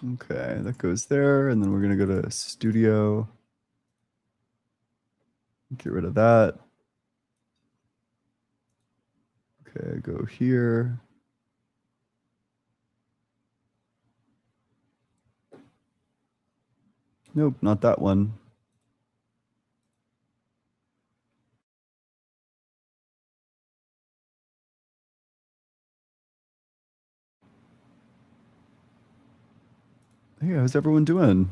Okay, that goes there, and then we're gonna go to studio. Get rid of that. Okay, go here. Nope, not that one. Hey, how's everyone doing?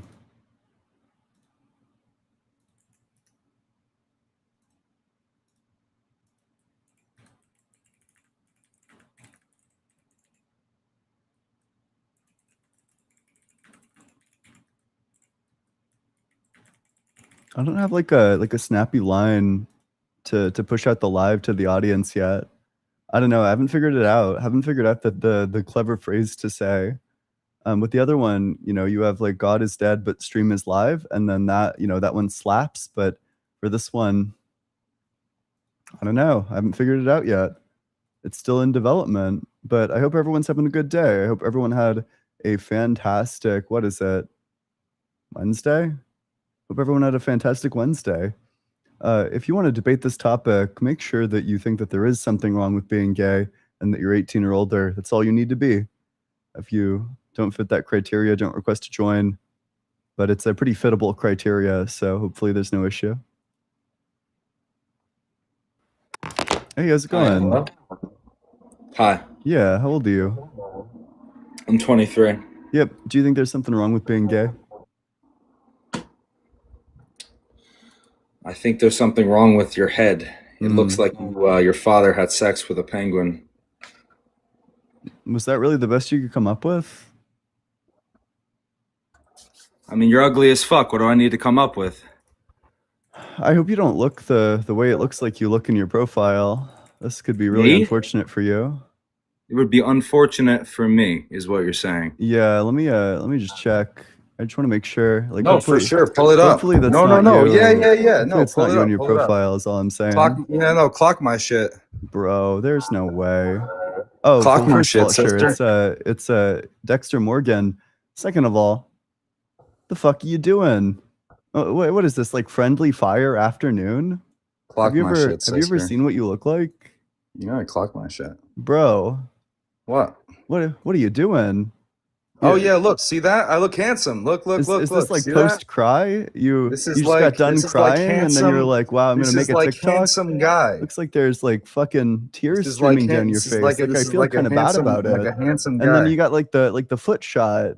I don't have like a snappy line to push out the live to the audience yet. I don't know. I haven't figured it out. Haven't figured out the clever phrase to say. With the other one, you know, you have like God is dead, but stream is live, and then that, you know, that one slaps. But for this one, I don't know. I haven't figured it out yet. It's still in development, but I hope everyone's having a good day. I hope everyone had a fantastic, what is it, Wednesday? Hope everyone had a fantastic Wednesday. If you want to debate this topic, make sure that you think that there is something wrong with being gay and that you're 18 or older. That's all you need to be. If you don't fit that criteria, don't request to join. But it's a pretty fittable criteria, so hopefully there's no issue. Hey, how's it going? Hello? Hi. Yeah, how old are you? I'm 23. Yep. Do you think there's something wrong with being gay? I think there's something wrong with your head. It looks like your father had sex with a penguin. Was that really the best you could come up with? I mean, you're ugly as fuck. What do I need to come up with? I hope you don't look the way it looks like you look in your profile. This could be really Me? unfortunate for you. It would be unfortunate for me, is what you're saying. Yeah, let me just check. I just want to make sure. Like, No, for sure. Pull it up. Hopefully that's No. not you. Yeah. Hopefully No, it's pull not it you up. in your Pull it up. profile. Is all I'm saying. Clock my shit. Bro, there's no way. Oh, Clock my first of all, shit, sure. sister. It's Dexter Morgan. Second of all, the fuck are you doing? Oh, wait, what is this? Like friendly fire afternoon? Clock my shit, sister. Have you ever seen what you look like? You gotta clock my shit. Bro, What? what are you doing? Oh yeah, look, see that? I look handsome. Look. Is this like See post that? cry? You This is just like got done this is like crying and then you're handsome. like, wow, I'm This gonna make is a like TikTok. handsome guy. Looks like there's like fucking tears This is like streaming down your this is face. like a- Like this I is feel like a kind of bad handsome about like it. a handsome And then guy. you got like the foot shot.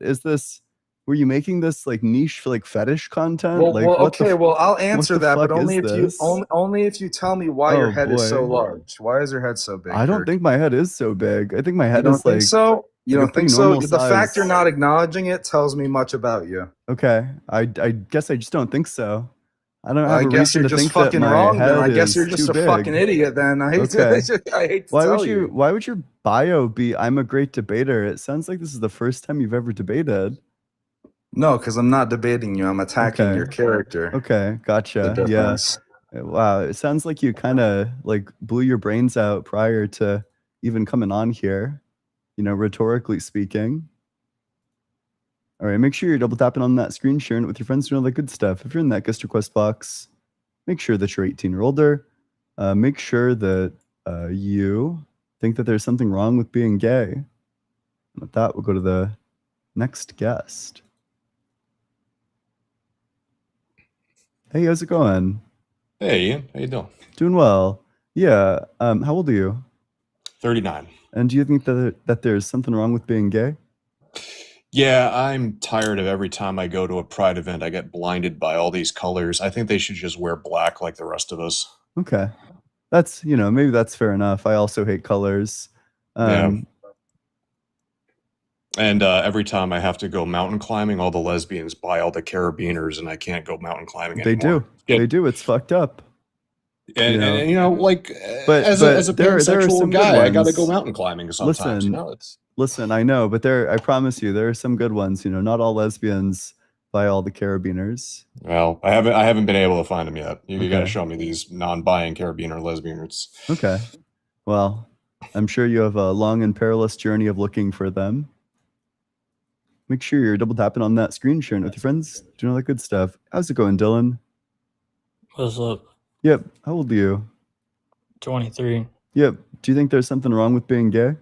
Were you making this like niche like fetish content? Well, Like what the okay. Well, I'll answer the that, but fuck only is if you this? only if you tell me why your Oh head is so boy. large. Why is your head so big? I don't Kirk? think my head is so big. I think my You head don't is think like so? You like a don't pretty think so? normal The fact size. you're not acknowledging it tells me much about you. Okay. I guess I just don't think so. I don't have I a guess reason you're to just think that fucking my wrong. Then head I guess you're is just too a fucking big. idiot. Then I hate Okay. I hate to tell you. Why would your bio be I'm a great debater? It sounds like this is the first time you've ever debated. No, because I'm not debating you. I'm attacking Okay. your character. Okay, gotcha. The Yeah. difference. Wow, it sounds like you kind of like blew your brains out prior to even coming on here, you know, rhetorically speaking. All right, make sure you're double tapping on that screen, sharing it with your friends, doing all that good stuff. If you're in that guest request box, make sure that you're 18 or older. Make sure that you think that there's something wrong with being gay. And with that, we'll go to the next guest. Hey, how's it going? Hey, Ian. How you doing? Doing well. Yeah. How old are you? 39. And do you think that there's something wrong with being gay? Yeah, I'm tired of every time I go to a Pride event, I get blinded by all these colors. I think they should just wear black like the rest of us. Okay. That's, you know, maybe that's fair enough. I also hate colors. Yeah. And every time I have to go mountain climbing, all the lesbians buy all the carabiners and I can't go mountain climbing anymore. They do. It's fucked up. And you know, like, but as a pansexual guy, I got to go mountain climbing sometimes. Listen, I know, but I promise you, there are some good ones. You know, not all lesbians buy all the carabiners. Well, I haven't been able to find them yet. You got to show me these non-buying carabiner lesbians. Okay. Well, I'm sure you have a long and perilous journey of looking for them. Make sure you're double tapping on that screen, sharing it with your friends, doing all that good stuff. How's it going, Dylan? What's up? Yep. How old are you? 23. Yep. Do you think there's something wrong with being gay?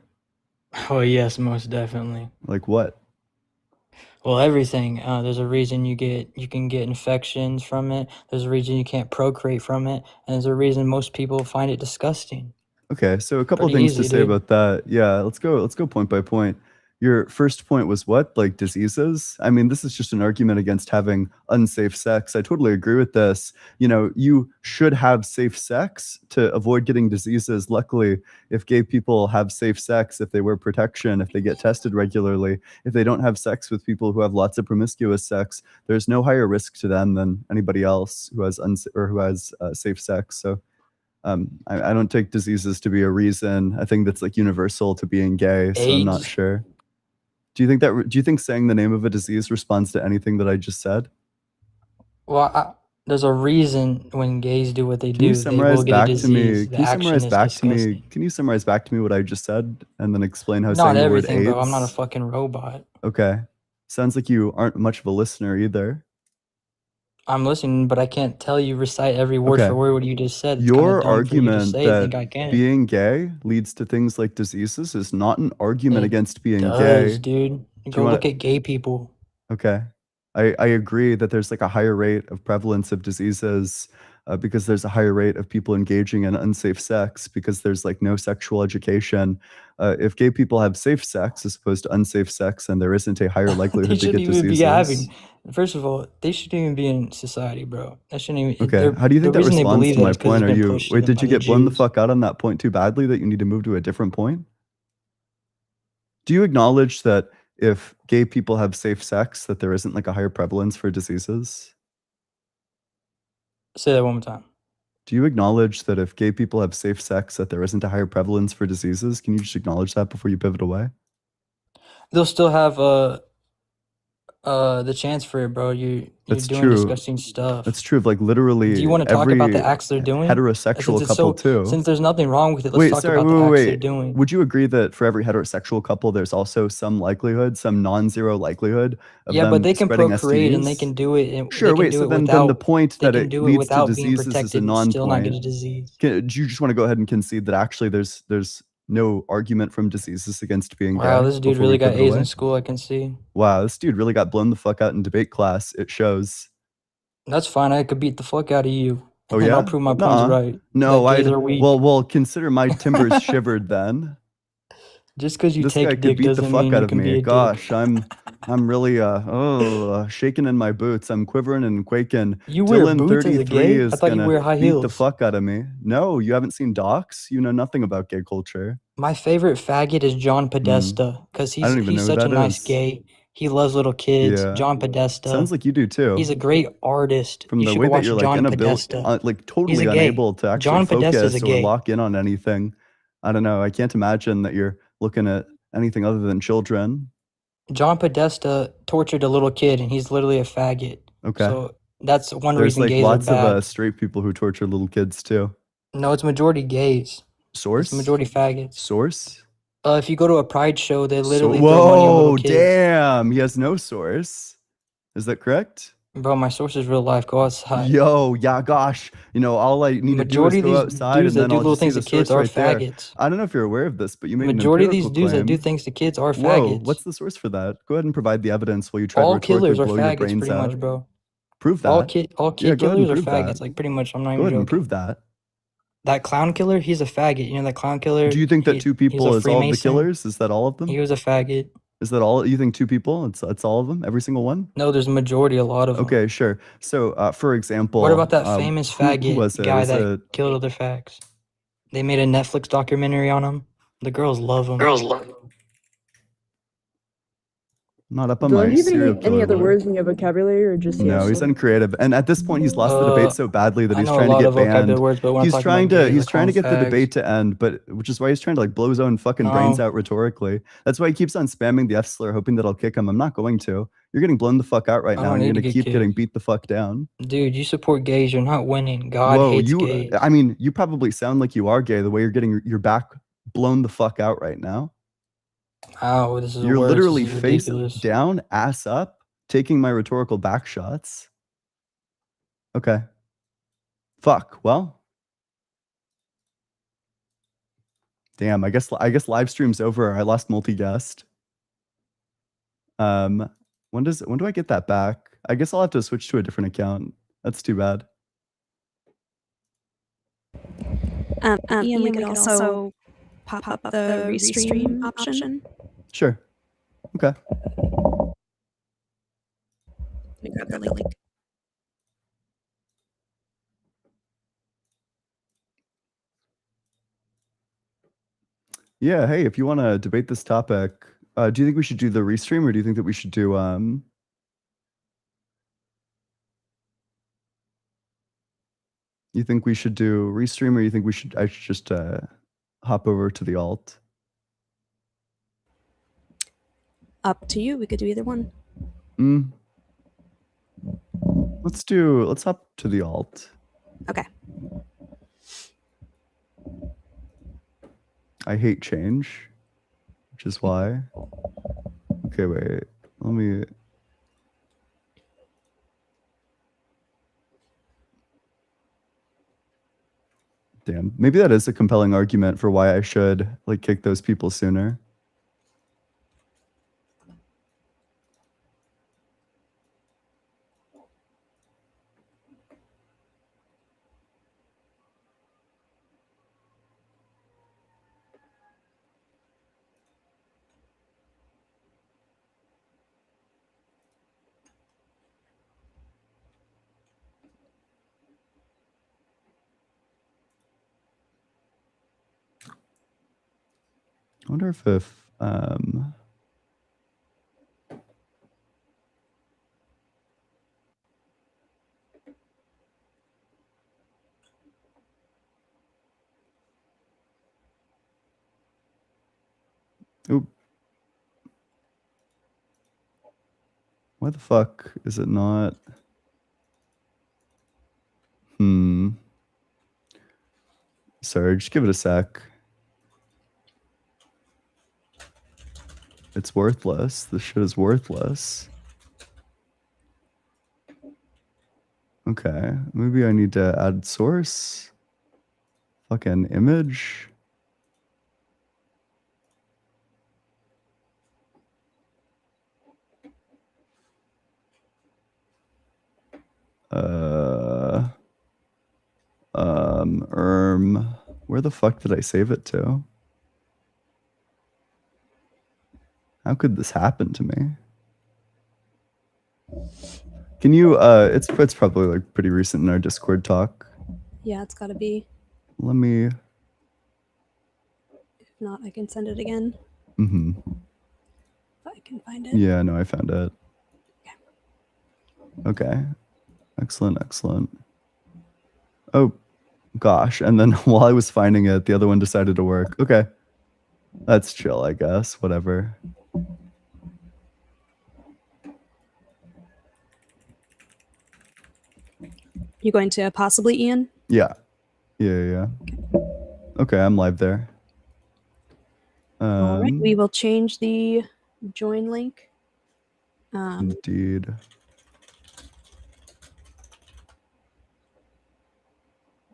Oh yes, most definitely. Like what? Well, everything. There's a reason you can get infections from it. There's a reason you can't procreate from it, and there's a reason most people find it disgusting. Okay, so a couple Pretty things to easy, say dude. about that. Yeah, let's go point by point. Your first point was what? Like diseases? I mean, this is just an argument against having unsafe sex. I totally agree with this. You know, you should have safe sex to avoid getting diseases. Luckily, if gay people have safe sex, if they wear protection, if they get tested regularly, if they don't have sex with people who have lots of promiscuous sex, there's no higher risk to them than anybody else who has safe sex. So I don't take diseases to be a reason. I think that's like universal to being gay. So I'm not AIDS? sure. Do you think saying the name of a disease responds to anything that I just said? Well, there's a reason when gays do what they Can you do, they summarize will get a back to disease. me? The action is disgusting. Can you summarize back to me what I just said and then explain how Not saying the word everything, bro. I'm not a AIDS? fucking robot. Okay. Sounds like you aren't much of a listener either. I'm listening, but I can't tell you recite every word Okay. for word what you just said. It's kinda Your dumb for you to argument say, I think I that can. being gay leads to things like diseases is not an argument It against being does, gay. dude. you Go wanna- look at gay people. Okay. I agree that there's like a higher rate of prevalence of diseases because there's a higher rate of people engaging in unsafe sex because there's like no sexual education. If gay people have safe sex as opposed to unsafe sex, and there isn't a higher They likelihood to shouldn't get even diseases. be having. First of all, they shouldn't even be in society, bro. That shouldn't even. Okay. How do you think the that reason they responds believe to that my is 'cause point? it's been pushed to Wait, them did you by the get blown the Jews. fuck out on that point too badly that you need to move to a different point? Do you acknowledge that if gay people have safe sex, that there isn't like a higher prevalence for diseases? Say that one more time. Do you acknowledge that if gay people have safe sex, that there isn't a higher prevalence for diseases? Can you just acknowledge that before you pivot away? They'll still have the chance for it, bro. You're That's doing true. disgusting stuff. That's true of like literally Do you want to talk about the acts they're doing? heterosexual Since it's couple too. Since there's nothing wrong with it, let's Wait, talk sorry, about the acts they're wait. doing. Would you agree that for every heterosexual couple, there's also some likelihood, some non-zero likelihood of Yeah, them but they can spreading procreate and they STDs? can do it. And Sure, they can wait, do so it then without, the point they that can it do it leads to without being diseases is a protected and still not get a non-point. disease. Do you just want to go ahead and concede that actually there's no argument from diseases against being gay? Wow, this dude before really we got pivot A's away? in school, I can see. Wow, this dude really got blown the fuck out in debate class. It shows. That's fine. I could beat the fuck out of you. Oh and yeah? I'll prove my points Nuh-uh. right. No, that gays are weak. well, consider my timbers shivered then. Just because you This guy take could dick beat the doesn't fuck mean out you of can be me. a dick. Gosh, I'm really shaking in my boots. I'm quivering and quaking. You wear Dylan boots as a 33 gay? is I thought you gonna wear high beat the heels. fuck out of me. No, you haven't seen docs. You know nothing about gay culture. My favorite faggot is John Podesta because I don't even know he's who such a that nice is. gay. He loves little kids. Yeah. John Podesta. Sounds like you do too. He's a great artist. From you the should way go that watch you're like John inability, Podesta. like totally a gay. unable to actually John Podesta's focus a or gay. lock in on anything. I don't know. I can't imagine that you're looking at anything other than children. John Podesta tortured a little kid, and he's literally a faggot. Okay. So that's one There's reason like gays lots are bad. of straight people who torture little kids too. No, it's majority gays. Source? It's majority faggots. Source? If you go to a pride show, they literally throw money on Whoa, little kids. damn. He has no source. Is that correct? Bro, my source is real life. Go outside. Yo, yeah, gosh. You know, all I need Majority to of do is these go outside dudes and that then do I'll little just see things the to kids source are right there. faggots. I don't know if you're aware of this, but you made Majority of an these empirical dudes that do claim. things to kids are Whoa, faggots. what's the source for that? Go ahead and provide the evidence while you try All to rhetorically killers are blow your faggots, brains pretty out. much, bro. Prove that. All kid Yeah, go ahead killers and are prove faggots. that. Like, pretty much, I'm not Go even ahead and joking. prove that. That clown killer, he's a faggot. You know that clown killer? Do you think that two people he's a is all of the Freemason. killers? Is that all of them? He was a faggot. Is that all? You think two people? It's all of them? Every single one? No, there's a majority, a lot of them. Okay, sure. So, for example, What about that famous who faggot was it? guy Was that it- killed other fags? They made a Netflix documentary on him. The girls love him. Not up on Dylan, my do you have serial any killer other lore. words in your vocabulary or just No, yes? he's uncreative, and at this point, he's lost the debate so badly that I he's know a trying to lot get of vocabulary banned. words, but when He's I'm trying talking about to gays, I call get them the fags. debate to end, but which is why he's trying to like blow his own fucking brains No. out rhetorically. That's why he keeps on spamming the F slur, hoping that I'll kick him. I'm not going to. You're getting blown the fuck out right I now, don't and you're need to gonna get keep getting kicked. beat the fuck down. Dude, you support gays. You're not winning. God Whoa, hates gays. I mean, you probably sound like you are gay the way you're getting your back blown the fuck out right now. Oh, this is You're worse. literally This is face ridiculous. down, ass up, taking my rhetorical back shots. Okay. Fuck. Well. Damn, I guess live stream's over. I lost multi-guest. When do I get that back? I guess I'll have to switch to a different account. That's too bad. Ian, we could also pop up the restream option. Sure. Okay. Let me grab the link. Yeah, hey, if you want to debate this topic, do you think we should do the restream or do you think that we should do you think we should do restream or you think I should just hop over to the alt? Up to you. We could do either one. Let's hop to the alt. Okay. I hate change, which is why. Okay, wait. Let me. Damn. Maybe that is a compelling argument for why I should like kick those people sooner. I wonder if oop. Why the fuck is it not? Sorry, just give it a sec. It's worthless. This shit is worthless. Okay, maybe I need to add source. Fucking image. Where the fuck did I save it to? How could this happen to me? Can you it's probably like pretty recent in our Discord talk. Yeah, it's gotta be. Let me If not, I can send it again. Mm-hmm. If I can find it. Yeah, no, I found it. Okay. Excellent, excellent. Oh gosh. And then while I was finding it, the other one decided to work. Okay. That's chill, I guess. Whatever. You going to possibly Ian? Yeah. Yeah. Okay, I'm live there. All right, we will change the join link. Indeed.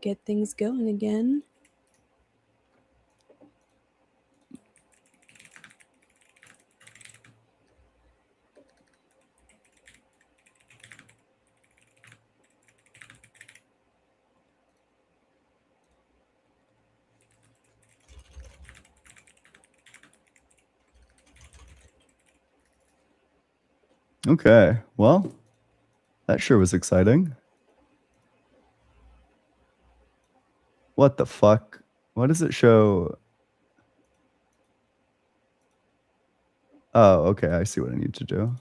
Get things going again. Okay, well, that sure was exciting. What the fuck? What does it show? Oh, okay, I see what I need to do.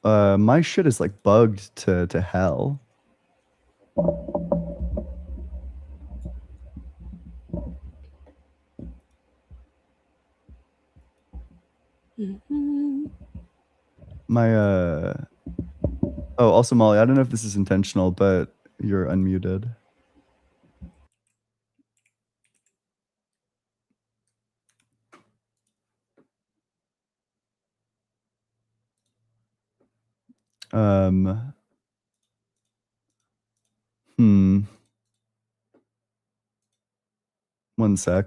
My shit is like bugged to hell. My oh, also Molly, I don't know if this is intentional, but you're unmuted. Um. Hmm. One sec.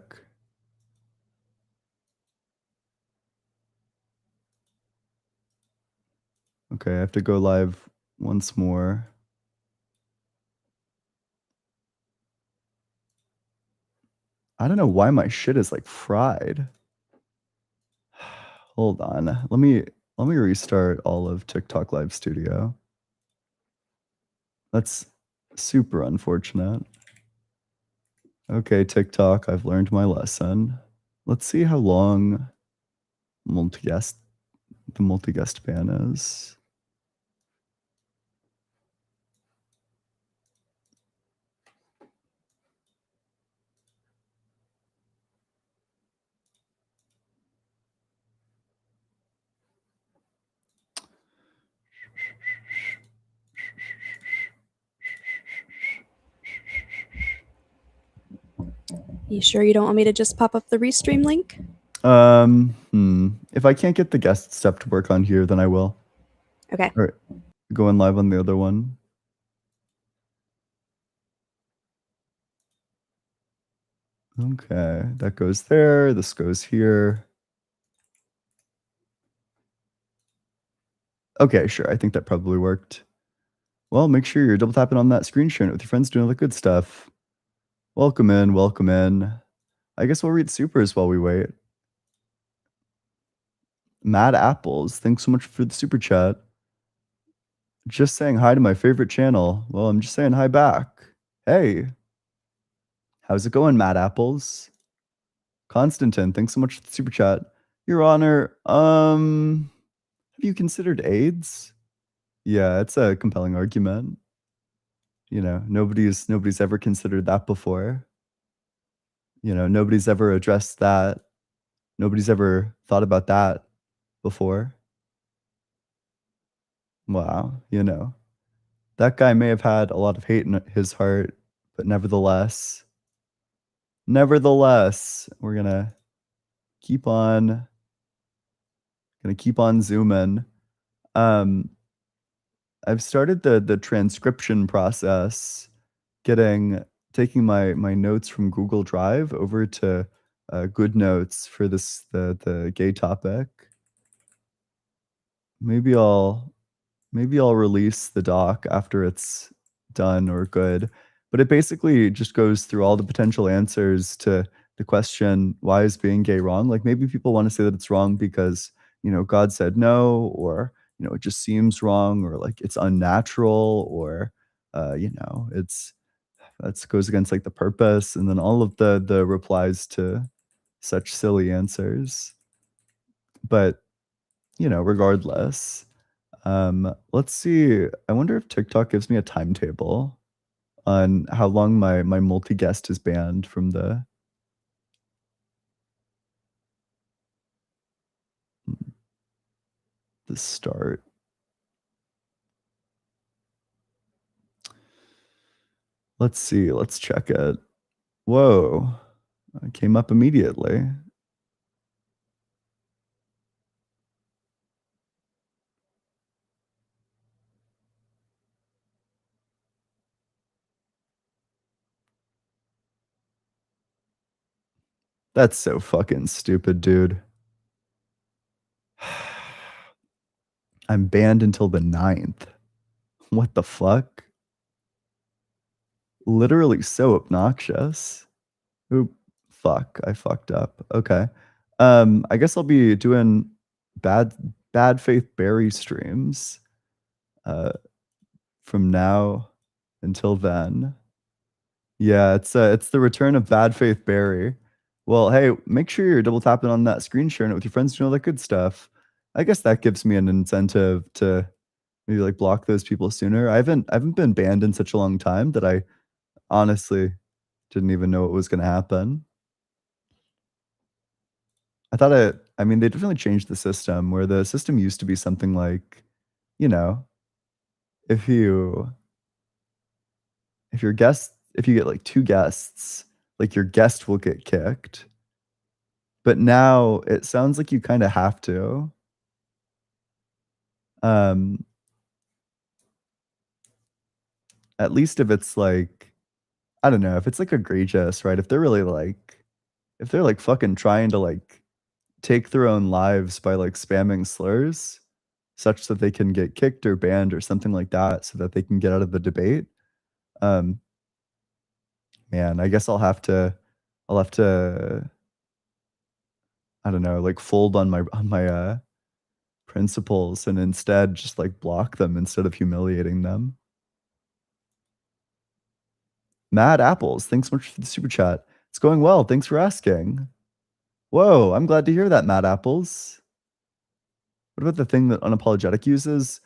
Okay, I have to go live once more. I don't know why my shit is like fried. Hold on. Let me restart all of TikTok Live Studio. That's super unfortunate. Okay, TikTok, I've learned my lesson. Let's see how long the multi-guest ban is. You sure you don't want me to just pop up the restream link? If I can't get the guest stuff to work on here, then I will. Okay. All right, going live on the other one. Okay, that goes there. This goes here. Okay, sure. I think that probably worked. Well, make sure you're double tapping on that screen, sharing it with your friends, doing all the good stuff. Welcome in, welcome in. I guess we'll read supers while we wait. Mad Apples, thanks so much for the super chat. Just saying hi to my favorite channel. Well, I'm just saying hi back. Hey, how's it going, Mad Apples? Constantine, thanks so much for the super chat. Your Honor, have you considered AIDS? Yeah, it's a compelling argument. You know, nobody's ever considered that before. You know, nobody's ever addressed that. Nobody's ever thought about that before. Wow, you know, that guy may have had a lot of hate in his heart, but nevertheless, we're gonna keep on zooming. I've started the transcription process, taking my notes from Google Drive over to GoodNotes for the gay topic. Maybe I'll release the doc after it's done or good. But it basically just goes through all the potential answers to the question, why is being gay wrong? Like maybe people want to say that it's wrong because, you know, God said no, or, you know, it just seems wrong, or like it's unnatural, or, you know, that goes against like the purpose, and then all of the replies to such silly answers. But, you know, regardless, let's see. I wonder if TikTok gives me a timetable on how long my multi-guest is banned from the start. Let's see. Let's check it. Whoa. It came up immediately. That's so fucking stupid, dude. I'm banned until the 9th. What the fuck? Literally so obnoxious. Oop, fuck, I fucked up. Okay. I guess I'll be doing bad faith Barry streams from now until then. Yeah, it's the return of Bad Faith Barry. Well, hey, make sure you're double tapping on that screen, sharing it with your friends, doing all that good stuff. I guess that gives me an incentive to maybe like block those people sooner. I haven't been banned in such a long time that I honestly didn't even know what was gonna happen. I mean, they definitely changed the system, where the system used to be something like, you know, if you get like 2 guests, like your guest will get kicked. But now it sounds like you kinda have to. Um, at least if it's like, I don't know, if it's like egregious, right? If they're really like, if they're like fucking trying to like take their own lives by like spamming slurs such that they can get kicked or banned or something like that so that they can get out of the debate. Um, man, I guess I'll have to, I don't know, like fold on my principles and instead just like block them instead of humiliating them. Mad Apples, thanks so much for the super chat. It's going well. Thanks for asking. Whoa, I'm glad to hear that, Mad Apples. What about the thing that Unapologetic uses?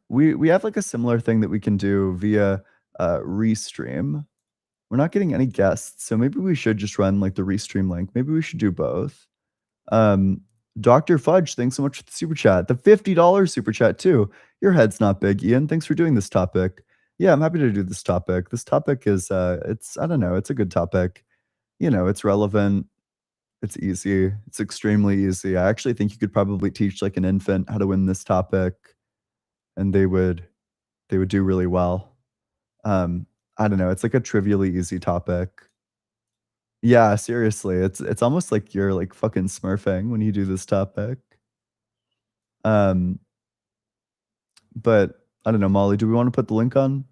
We have like a similar thing that we can do via Restream. We're not getting any guests, so maybe we should just run like the Restream link. Maybe we should do both. Dr. Fudge, thanks so much for the super chat. The $50 super chat too. Your head's not big, Ian. Thanks for doing this topic. Yeah, I'm happy to do this topic. This topic is it's, I don't know, it's a good topic. You know, it's relevant. It's easy. It's extremely easy. I actually think you could probably teach like an infant how to win this topic and they would do really well. I don't know, it's like a trivially easy topic. Yeah, seriously, it's almost like you're like fucking smurfing when you do this topic. But I don't know, Molly, do we want to put the link on?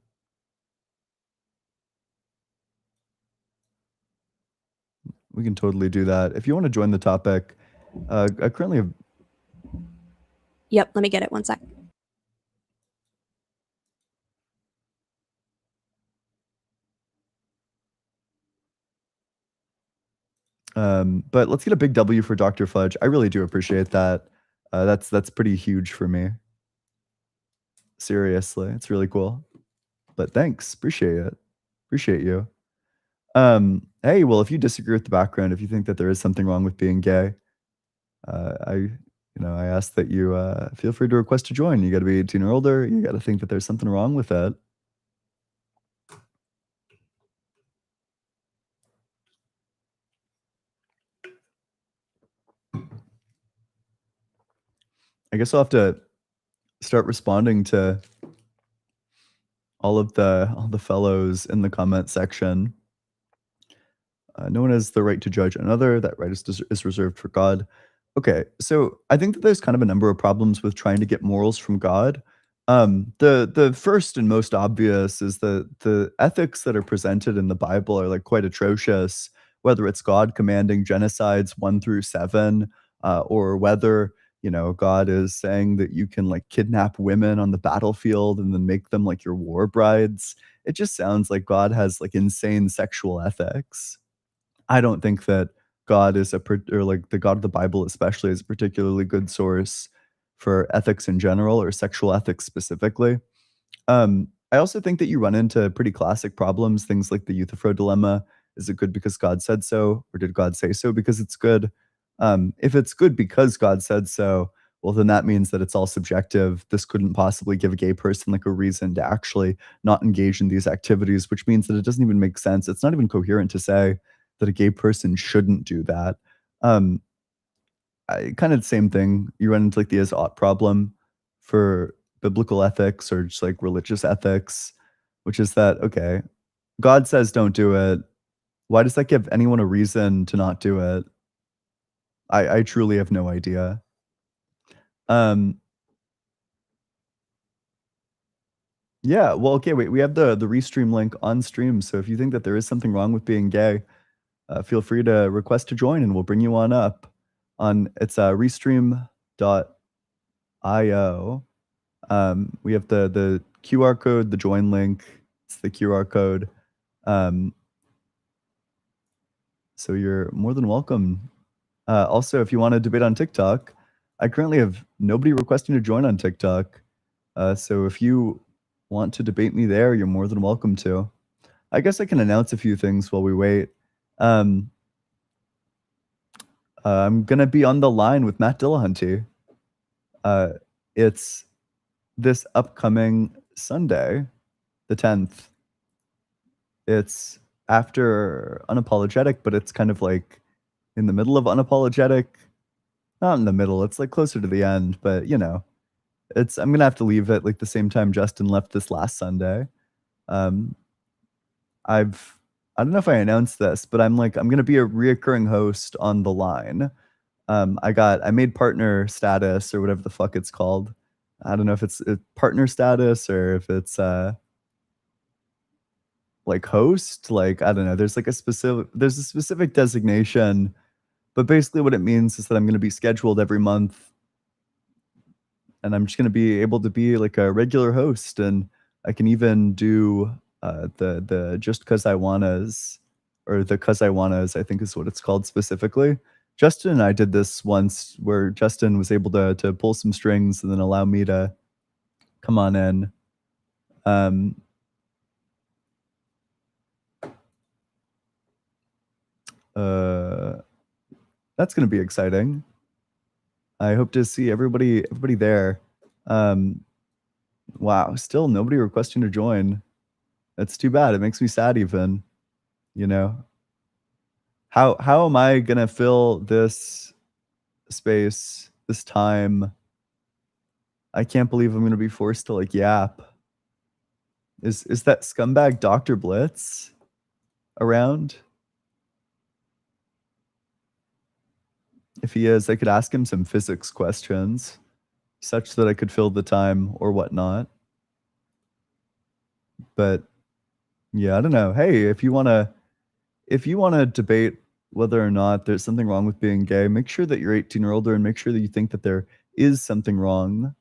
We can totally do that. If you want to join the topic, I currently have. Yep, let me get it. One sec. But let's get a big W for Dr. Fudge. I really do appreciate that. That's pretty huge for me. Seriously, it's really cool. But thanks, appreciate it. Appreciate you. Hey, well, if you disagree with the background, if you think that there is something wrong with being gay, I ask that you feel free to request to join. You got to be 18 or older. You got to think that there's something wrong with it. I guess I'll have to start responding to all the fellows in the comment section. No one has the right to judge another. That right is reserved for God. Okay, so I think that there's kind of a number of problems with trying to get morals from God. The first and most obvious is that the ethics that are presented in the Bible are like quite atrocious. Whether it's God commanding genocides 1 through 7, or whether God is saying that you can like kidnap women on the battlefield and then make them like your war brides. It just sounds like God has like insane sexual ethics. I don't think that God is or like the God of the Bible especially is a particularly good source for ethics in general or sexual ethics specifically. I also think that you run into pretty classic problems, things like the Euthyphro dilemma. Is it good because God said so, or did God say so because it's good? If it's good because God said so, well, then that means that it's all subjective. This couldn't possibly give a gay person like a reason to actually not engage in these activities, which means that it doesn't even make sense. It's not even coherent to say that a gay person shouldn't do that. Kind of the same thing. You run into like the as ought problem for biblical ethics or just like religious ethics, which is that, okay, God says don't do it. Why does that give anyone a reason to not do it? I truly have no idea. Yeah, well, okay, wait, we have the Restream link on stream, so if you think that there is something wrong with being gay, feel free to request to join and we'll bring you on up. It's restream.io. We have the QR code, the join link. It's the QR code. So you're more than welcome. Also, if you want to debate on TikTok, I currently have nobody requesting to join on TikTok. So if you want to debate me there, you're more than welcome to. I guess I can announce a few things while we wait. I'm going to be on the line with Matt Dillahunty. It's this upcoming Sunday, the 10th. It's after Unapologetic, but it's kind of like in the middle of Unapologetic. Not in the middle, it's like closer to the end, but I'm gonna have to leave at like the same time Justin left this last Sunday. Um, I don't know if I announced this, but I'm gonna be a reoccurring host on the line. I made partner status or whatever the fuck it's called. I don't know if it's partner status or if it's like host. Like I don't know. There's a specific designation, but basically what it means is that I'm going to be scheduled every month, and I'm just going to be able to be like a regular host, and I can even do the just cause I wannas, or the cause I wannas, I think is what it's called specifically. Justin and I did this once where Justin was able to pull some strings and then allow me to come on in. That's going to be exciting. I hope to see everybody there. Wow, still nobody requesting to join. That's too bad. It makes me sad even, you know. How am I going to fill this space, this time? I can't believe I'm going to be forced to like yap. Is that scumbag Dr. Blitz around? If he is, I could ask him some physics questions such that I could fill the time or whatnot. But yeah, I don't know. Hey, if you want to debate whether or not there's something wrong with being gay, make sure that you're 18 or older and make sure that you think that there is something wrong.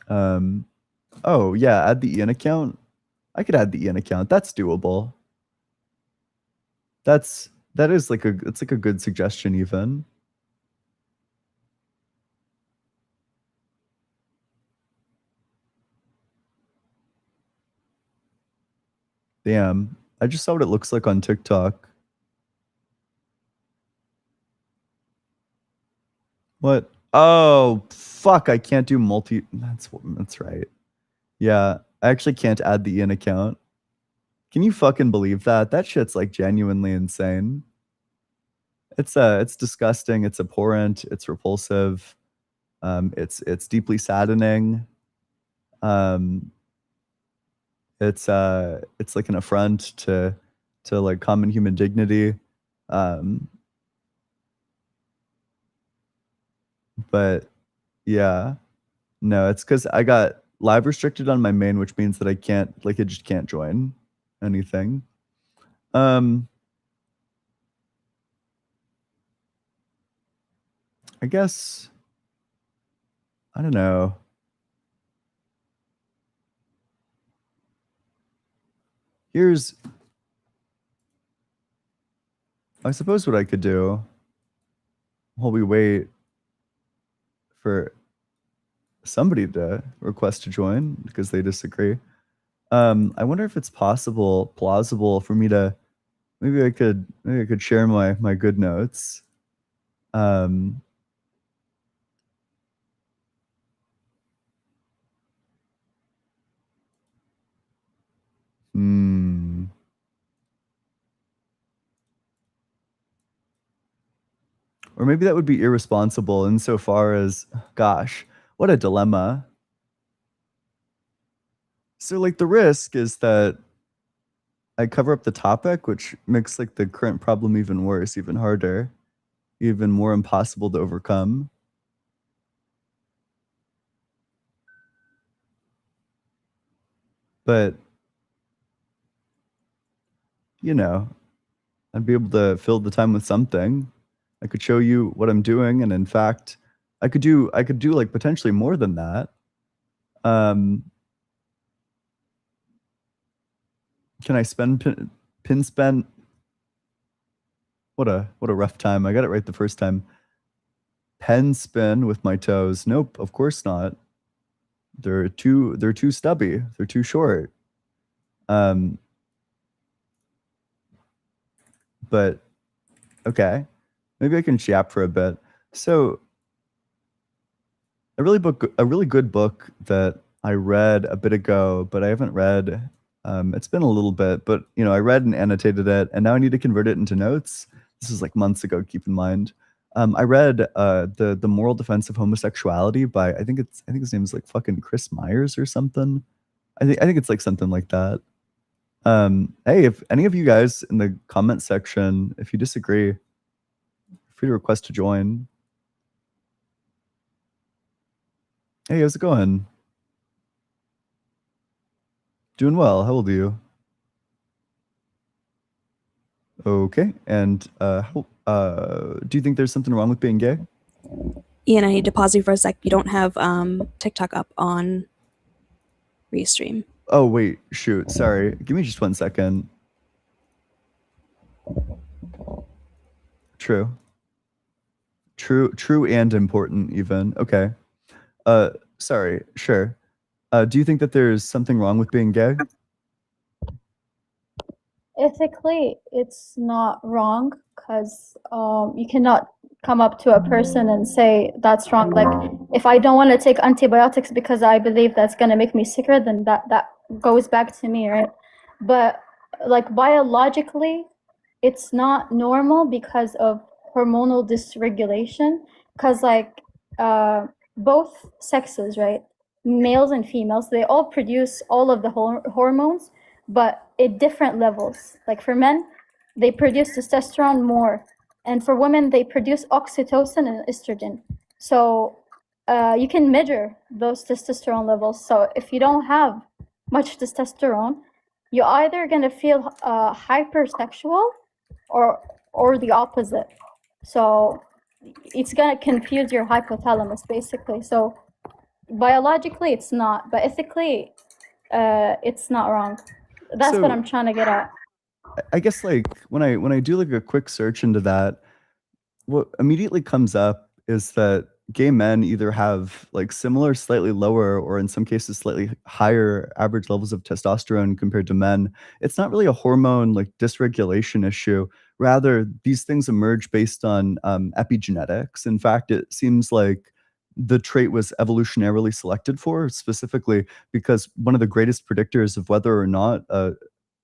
Oh yeah, add the Ian account. I could add the Ian account. That's doable. It's like a good suggestion even. Damn, I just saw what it looks like on TikTok. What? Oh, fuck, I can't do that's right. Yeah, I actually can't add the Ian account. Can you fucking believe that? That shit's like genuinely insane. It's disgusting, it's abhorrent, it's repulsive. It's deeply saddening. It's like an affront to like common human dignity. But yeah, no, it's because I got live restricted on my main, which means that I can't, like, it just can't join anything. I guess, I don't know. I suppose what I could do while we wait for somebody to request to join because they disagree. I wonder if it's plausible for me to, maybe I could share my good notes. Or maybe that would be irresponsible insofar as, gosh, what a dilemma. So like the risk is that I cover up the topic, which makes like the current problem even worse, even harder, even more impossible to overcome. But, you know, I'd be able to fill the time with something. I could show you what I'm doing, and in fact, I could do like potentially more than that. Can I spend pin spend? What a rough time. I got it right the first time. Pen spin with my toes. Nope, of course not. They're too stubby. They're too short. But okay. Maybe I can yap for a bit. So a really good book that I read a bit ago, but I haven't read. It's been a little bit, but you know, I read and annotated it, and now I need to convert it into notes. This is like months ago, keep in mind. I read the Moral Defense of Homosexuality by I think his name is like fucking Chris Myers or something. I think it's like something like that. Hey, if any of you guys in the comment section, if you disagree, feel free to request to join. Hey, how's it going? Doing well. How old are you? Okay. And do you think there's something wrong with being gay? Ian, I need to pause you for a sec. You don't have TikTok up on Restream. Oh, wait. Shoot. Sorry. Give me just 1 second. True. True and important even. Okay. Sorry. Sure. Do you think that there's something wrong with being gay? Ethically, it's not wrong because you cannot come up to a person and say that's wrong. Like, if I don't want to take antibiotics because I believe that's going to make me sicker, then that goes back to me, right? But like biologically, it's not normal because of hormonal dysregulation. Because like both sexes, right, males and females, they all produce all of the hormones, but at different levels. Like for men, they produce testosterone more, and for women, they produce oxytocin and estrogen. So you can measure those testosterone levels. So if you don't have much testosterone, you're either gonna feel hypersexual or the opposite. So it's gonna confuse your hypothalamus basically. So biologically, it's not, but ethically, it's not wrong. That's what So- I'm trying to get at. I guess like when I do like a quick search into that, what immediately comes up is that gay men either have like similar, slightly lower, or in some cases slightly higher average levels of testosterone compared to men. It's not really a hormone like dysregulation issue. Rather, these things emerge based on epigenetics. In fact, it seems like the trait was evolutionarily selected for specifically because one of the greatest predictors of whether or not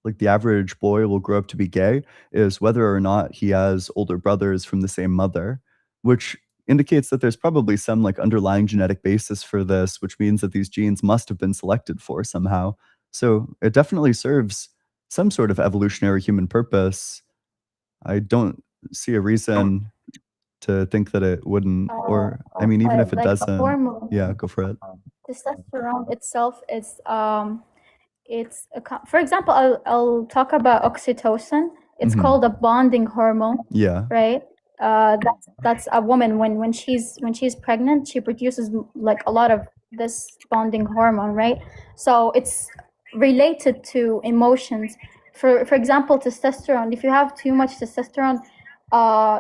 like the average boy will grow up to be gay is whether or not he has older brothers from the same mother, which indicates that there's probably some like underlying genetic basis for this, which means that these genes must have been selected for somehow. So it definitely serves some sort of evolutionary human purpose. I don't see a reason to think that it wouldn't, or I mean, even if it Like the doesn't, hormone, yeah, go for it. testosterone itself is for example, I'll talk about oxytocin. It's Mhm. called a bonding hormone, Yeah. right? That's a woman when she's pregnant, she produces like a lot of this bonding hormone, right? So it's related to emotions. For example, testosterone. If you have too much testosterone,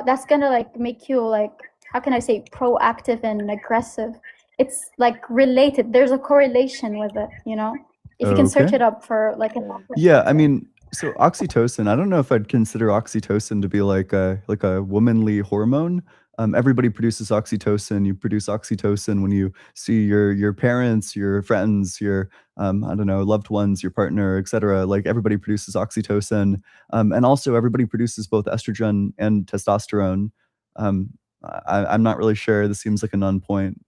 that's gonna like make you like, how can I say, proactive and aggressive. It's like related. There's a correlation with it, you know. If you can search Okay. it up for like an Yeah, I mean, so oxytocin, I don't know if I'd consider oxytocin to be like a womanly hormone. Everybody produces oxytocin. You produce oxytocin when you see your parents, your friends, your I don't know, loved ones, your partner, etc. Like everybody produces oxytocin, and also everybody produces both estrogen and testosterone. I'm not really sure. This seems like a non-point.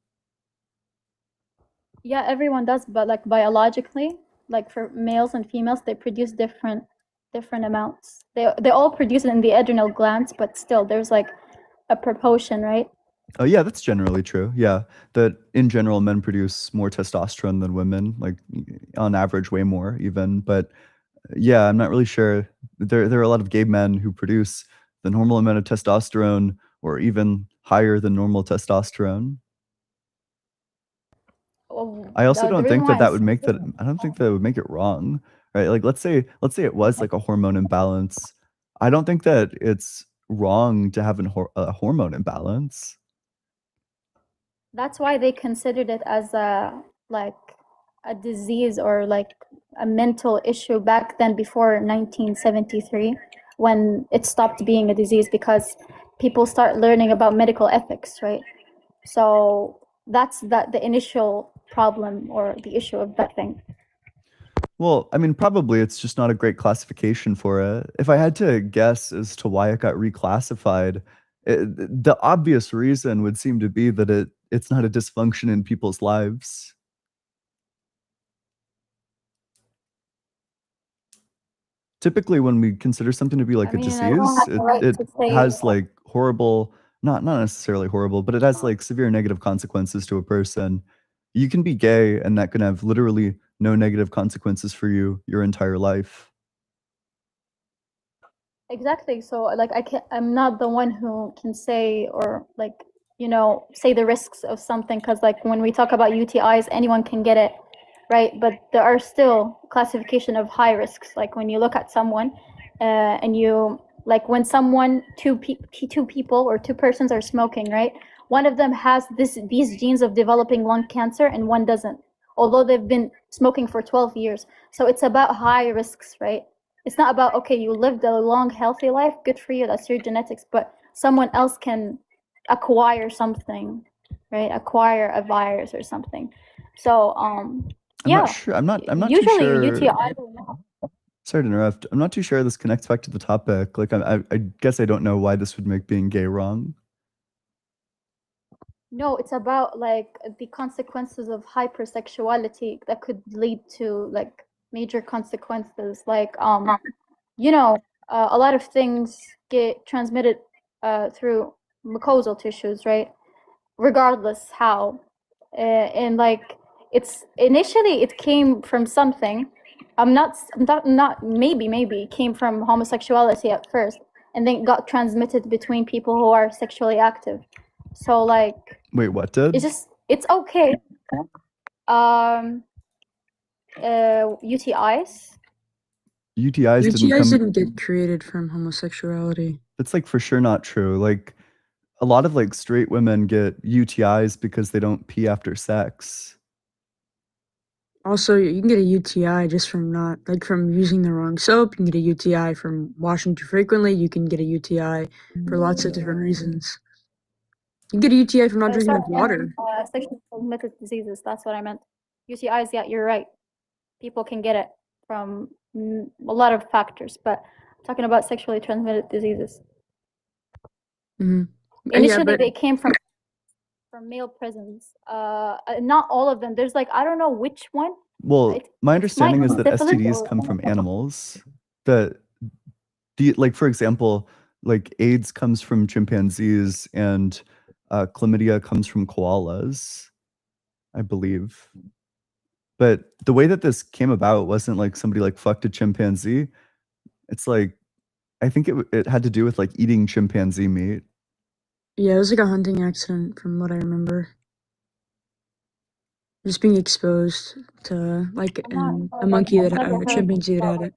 Yeah, everyone does, but like biologically, like for males and females, they produce different amounts. They all produce it in the adrenal glands, but still there's like a proportion, right? Oh yeah, that's generally true. Yeah, that in general men produce more testosterone than women, like on average way more even. But yeah, I'm not really sure. There are a lot of gay men who produce the normal amount of testosterone or even higher than normal testosterone. Well, I also the don't reason think why that that I'm would make that I don't think that would make it wrong, right? Like let's say it was like a hormone imbalance. I don't think that it's wrong to have a hormone imbalance. That's why they considered it as a disease or like a mental issue back then before 1973, when it stopped being a disease because people start learning about medical ethics, right? So that's the initial problem or the issue of that thing. Well, I mean, probably it's just not a great classification for it. If I had to guess as to why it got reclassified, the obvious reason would seem to be that it's not a dysfunction in people's lives. typically when we consider something to be like I a mean, I disease, don't have the right it to say has like horrible, not necessarily horrible, but it has like severe negative consequences to a person. You can be gay and that can have literally no negative consequences for you your entire life. exactly. So like I'm not the one who can say or like, you know, say the risks of something, because like when we talk about UTIs, anyone can get it, right? But there are still classification of high risks. Like when you look at someone and you like when someone two people or two persons are smoking, right? One of them has these genes of developing lung cancer and one doesn't, although they've been smoking for 12 years. So it's about high risks, right? It's not about, okay, you lived a long, healthy life, good for you, that's your genetics, but someone else can acquire something, right? Acquire a virus or something. So, I'm yeah, not sure. I'm not too usually sure. UTI. Sorry to interrupt. I'm not too sure this connects back to the topic. Like, I guess I don't know why this would make being gay wrong. No, it's about like the consequences of hypersexuality that could lead to like major consequences. Like, you know, a lot of things get transmitted through mucosal tissues, right? Regardless how, and like it's initially it came from something. I'm not maybe it came from homosexuality at first, and then it got transmitted between people who are sexually active. So like Wait, what did? it's okay. UTIs. UTIs didn't UTIs come. didn't get created from homosexuality. That's like for sure not true. Like a lot of like straight women get UTIs because they don't pee after sex. Also, you can get a UTI just from from using the wrong soap. You can get a UTI from washing too frequently. You can get a UTI for lots of different reasons. You can get a UTI from not drinking enough water. Sexually transmitted diseases. That's what I meant. UTIs. Yeah, you're right. People can get it from a lot of factors, but I'm talking about sexually transmitted diseases. Mm-hmm. Initially, they came from male prisons. Not all of them. There's like I don't know which one. Well, my understanding is that syphilis STDs or- come from animals. The like for example, like AIDS comes from chimpanzees and chlamydia comes from koalas, I believe. But the way that this came about wasn't like somebody like fucked a chimpanzee. It's like I think it had to do with like eating chimpanzee meat. Yeah, it was like a hunting accident from what I remember. Just being exposed to like a monkey that a chimpanzee that had it.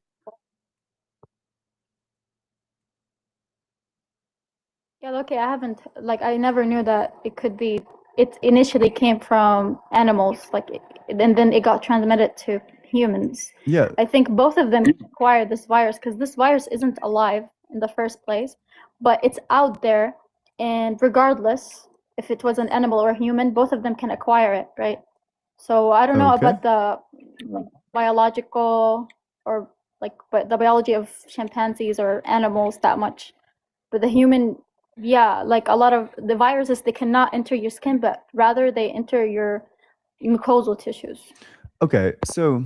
Yeah, okay, I haven't, like, I never knew that it could be, it initially came from animals, like, and then it got transmitted to humans. Yeah. I think both of them acquired this virus because this virus isn't alive in the first place, but it's out there, and regardless if it was an animal or a human, both of them can acquire it, right? So I don't know Okay. about the like, biological or like but the biology of chimpanzees or animals that much, but the human, yeah, like a lot of the viruses, they cannot enter your skin, but rather they enter your mucosal tissues. Okay, so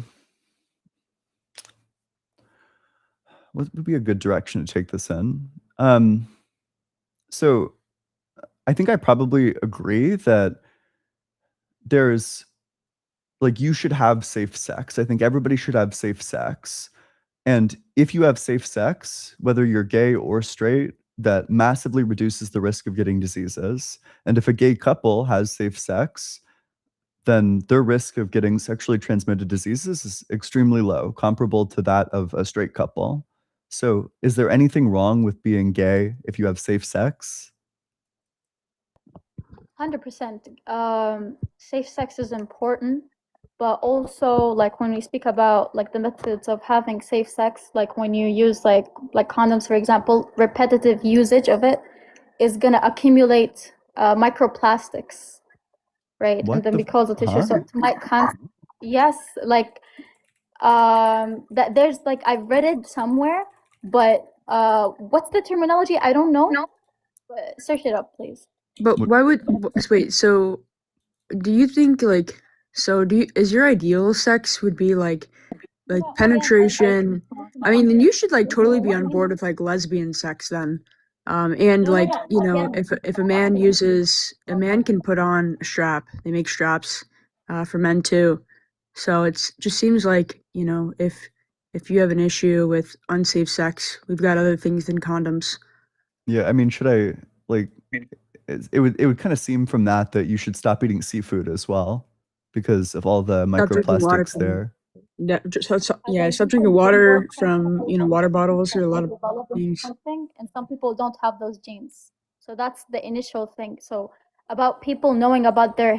what would be a good direction to take this in? So I think I probably agree that there's like you should have safe sex. I think everybody should have safe sex. And if you have safe sex, whether you're gay or straight, that massively reduces the risk of getting diseases. And if a gay couple has safe sex, then their risk of getting sexually transmitted diseases is extremely low, comparable to that of a straight couple. So, is there anything wrong with being gay if you have safe sex? 100%. Safe sex is important, but also like when we speak about like the methods of having safe sex, like when you use like condoms, for example, repetitive usage of it is gonna accumulate microplastics, right? What And the the mucosal tissue. So huh? it might yes, like that there's like I've read it somewhere, but what's the terminology? I don't know. But search it up, please. But why would wait? So, do you think is your ideal sex would be like No, again, penetration, I mean, then you should like totally be on board with like lesbian sex then. And like, you know, if a man can put on a strap. They make straps for men too. So it's just seems like, you know, if you have an issue with unsafe sex, we've got other things than condoms. Yeah, I mean, should I like it would kind of seem from that you should stop eating seafood as well because of all the Stop drinking water microplastics from there. yeah, stop drinking water from, you know, water bottles or a lot of develop things. something, and some people don't have those genes. So that's the initial thing. So about people knowing about their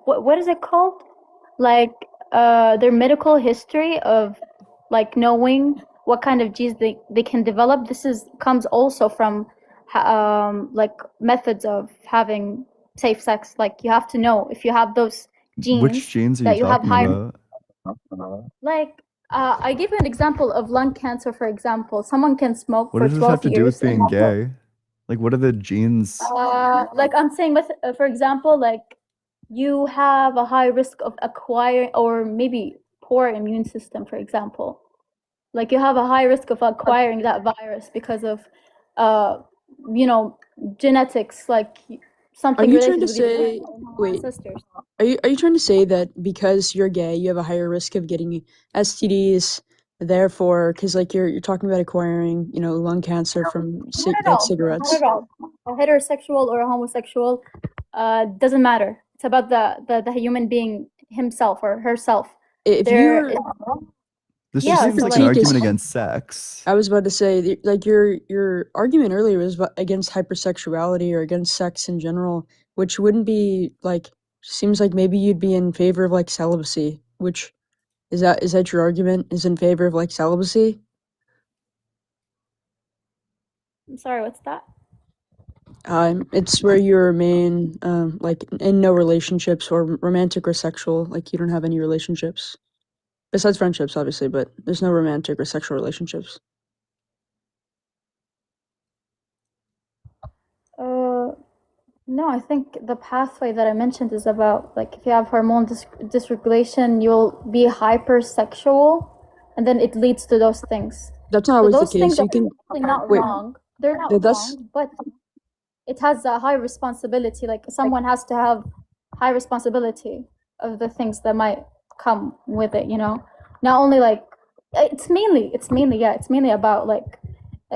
what is it called? Like their medical history of like knowing what kind of genes they can develop. This comes also from like methods of having safe sex. Like you have to know if you have those genes. Which genes are that you you have talking high about? like I give you an example of lung cancer, for example. Someone can smoke What for does this 12 have to years. do with and being have gay? Like, what are the genes? like I'm saying, with for example, like you have a high risk of acquiring, or maybe poor immune system, for example. Like you have a high risk of acquiring that virus because of, you know, genetics, like something you related trying to with your say- wait. ancestors. Are you trying to say that because you're gay, you have a higher risk of getting STDs? Therefore, because like you're talking about acquiring, you know, lung cancer from Not at all. cigarettes. Not at all. A heterosexual or a homosexual, doesn't matter. It's about the human being himself or herself. If There you're, This Yeah, just seems so like an like- argument against sex. I was about to say, like your argument earlier was against hypersexuality or against sex in general, which wouldn't be like, seems like maybe you'd be in favor of like celibacy, which is that your argument is in favor of like celibacy? I'm sorry, what's that? It's where you remain like in no relationships or romantic or sexual, like you don't have any relationships. Besides friendships, obviously, but there's no romantic or sexual relationships. No, I think the pathway that I mentioned is about, like, if you have hormone dysregulation, you'll be hypersexual, and then it leads to those things. That's not So always the those things case. You are can actually not wait. wrong. They're not That's- wrong, but it has a high responsibility. Like someone has to have high responsibility of the things that might come with it. You know, not only like it's mainly about like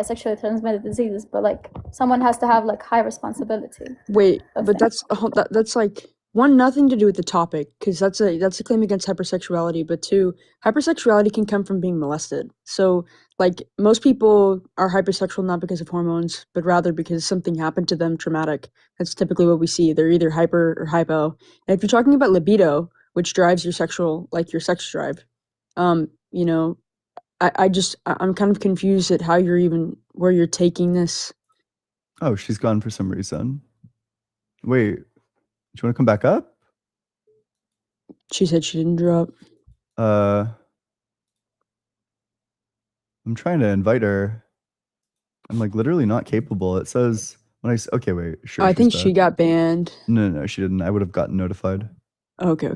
sexually transmitted diseases, but like someone has to have like high responsibility. Wait, of but things. that's like one, nothing to do with the topic, because that's a claim against hypersexuality. But two, hypersexuality can come from being molested. So like most people are hypersexual not because of hormones, but rather because something happened to them traumatic. That's typically what we see. They're either hyper or hypo. And if you're talking about libido, which drives your sex drive, you know, I'm kind of confused at how where you're taking this. Oh, she's gone for some reason. Wait, do you want to come back up? She said she didn't drop. I'm trying to invite her. I'm like literally not capable. It says when okay, wait, sure. I she's think she back. got banned. No, she didn't. I would have gotten notified. Okay.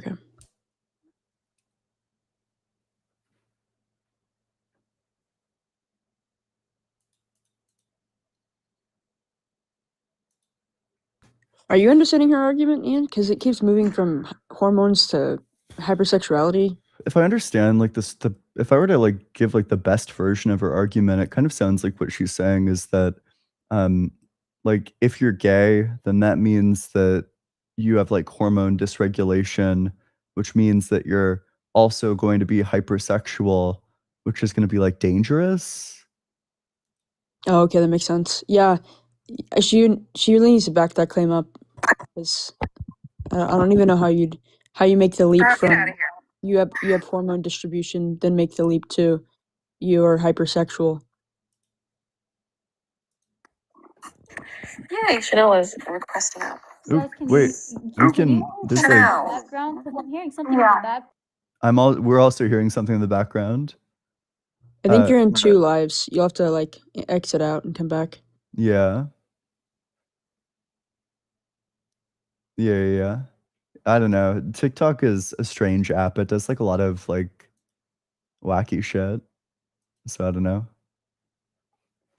Are you understanding her argument, Ian? Because it keeps moving from hormones to hypersexuality. If I understand like if I were to like give like the best version of her argument, it kind of sounds like what she's saying is that like if you're gay, then that means that you have like hormone dysregulation, which means that you're also going to be hypersexual, which is going to be like dangerous. Oh, okay, that makes sense. Yeah, she really needs to back that claim up, because I don't even know how you make the leap from you have hormone distribution, then make the leap to you're hypersexual. Yeah, Chanel is requesting up. Oop, Guys, wait, we can. There's like background, because I'm hearing something in the back. we're also hearing something in the background. I think Uh, you're in 2 lives. You'll have to like exit out and come back. Yeah. Yeah. I don't know. TikTok is a strange app. It does like a lot of like wacky shit. So I don't know.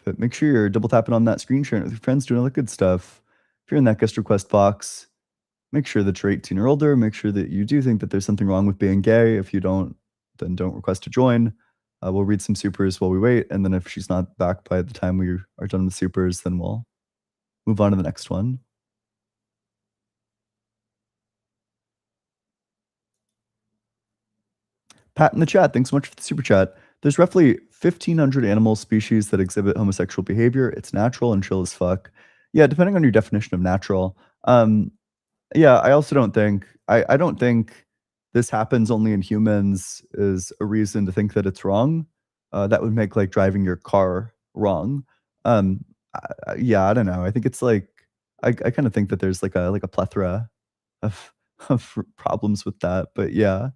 But make sure you're double tapping on that screen, sharing it with your friends, doing all that good stuff. If you're in that guest request box, make sure that you're 18 or older. Make sure that you do think that there's something wrong with being gay. If you don't, then don't request to join. We'll read some supers while we wait. And then if she's not back by the time we are done with supers, then we'll move on to the next one. Pat in the chat, thanks so much for the super chat. There's roughly 1,500 animal species that exhibit homosexual behavior. It's natural and chill as fuck. Yeah, depending on your definition of natural. Yeah, I also don't think I don't think this happens only in humans is a reason to think that it's wrong. That would make like driving your car wrong. Yeah, I don't know. I think it's like I kind of think that there's like a plethora of problems with that. But yeah,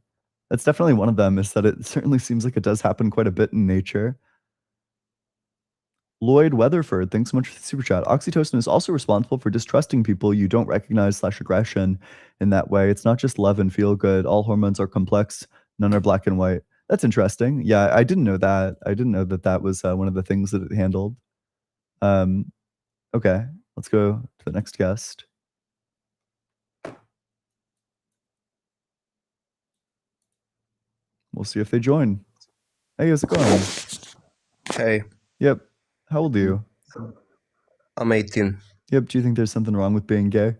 that's definitely one of them. Is that it certainly seems like it does happen quite a bit in nature. Lloyd Weatherford, thanks so much for the super chat. Oxytocin is also responsible for distrusting people you don't recognize / aggression in that way. It's not just love and feel good. All hormones are complex. None are black and white. That's interesting. Yeah, I didn't know that. I didn't know that that was one of the things that it handled. Okay, let's go to the next guest. We'll see if they join. Hey, how's it going? Hey, Yep. How old are you? I'm 18. Yep. Do you think there's something wrong with being gay?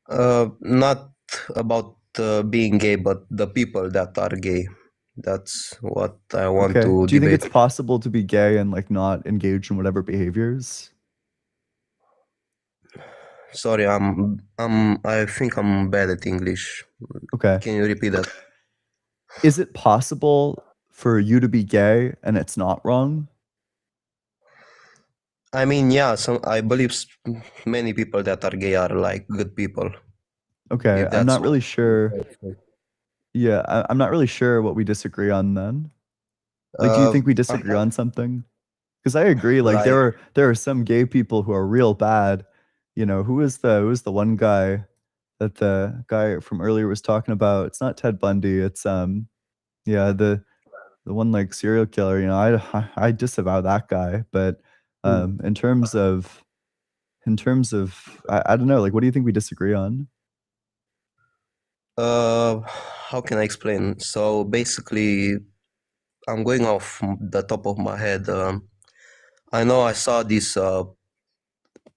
Not about being gay, but the people that are gay. That's what I want Okay. to Do you think debate. it's possible to be gay and like not engage in whatever behaviors? Sorry, I think I'm bad at English. Okay. Can you repeat that? Is it possible for you to be gay and it's not wrong? I mean, yeah, I believe many people that are gay are like good people. Okay. If I'm that's not what- really sure. Yeah, I'm not really sure what we disagree on then. Like, do you think we disagree on something? Because I agree. Like, there are some gay people who are real bad. You know, who was the one guy that the guy from earlier was talking about? It's not Ted Bundy. It's yeah, the one like serial killer. You know, I disavow that guy. But in terms of I don't know. Like, what do you think we disagree on? How can I explain? So basically, I'm going off the top of my head. I know I saw this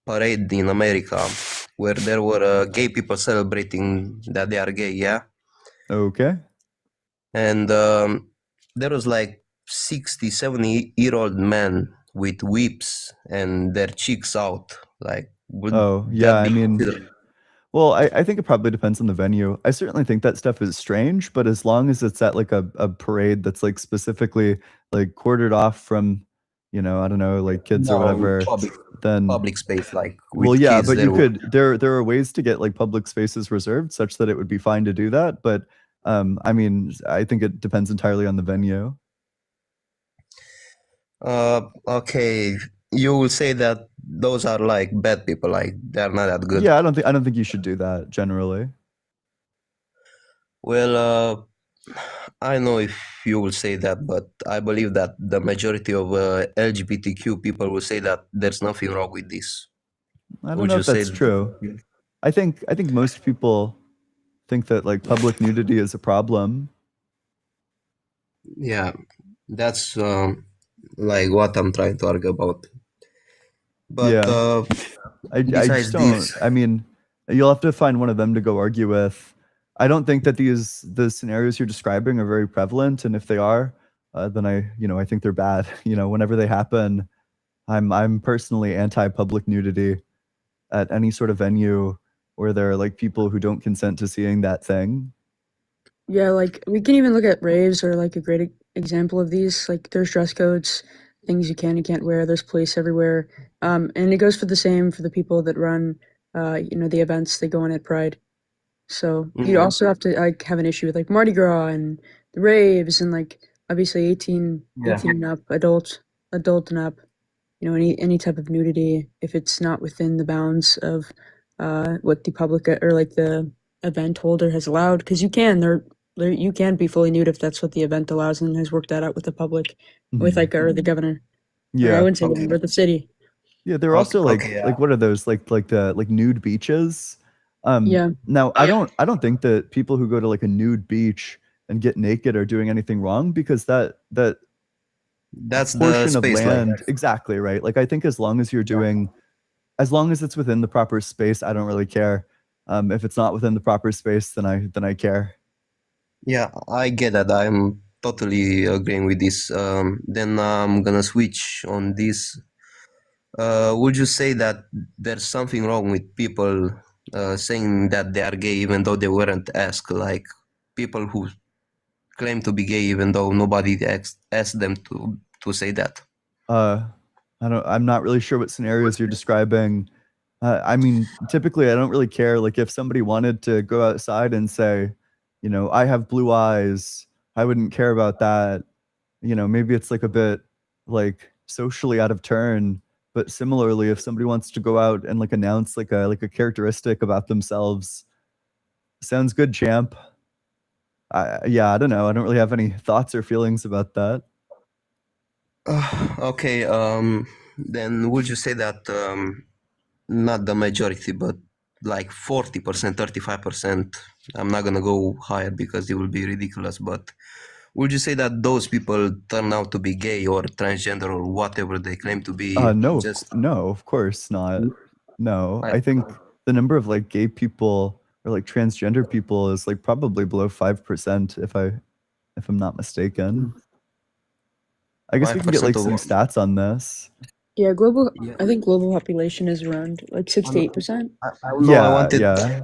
parade in America where there were gay people celebrating that they are gay, yeah? Okay. And there was like 60, 70-year-old men with whips and their cheeks out. Like, would Oh, that yeah. I be mean, considered- well, I think it probably depends on the venue. I certainly think that stuff is strange, but as long as it's at like a parade that's like specifically like quartered off from, you know, I don't know, like kids or No, whatever, then public space, like with well, yeah, kids, but there you were- could there are ways to get like public spaces reserved such that it would be fine to do that. But I mean, I think it depends entirely on the venue. Okay, you will say that those are like bad people, like they're not that good. Yeah, I don't think you should do that generally. Well, I know if you will say that, but I believe that the majority of LGBTQ people will say that there's nothing wrong with this. I don't Would know you if that's say- true. I think most people think that like public nudity is a problem. Yeah, that's like what I'm trying to argue about. But Yeah. I besides just don't. this- I mean, you'll have to find one of them to go argue with. I don't think that the scenarios you're describing are very prevalent, and if they are, then I think they're bad. You know, whenever they happen, I'm personally anti-public nudity at any sort of venue where there are like people who don't consent to seeing that thing. Yeah, like we can even look at raves or like a great example of these. Like there's dress codes, things you can and can't wear. There's police everywhere, and it goes for the same for the people that run, the events they go on at Pride. So you Mhm. also have to like have an issue with like Mardi Gras and the raves and like obviously 18 and up, adult and up. You know, any type of nudity if it's not within the bounds of what the public or like the event holder has allowed, because you can. There You can be fully nude if that's what the event allows, and has worked that out with the public, with Mhm. or the governor. Or I Yeah. wouldn't say Okay. governor, but the city. Yeah, there are also Okay, yeah. like what are those like the like nude beaches? Yeah. Now I don't think that people who go to like a nude beach and get naked are doing anything wrong because that That's the portion of space, like, land exactly right. Like I think as long as you're doing, as long as it's within the proper space, I don't really care. If it's not within the proper space, then I care. yeah, I get that. I'm totally agreeing with this. Then I'm gonna switch on this. Would you say that there's something wrong with people saying that they are gay even though they weren't asked? Like people who claim to be gay even though nobody asked them to say that. I'm not really sure what scenarios you're describing. I mean, typically, I don't really care. Like, if somebody wanted to go outside and say, you know, I have blue eyes, I wouldn't care about that. You know, maybe it's like a bit like socially out of turn. But similarly, if somebody wants to go out and like announce like a characteristic about themselves, sounds good, champ. Yeah, I don't know. I don't really have any thoughts or feelings about that. Okay, then would you say that not the majority, but like 40%, 35%, I'm not gonna go higher because it will be ridiculous, but would you say that those people turn out to be gay or transgender or whatever they claim to be? No, Just no, of course not. No, I, I think the number of like gay people or like transgender people is like probably below 5% if I'm not mistaken. I guess we can get 5% like of some what? stats on this. Yeah, Yeah. I think global population is around like 6 to 8%. No, Yeah, yeah.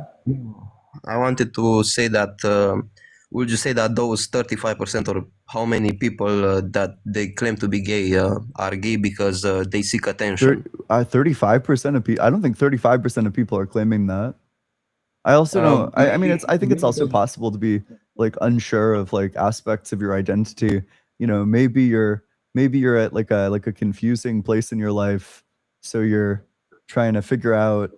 I wanted to say that. Would you say that those 35% or how many people that they claim to be gay are gay because they seek attention? 35% of people. I don't think 35% of people are claiming that. I also don't. I mean, I think it's also possible to be like unsure of like aspects of your identity. You know, maybe you're at like a confusing place in your life, so you're trying to figure out.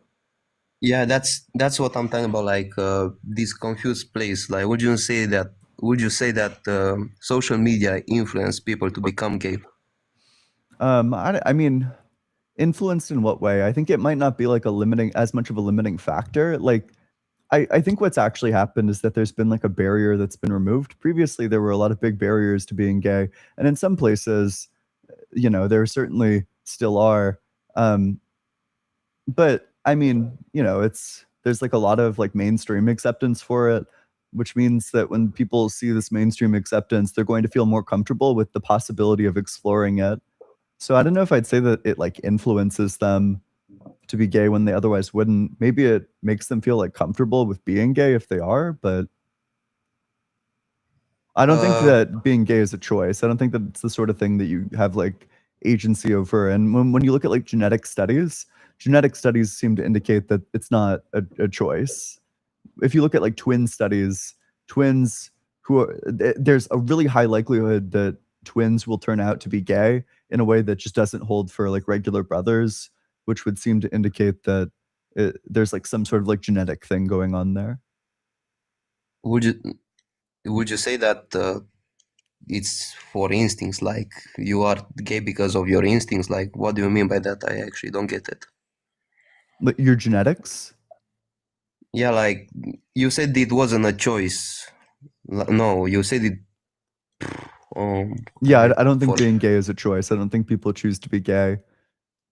Yeah, that's what I'm talking about. Like this confused place. Like, would you say that? Would you say that social media influence people to become gay? I mean, influenced in what way? I think it might not be like as much of a limiting factor. Like, I think what's actually happened is that there's been like a barrier that's been removed. Previously, there were a lot of big barriers to being gay, and in some places, you know, there certainly still are. But I mean, you know, there's like a lot of like mainstream acceptance for it, which means that when people see this mainstream acceptance, they're going to feel more comfortable with the possibility of exploring it. So I don't know if I'd say that it like influences them to be gay when they otherwise wouldn't. Maybe it makes them feel like comfortable with being gay if they are, but I don't think that being gay is a choice. I don't think that it's the sort of thing that you have like agency over. And when you look at like genetic studies seem to indicate that it's not a choice. If you look at like twin studies, twins there's a really high likelihood that twins will turn out to be gay in a way that just doesn't hold for like regular brothers, which would seem to indicate that there's like some sort of like genetic thing going on there. Would you say that it's for instincts, like you are gay because of your instincts? Like, what do you mean by that? I actually don't get it. But your genetics? Yeah, like you said it wasn't a choice. No, you said it. Yeah, I don't think being gay is a choice. I don't think people choose to be gay.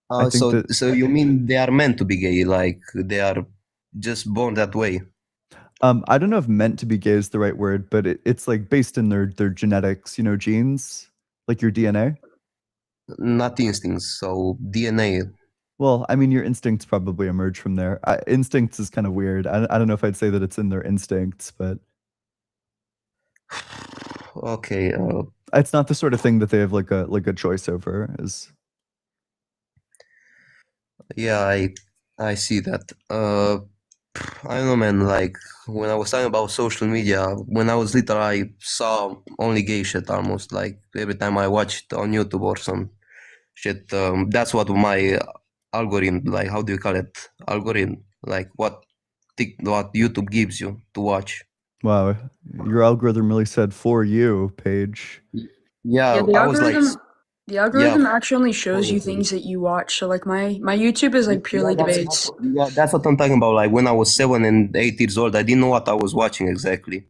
I think so you mean they are meant to be gay, like they are just born that way? I don't know if meant to be gay is the right word, but it's like based in their genetics, you know, genes, like your DNA. Not instincts, so DNA. Well, I mean, your instincts probably emerge from there. Instincts is kind of weird. I don't know if I'd say that it's in their instincts, but Okay. it's not the sort of thing that they have like a choice over. Yeah, I see that. I don't know, man. Like when I was talking about social media, when I was little, I saw only gay shit almost. Like every time I watched on YouTube or some shit, that's what my algorithm, like how do you call it? Algorithm, like what YouTube gives you to watch. Wow, your algorithm really said for you, Paige. Yeah, Yeah, I was like, the algorithm yeah, actually only shows for you you. things that you watch. So like my YouTube is like purely debates. That's what I'm talking about. Like when I was 7 and 8 years old, I didn't know what I was watching exactly.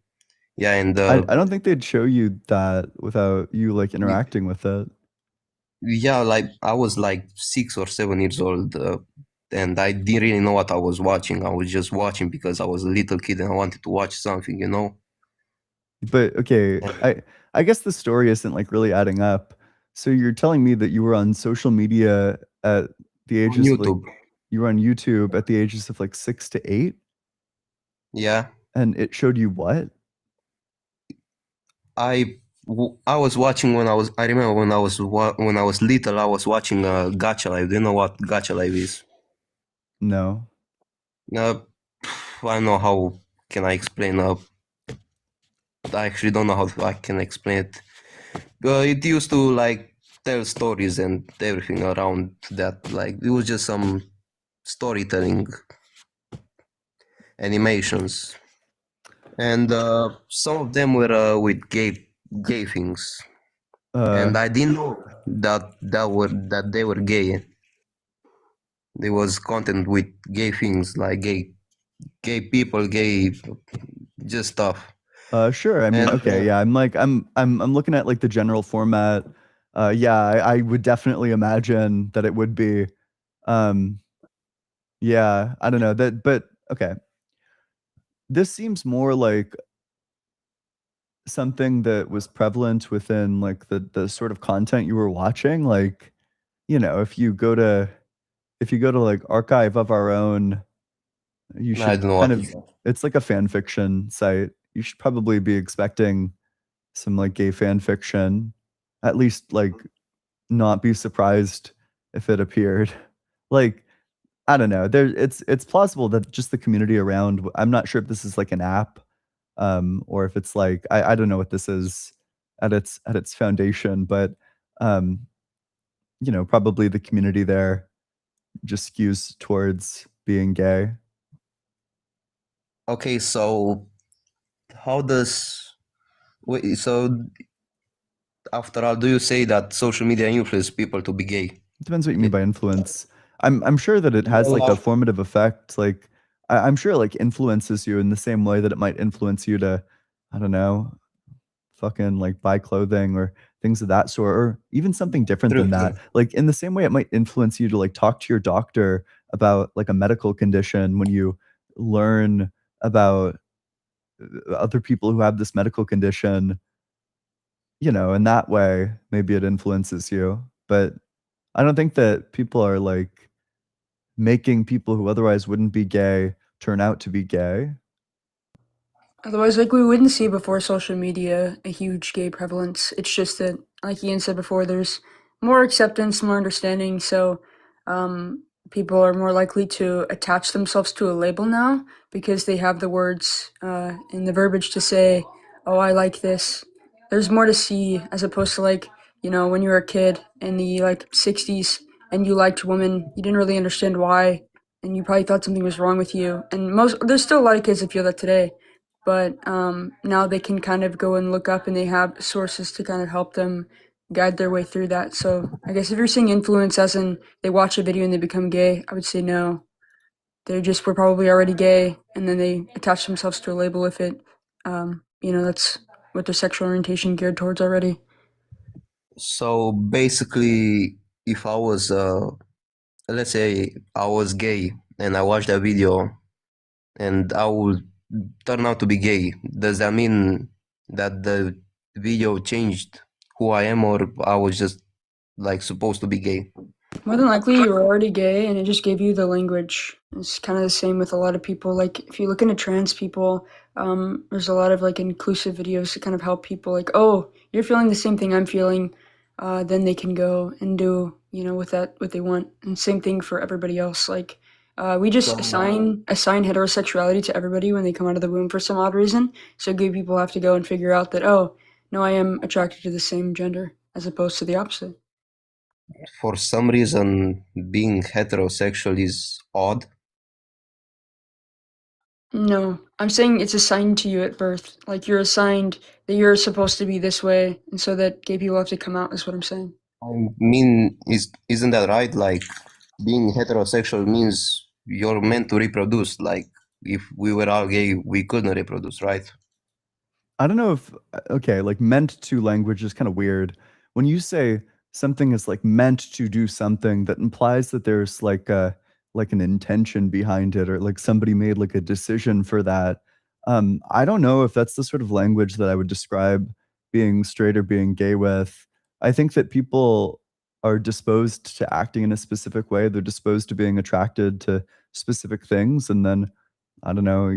Yeah, and I don't think they'd show you that without you like interacting with it. yeah, like I was like 6 or 7 years old, and I didn't really know what I was watching. I was just watching because I was a little kid and I wanted to watch something, you know. But okay, I guess the story isn't like really adding up. So you're telling me that you were on social media at the On ages of like YouTube. you were on YouTube at the ages of like 6 to 8, Yeah, and it showed you what? I was watching when I remember when I was little, I was watching Gacha Live. Do you know what Gacha Live is? No. Uh, I don't know how can I explain. I actually don't know how I can explain it. It used to like tell stories and everything around that. Like it was just some storytelling animations, and some of them were with gay things, and I didn't know that they were gay. There was content with gay things like gay people, gay just stuff. Sure. I mean, And okay, yeah. I'm looking at like the general format. Yeah, I would definitely imagine that it would be. Um, yeah, I don't know that, but okay. This seems more like something that was prevalent within like the sort of content you were watching. Like, you know, if you go to like Archive of Our Own, you I should don't know kind what. of it's like a fan fiction site. You should probably be expecting some like gay fan fiction. At least like not be surprised if it appeared. Like, I don't know. There it's plausible that just the community around I'm not sure if this is like an app, or if it's like I don't know what this is at its foundation, but um, you know, probably the community there just skews towards being gay. Okay, so how does wait, so after all, do you say that social media influence people to be gay? Depends what you mean by influence. I'm sure that it has like a formative effect. Like I'm sure it like influences you in the same way that it might influence you to, I don't know, fucking like buy clothing or things of that sort, or even something different True, than that. true. Like in the same way it might influence you to like talk to your doctor about like a medical condition when you learn about other people who have this medical condition, you know, in that way, maybe it influences you. But I don't think that people are like making people who otherwise wouldn't be gay turn out to be gay. Otherwise, like we wouldn't see before social media a huge gay prevalence. It's just that, like Ian said before, there's more acceptance, more understanding. So people are more likely to attach themselves to a label now because they have the words and the verbiage to say, "Oh, I like this." There's more to see as opposed to like when you were a kid in the like '60s and you liked women, you didn't really understand why, and you probably thought something was wrong with you. And there's still a lot of kids that feel that today. But now they can kind of go and look up and they have sources to kind of help them guide their way through that. So I guess if you're seeing influence as in they watch a video and they become gay, I would say no. They just were probably already gay and then they attach themselves to a label if it, that's what their sexual orientation geared towards already. So basically, if I was, let's say I was gay and I watched that video and I would turn out to be gay, does that mean that the video changed who I am or I was just like supposed to be gay? More than likely, you were already gay, and it just gave you the language. It's kind of the same with a lot of people. Like, if you look into trans people, there's a lot of like inclusive videos to kind of help people. Like, oh, you're feeling the same thing I'm feeling, then they can go and do with that what they want. And same thing for everybody else. Like, we just assign heterosexuality to everybody when they come out of the womb for some odd reason. So gay people have to go and figure out that no, I am attracted to the same gender as opposed to the opposite. For some reason, being heterosexual is odd. No, I'm saying it's assigned to you at birth. Like you're assigned that you're supposed to be this way, and so that gay people have to come out. Is what I'm saying. I mean, isn't that right? Like, being heterosexual means you're meant to reproduce. Like, if we were all gay, we couldn't reproduce, right? I don't know if okay, like meant to language is kind of weird. When you say something is like meant to do something, that implies that there's like an intention behind it, or like somebody made like a decision for that. I don't know if that's the sort of language that I would describe being straight or being gay with. I think that people are disposed to acting in a specific way. They're disposed to being attracted to specific things, and then I don't know,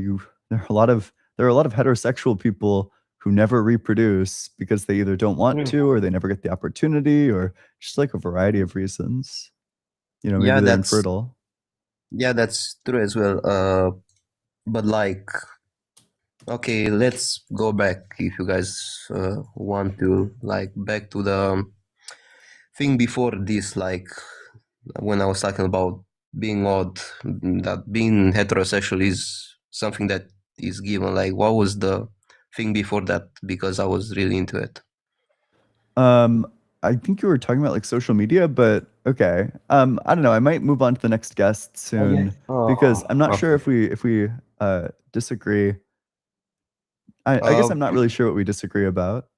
there are a lot of heterosexual people who never reproduce because they either don't want to or they never get the opportunity or just like a variety of reasons. You know, maybe Yeah, they're that's infertile. yeah, that's true as well. But like, okay, let's go back if you guys want to, like, back to the thing before this, like when I was talking about being odd, that being heterosexual is something that is given. Like, what was the thing before that? Because I was really into it. I think you were talking about like social media, but okay. I don't know. I might move on to the next guest soon because I'm not sure Okay. if we disagree. I guess I'm not really sure what we disagree about.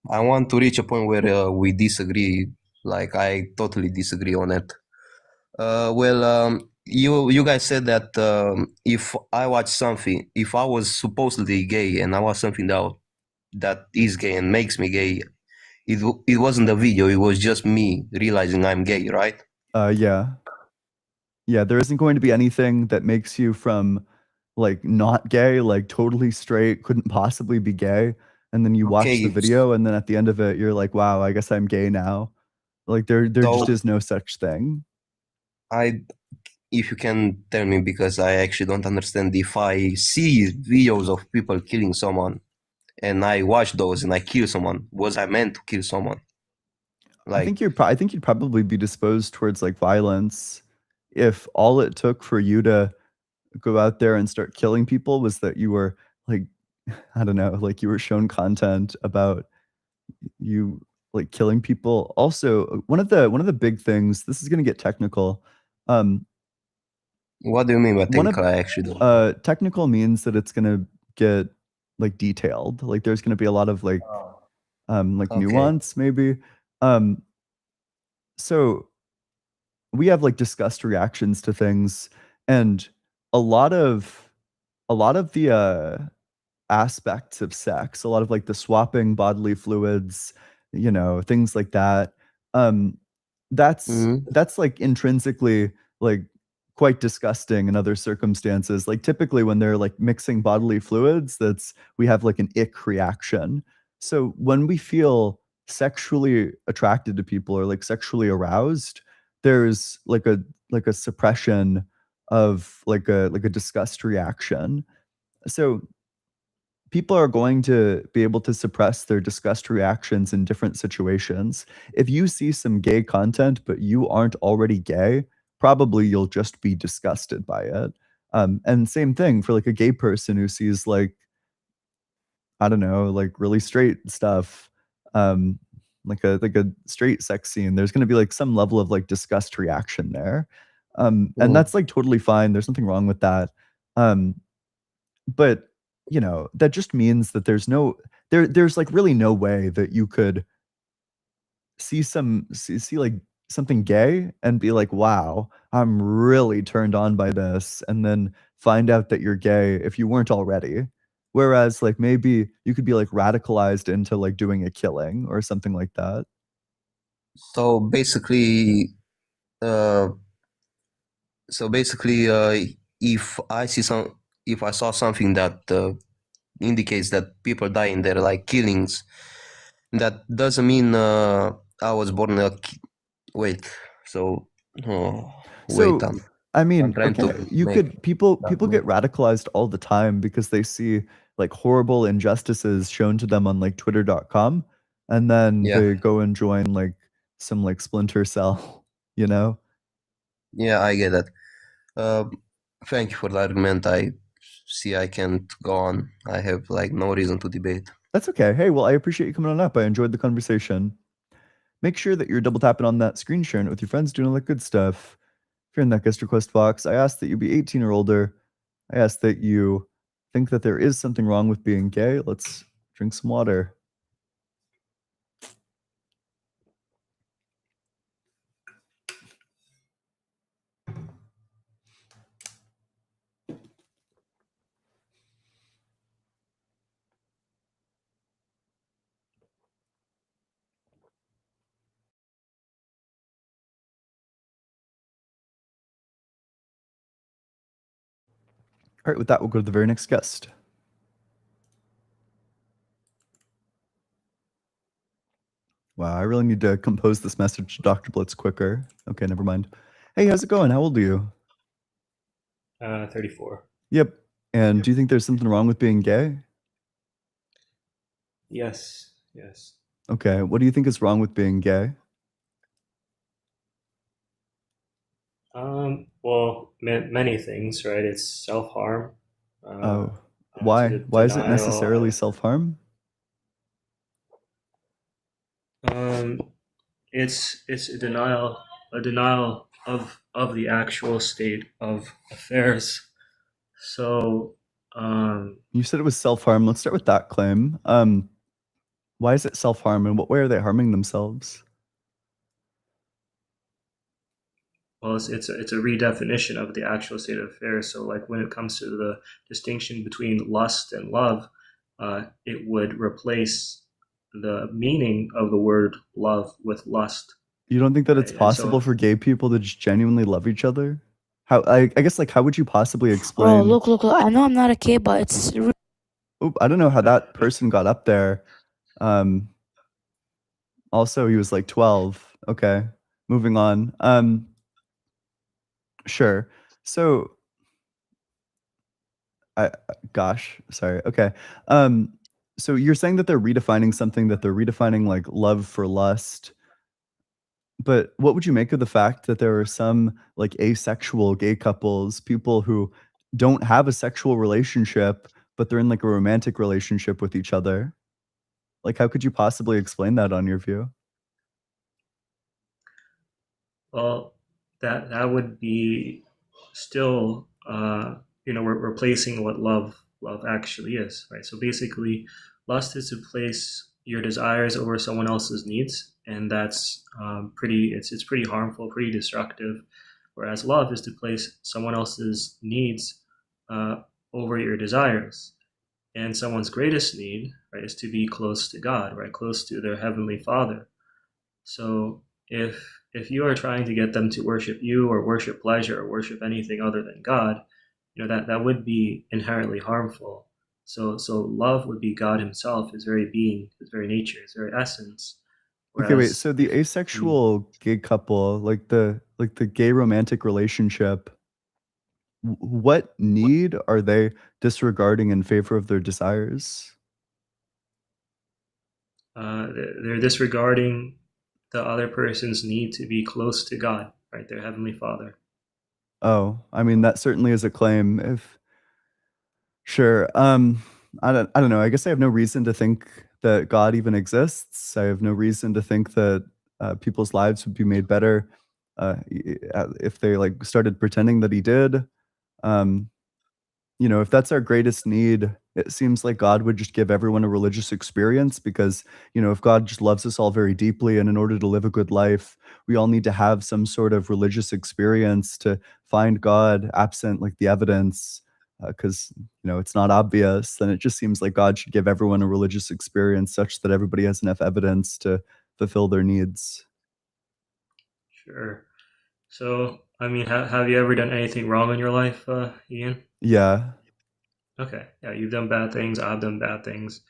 I want to reach a point where we disagree. Like, I totally disagree on it. You guys said that if I watch something, if I was supposedly gay and I watch something that is gay and makes me gay, it wasn't a video. It was just me realizing I'm gay, right? Yeah. Yeah, there isn't going to be anything that makes you from like not gay, like totally straight, couldn't possibly be gay, and then you watch Okay, the video and then at the end of it you're like, wow, I guess I'm gay now. Like there just so is no such thing. if you can tell me, because I actually don't understand, if I see videos of people killing someone and I watch those and I kill someone, was I meant to kill someone? I think Like, I think you'd probably be disposed towards like violence if all it took for you to go out there and start killing people was that you were like I don't know, like you were shown content about you like killing people. Also, one of the big things, this is going to get technical. Um what do you mean by one of technical? I actually don't. technical means that it's going to get like detailed. Like there's going to be a lot of like Okay. nuance maybe. Um so we have like discussed reactions to things, and a lot of the aspects of sex, a lot of like the swapping bodily fluids, you know, things like that. Um, Mhm. that's like intrinsically like quite disgusting in other circumstances. Like typically when they're like mixing bodily fluids, we have like an ick reaction. So when we feel sexually attracted to people or like sexually aroused, there's like a suppression of like a disgust reaction. So people are going to be able to suppress their disgust reactions in different situations. If you see some gay content, but you aren't already gay, probably you'll just be disgusted by it. And same thing for like a gay person who sees like, I don't know, like really straight stuff, like a straight sex scene. There's going to be like some level of like disgust reaction there, and that's like totally fine. There's nothing wrong with that. Um, but you know that just means that there's like really no way that you could see like something gay and be like, wow, I'm really turned on by this, and then find out that you're gay if you weren't already. Whereas like maybe you could be like radicalized into like doing a killing or something like that. So basically, uh, if if I saw something that indicates that people die in their like killings, that doesn't mean I was born wait. So, oh, wait, So I I'm mean, trying okay, to you make could people that get make. radicalized all the time because they see like horrible injustices shown to them on like twitter.com, and then Yeah, they go and join like some like splinter cell, you know? yeah, I get that. Uh, Thank you for the argument. I see, I can't go on. I have like no reason to debate. That's okay. Hey, well, I appreciate you coming on up. I enjoyed the conversation. Make sure that you're double tapping on that screen, sharing it with your friends, doing all that good stuff. If you're in that guest request box, I ask that you be 18 or older. I ask that you think that there is something wrong with being gay. Let's drink some water. All right, with that, we'll go to the very next guest. Wow, I really need to compose this message to Dr. Blitz quicker. Okay, never mind. Hey, how's it going? How old are you? 34. Yep. And do you think there's something wrong with being gay? Yes, yes. Okay, what do you think is wrong with being gay? Well, many things, right? It's self-harm. Oh, why? Why is it necessarily self-harm? It's a denial of the actual state of affairs. So, You said it was self-harm. Let's start with that claim. Why is it self-harm, and what way are they harming themselves? well, it's a redefinition of the actual state of affairs. So, like when it comes to the distinction between lust and love, it would replace the meaning of the word love with lust. You don't think that it's Right, and possible so- for gay people to just genuinely love each other? How? I guess, like, how would you possibly explain? Oh, look! I know I'm not a kid, but it's Oop, I don't know how that person got up there. Also, he was like 12. Okay, moving on. Sure. So, gosh, sorry. Okay. So you're saying that they're redefining something, that they're redefining like love for lust. But what would you make of the fact that there are some like asexual gay couples, people who don't have a sexual relationship, but they're in like a romantic relationship with each other? Like, how could you possibly explain that on your view? Well, that would be still, we're replacing what love actually is, right? So basically, lust is to place your desires over someone else's needs, and that's it's pretty harmful, pretty destructive. Whereas love is to place someone else's needs over your desires, and someone's greatest need, right, is to be close to God, right, close to their heavenly Father. So if you are trying to get them to worship you or worship pleasure or worship anything other than God, that would be inherently harmful. So love would be God Himself, His very being, His very nature, His very essence. Okay, wait. Whereas So the asexual gay couple, like the gay romantic relationship, what need are they disregarding in favor of their desires? they're disregarding the other person's need to be close to God, right? Their heavenly Father. Oh, I mean that certainly is a claim. If sure, I don't know. I guess I have no reason to think that God even exists. I have no reason to think that people's lives would be made better if they like started pretending that He did. If that's our greatest need, it seems like God would just give everyone a religious experience because, if God just loves us all very deeply and in order to live a good life, we all need to have some sort of religious experience to find God absent like the evidence. Because, it's not obvious, then it just seems like God should give everyone a religious experience such that everybody has enough evidence to fulfill their needs. Sure. So, I mean, have you ever done anything wrong in your life, Ian? Yeah. Okay. Yeah, you've done bad things. I've done bad things.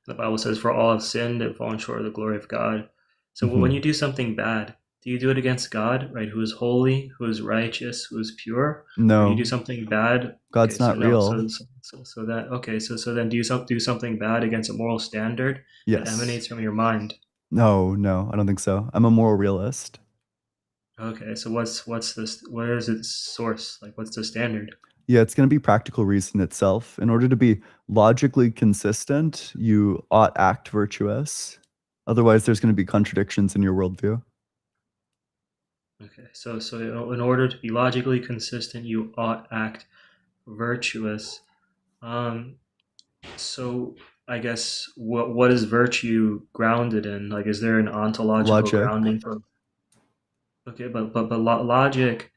The Bible says, "For all have sinned and fallen short of the glory of God." So when you do something bad, do you do it against God, right? Who is holy, who is righteous, who is pure? Or No. you do something bad. God's Okay, not no. real. So then do something bad against a moral standard that Yes. emanates from your mind. No, I don't think so. I'm a moral realist. Okay, so what's this? Where is its source? Like, what's the standard? Yeah, it's going to be practical reason itself. In order to be logically consistent, you ought act virtuous. Otherwise, there's going to be contradictions in your worldview. Okay, so in order to be logically consistent, you ought act virtuous. So I guess what is virtue grounded in? Like, is there an ontological Logic. grounding for? Okay, but logic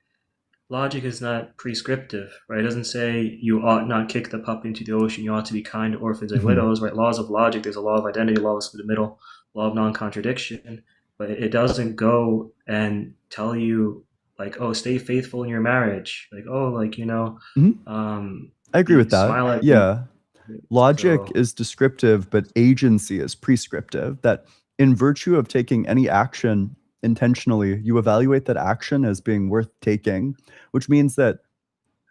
is not prescriptive, right? It doesn't say you ought not kick the pup into the ocean. You ought to be kind to orphans and Mhm. widows, right? Laws of logic. There's a law of identity, law of the middle, law of non-contradiction, but it doesn't go and tell you like, oh, stay faithful in your marriage. Like, oh, like Mhm. I agree with that. smile at Yeah. Logic So is descriptive, but agency is prescriptive. That in virtue of taking any action intentionally, you evaluate that action as being worth taking, which means that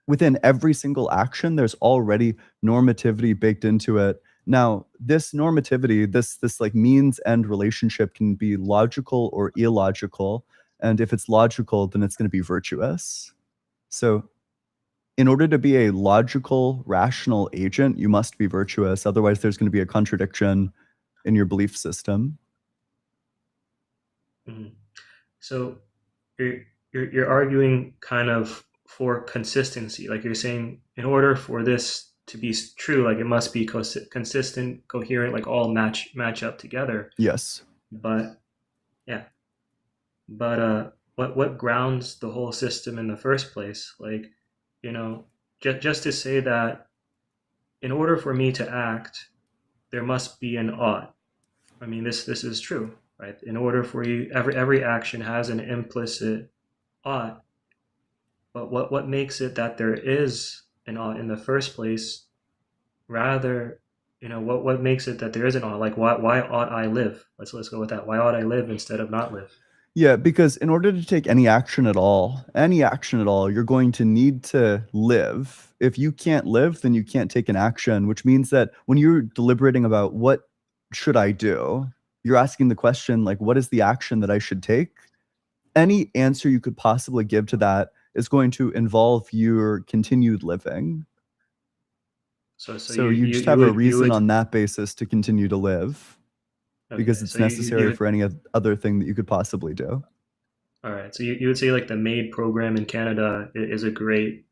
within every single action, there's already normativity baked into it. Now, this normativity, this like means end relationship can be logical or illogical. And if it's logical, then it's going to be virtuous. So in order to be a logical, rational agent, you must be virtuous. Otherwise, there's going to be a contradiction in your belief system. Mhm. So you're arguing kind of for consistency. Like you're saying, in order for this to be true, like it must be consistent, coherent, like all match up together. Yes. But yeah, but what grounds the whole system in the first place? Like, just to say that in order for me to act, there must be an ought. I mean, this is true, right? In order for you, every action has an implicit ought. But what makes it that there is an ought in the first place? Rather, what makes it that there is an ought? Like why ought I live? Let's go with that. Why ought I live instead of not live? Yeah, because in order to take any action at all, you're going to need to live. If you can't live, then you can't take an action, which means that when you're deliberating about what should I do, you're asking the question, like, what is the action that I should take? Any answer you could possibly give to that is going to involve your continued living. So you just have a reason on that basis to continue to live. Because it's necessary for any other thing that you could possibly do. All right. So you would say like the MAID program in Canada is a great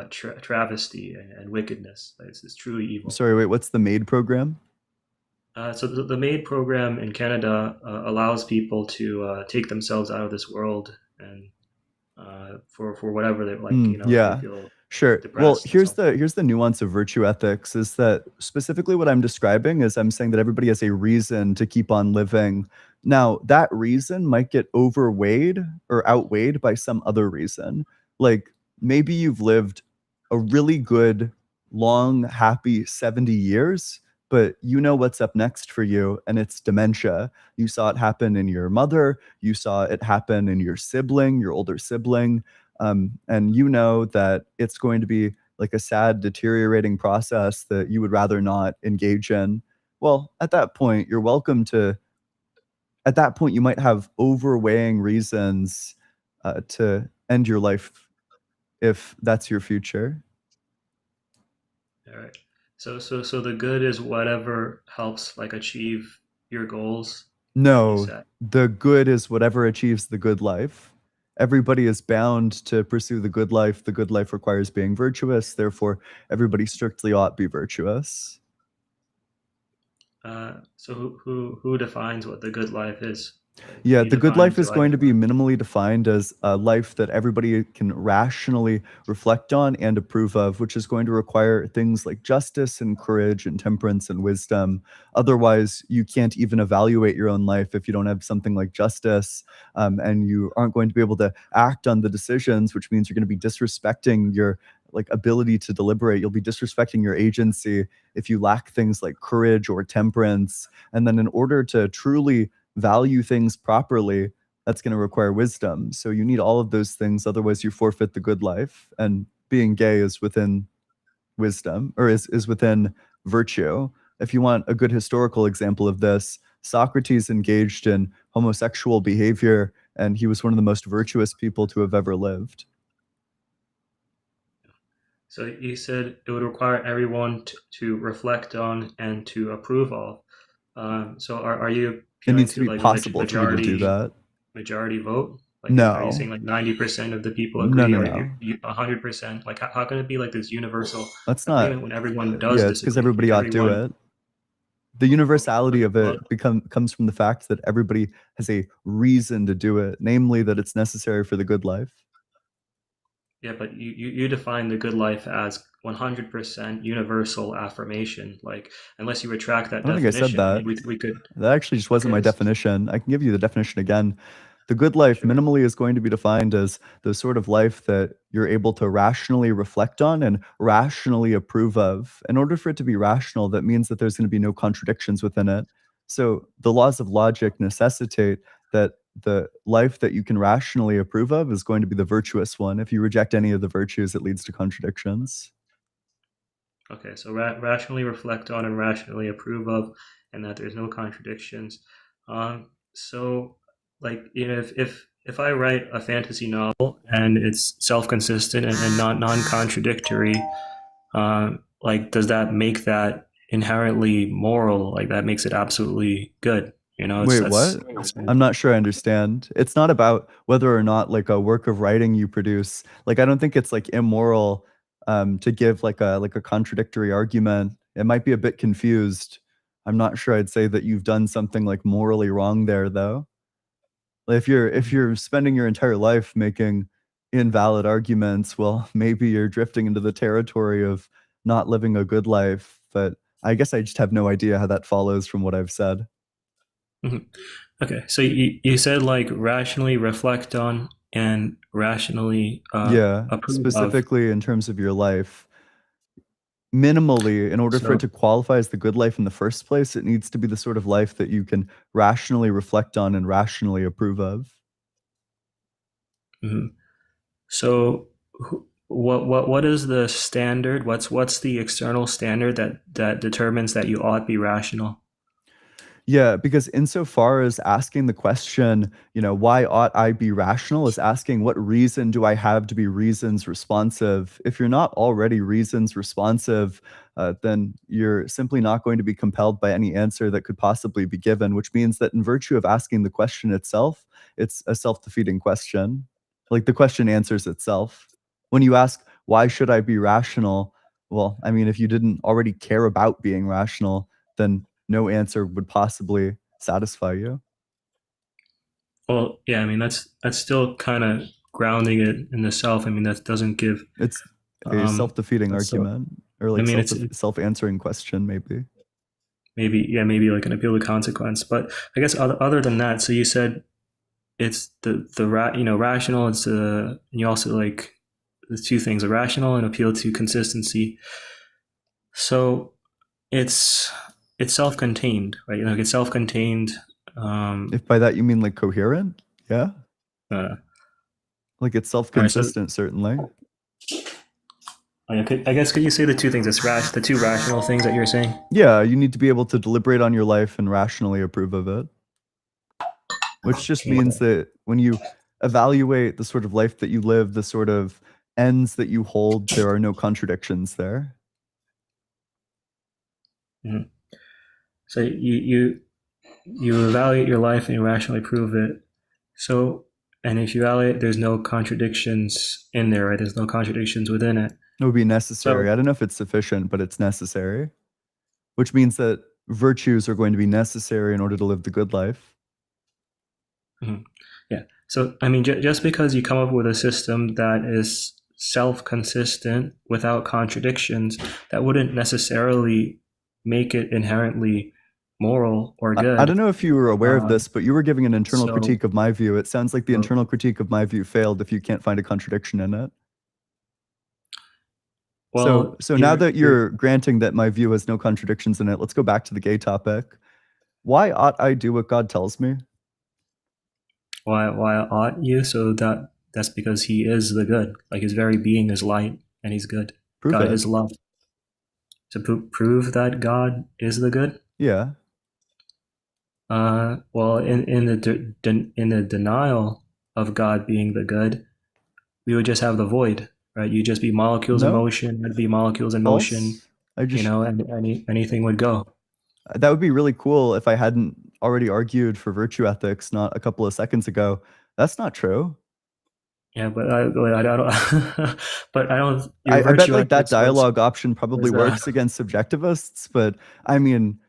travesty and wickedness. It's truly evil. Sorry, wait, what's the MAID program? So the MAID program in Canada allows people to take themselves out of this world and for whatever they like, yeah. they feel Sure. Well, depressed here's the nuance of virtue ethics is that specifically what I'm describing is I'm saying that everybody has a reason to keep on living. Now, that reason might get overweighed or outweighed by some other reason. Like maybe you've lived a really good, long, happy 70 years, but you know what's up next for you, and it's dementia. You saw it happen in your mother, you saw it happen in your sibling, your older sibling. And you know that it's going to be like a sad, deteriorating process that you would rather not engage in. Well, at that point, you're welcome to. At that point, you might have overweighing reasons to end your life if that's your future. All right. So the good is whatever helps like achieve your goals. No, the good is whatever achieves the good life. Everybody is bound to pursue the good life. The good life requires being virtuous. Therefore, everybody strictly ought be virtuous. So who defines what the good life is? Yeah, the good life is going to be minimally defined as a life that everybody can rationally reflect on and approve of, which is going to require things like justice and courage and temperance and wisdom. Otherwise, you can't even evaluate your own life if you don't have something like justice, and you aren't going to be able to act on the decisions, which means you're going to be disrespecting your ability to deliberate. You'll be disrespecting your agency if you lack things like courage or temperance. And then in order to truly value things properly, that's going to require wisdom. So you need all of those things, otherwise you forfeit the good life. And being gay is within wisdom, or is within virtue. If you want a good historical example of this, Socrates engaged in homosexual behavior, and he was one of the most virtuous people to have ever lived. So you said it would require everyone to reflect on and to approve of. So are you It appealing needs to to be like possible for me to do that. majority vote? Like, are you saying No. like 90% of the people No, agree, no, or no. you 100%? Like, how can it be like this universal That's not. agreement when everyone does Yeah, it's because disagree? everybody Like, outdo everyone. it. The universality of Well, it comes from the fact that everybody has a reason to do it, namely that it's necessary for the good life. yeah, but you define the good life as 100% universal affirmation. Like, unless you retract that I don't think I said definition, I that. mean, we could. That actually just wasn't my Okay, definition. I can give you the definition again. The good life sure. minimally is going to be defined as the sort of life that you're able to rationally reflect on and rationally approve of. In order for it to be rational, that means that there's going to be no contradictions within it. So the laws of logic necessitate that the life that you can rationally approve of is going to be the virtuous one. If you reject any of the virtues, it leads to contradictions. Okay, so rationally reflect on and rationally approve of, and that there's no contradictions. So, like, you know, if I write a fantasy novel and it's self-consistent and not non-contradictory, like, does that make that inherently moral? Like, that makes it absolutely good? You know, Wait, what? I'm not sure I understand. It's not about whether or not like a work of writing you produce. Like I don't think it's like immoral to give like a contradictory argument. It might be a bit confused. I'm not sure I'd say that you've done something like morally wrong there though. Like, if you're spending your entire life making invalid arguments, well, maybe you're drifting into the territory of not living a good life, but I guess I just have no idea how that follows from what I've said. Mhm. Okay, so you said like rationally reflect on and rationally Yeah, approve of. specifically in terms of your life. Minimally, in order for it So, to qualify as the good life in the first place, it needs to be the sort of life that you can rationally reflect on and rationally approve of. mhm. So what is the standard? What's the external standard that determines that you ought be rational? Yeah, because insofar as asking the question, you know, why ought I be rational is asking what reason do I have to be reasons responsive? If you're not already reasons responsive, then you're simply not going to be compelled by any answer that could possibly be given, which means that in virtue of asking the question itself, it's a self-defeating question. Like the question answers itself. When you ask, why should I be rational? Well, I mean, if you didn't already care about being rational, then no answer would possibly satisfy you. Well, yeah, I mean that's still kind of grounding it in the self. I mean that doesn't give. It's a self-defeating so argument or I like mean it's self-answering question maybe. maybe like an appeal to consequence. But I guess other than that, so you said it's rational. It's and you also like the two things: a rational and appeal to consistency. So it's self-contained, right? Like it's self-contained. If by that you mean like coherent, yeah, like it's self-consistent, certainly. I guess could you say the two things? The two rational things that you're saying. Yeah, you need to be able to deliberate on your life and rationally approve of it, which just means that when you evaluate the sort of life that you live, the sort of ends that you hold, there are no contradictions there. Mm-hmm. So you evaluate your life and you rationally prove it. So, and if you evaluate, there's no contradictions in there, right? There's no contradictions within it. It would be necessary. So, I don't know if it's sufficient, but it's necessary, which means that virtues are going to be necessary in order to live the good life. mm-hmm. Yeah. So, I mean, just because you come up with a system that is self-consistent without contradictions, that wouldn't necessarily make it inherently moral or good. I don't know if you were aware of this, but you were giving an internal critique of my view. It sounds like the internal critique of my view failed if you can't find a contradiction in it. Well, so now that you're granting that my view has no contradictions in it, let's go back to the gay topic. Why ought I do what God tells me? Why ought you? So that's because he is the good. Like his very being is light and he's good. Prove God it. is love. To prove that God is the good? Yeah. Well, in the denial of God being the good, we would just have the void. right? You'd just be molecules in No. motion. It'd be molecules in motion. False. I just And anything would go. that would be really cool if I hadn't already argued for virtue ethics not a couple of seconds ago. That's not true. Yeah, but I don't. But I don't. Your I bet virtue like that ethics was- dialogue option probably was, works against subjectivists, but I mean,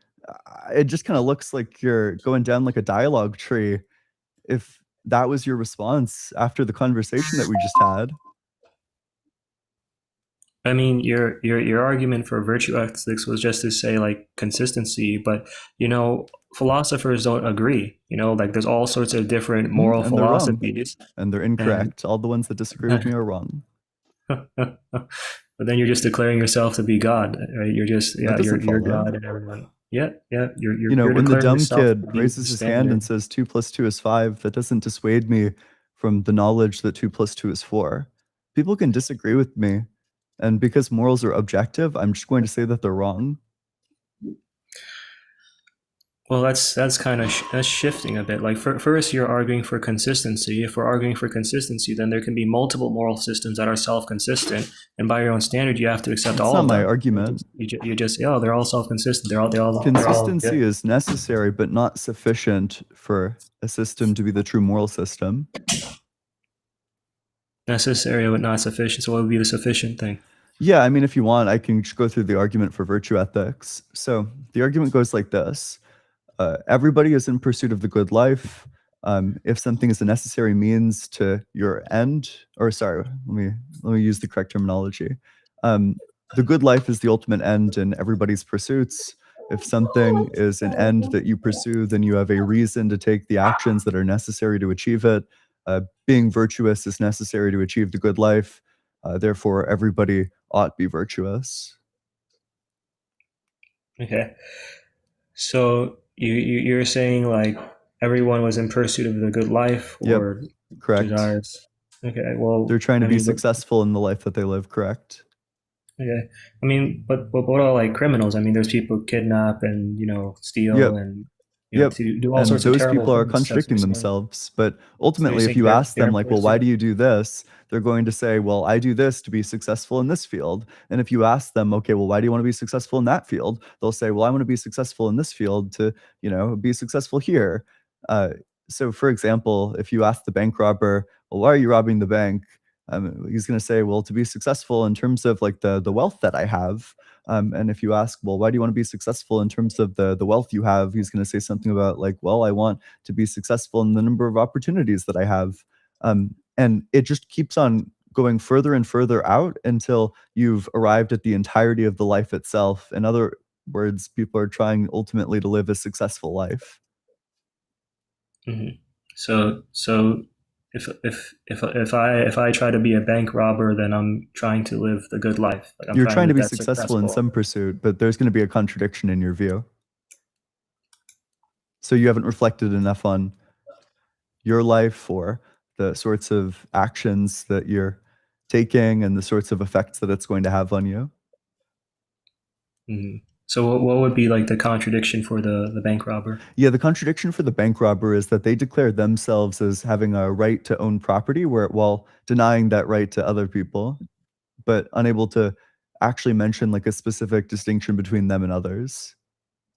it just kind of looks like you're going down like a dialogue tree. If that was your response after the conversation that we just had. I mean, your argument for virtue ethics was just to say like consistency, but philosophers don't agree. Like there's all sorts of different moral and they're wrong. philosophies, And they're incorrect. All the ones that disagree with me are wrong. but then you're just declaring yourself to be God, right? You're just That doesn't you're follow. God and everyone. Yeah. You're When the declaring dumb yourself kid to be raises the his hand and standard. says 2 + 2 is 5, that doesn't dissuade me from the knowledge that 2 + 2 is 4. People can disagree with me, and because morals are objective, I'm just going to say that they're wrong. Well, that's kind of that's shifting a bit. Like first, you're arguing for consistency. If we're arguing for consistency, then there can be multiple moral systems that are self-consistent, and by your own standard, you have to accept That's all not of my them. argument. You just they're all self-consistent. They're all Consistency good. is necessary, but not sufficient for a system to be the true moral system. Necessary but not sufficient. So what would be the sufficient thing? Yeah, I mean, if you want, I can just go through the argument for virtue ethics. So the argument goes like this. Everybody is in pursuit of the good life. If something is a necessary means to your end, or sorry, let me use the correct terminology. The good life is the ultimate end in everybody's pursuits. If something is an end that you pursue, then you have a reason to take the actions that are necessary to achieve it. Being virtuous is necessary to achieve the good life. Therefore, everybody ought be virtuous. Okay. So you're saying like everyone was in pursuit of the good life or Correct. desires. Okay. Well, They're trying to I be mean, successful in the life that they live, correct? Okay. I mean, but what are like criminals? I mean, there's people who kidnap and steal Yep. and Yep. do all And sorts of those terrible people are things. That's what contradicting you're saying. themselves. But ultimately, if think you they're- ask them, they're like, well, why pursuing- do you do this? They're going to say, well, I do this to be successful in this field. And if you ask them, okay, well, why do you want to be successful in that field? They'll say, well, I want to be successful in this field to, be successful here. So, for example, if you ask the bank robber, well, why are you robbing the bank? He's going to say, well, to be successful in terms of like the wealth that I have. And if you ask, well, why do you want to be successful in terms of the wealth you have? He's going to say something about like, well, I want to be successful in the number of opportunities that I have. And it just keeps on going further and further out until you've arrived at the entirety of the life itself. In other words, people are trying ultimately to live a successful life. Mm-hmm. So if I try to be a bank robber, then I'm trying to live the good life. Like, I'm You're trying to be live that successful in some pursuit, but there's going to be a contradiction in your view. So you haven't reflected enough on your life or the sorts of actions that you're taking and the sorts of effects that it's going to have on you. Mm-hmm. So what would be like the contradiction for the bank robber? Yeah, the contradiction for the bank robber is that they declare themselves as having a right to own property while denying that right to other people, but unable to actually mention like a specific distinction between them and others.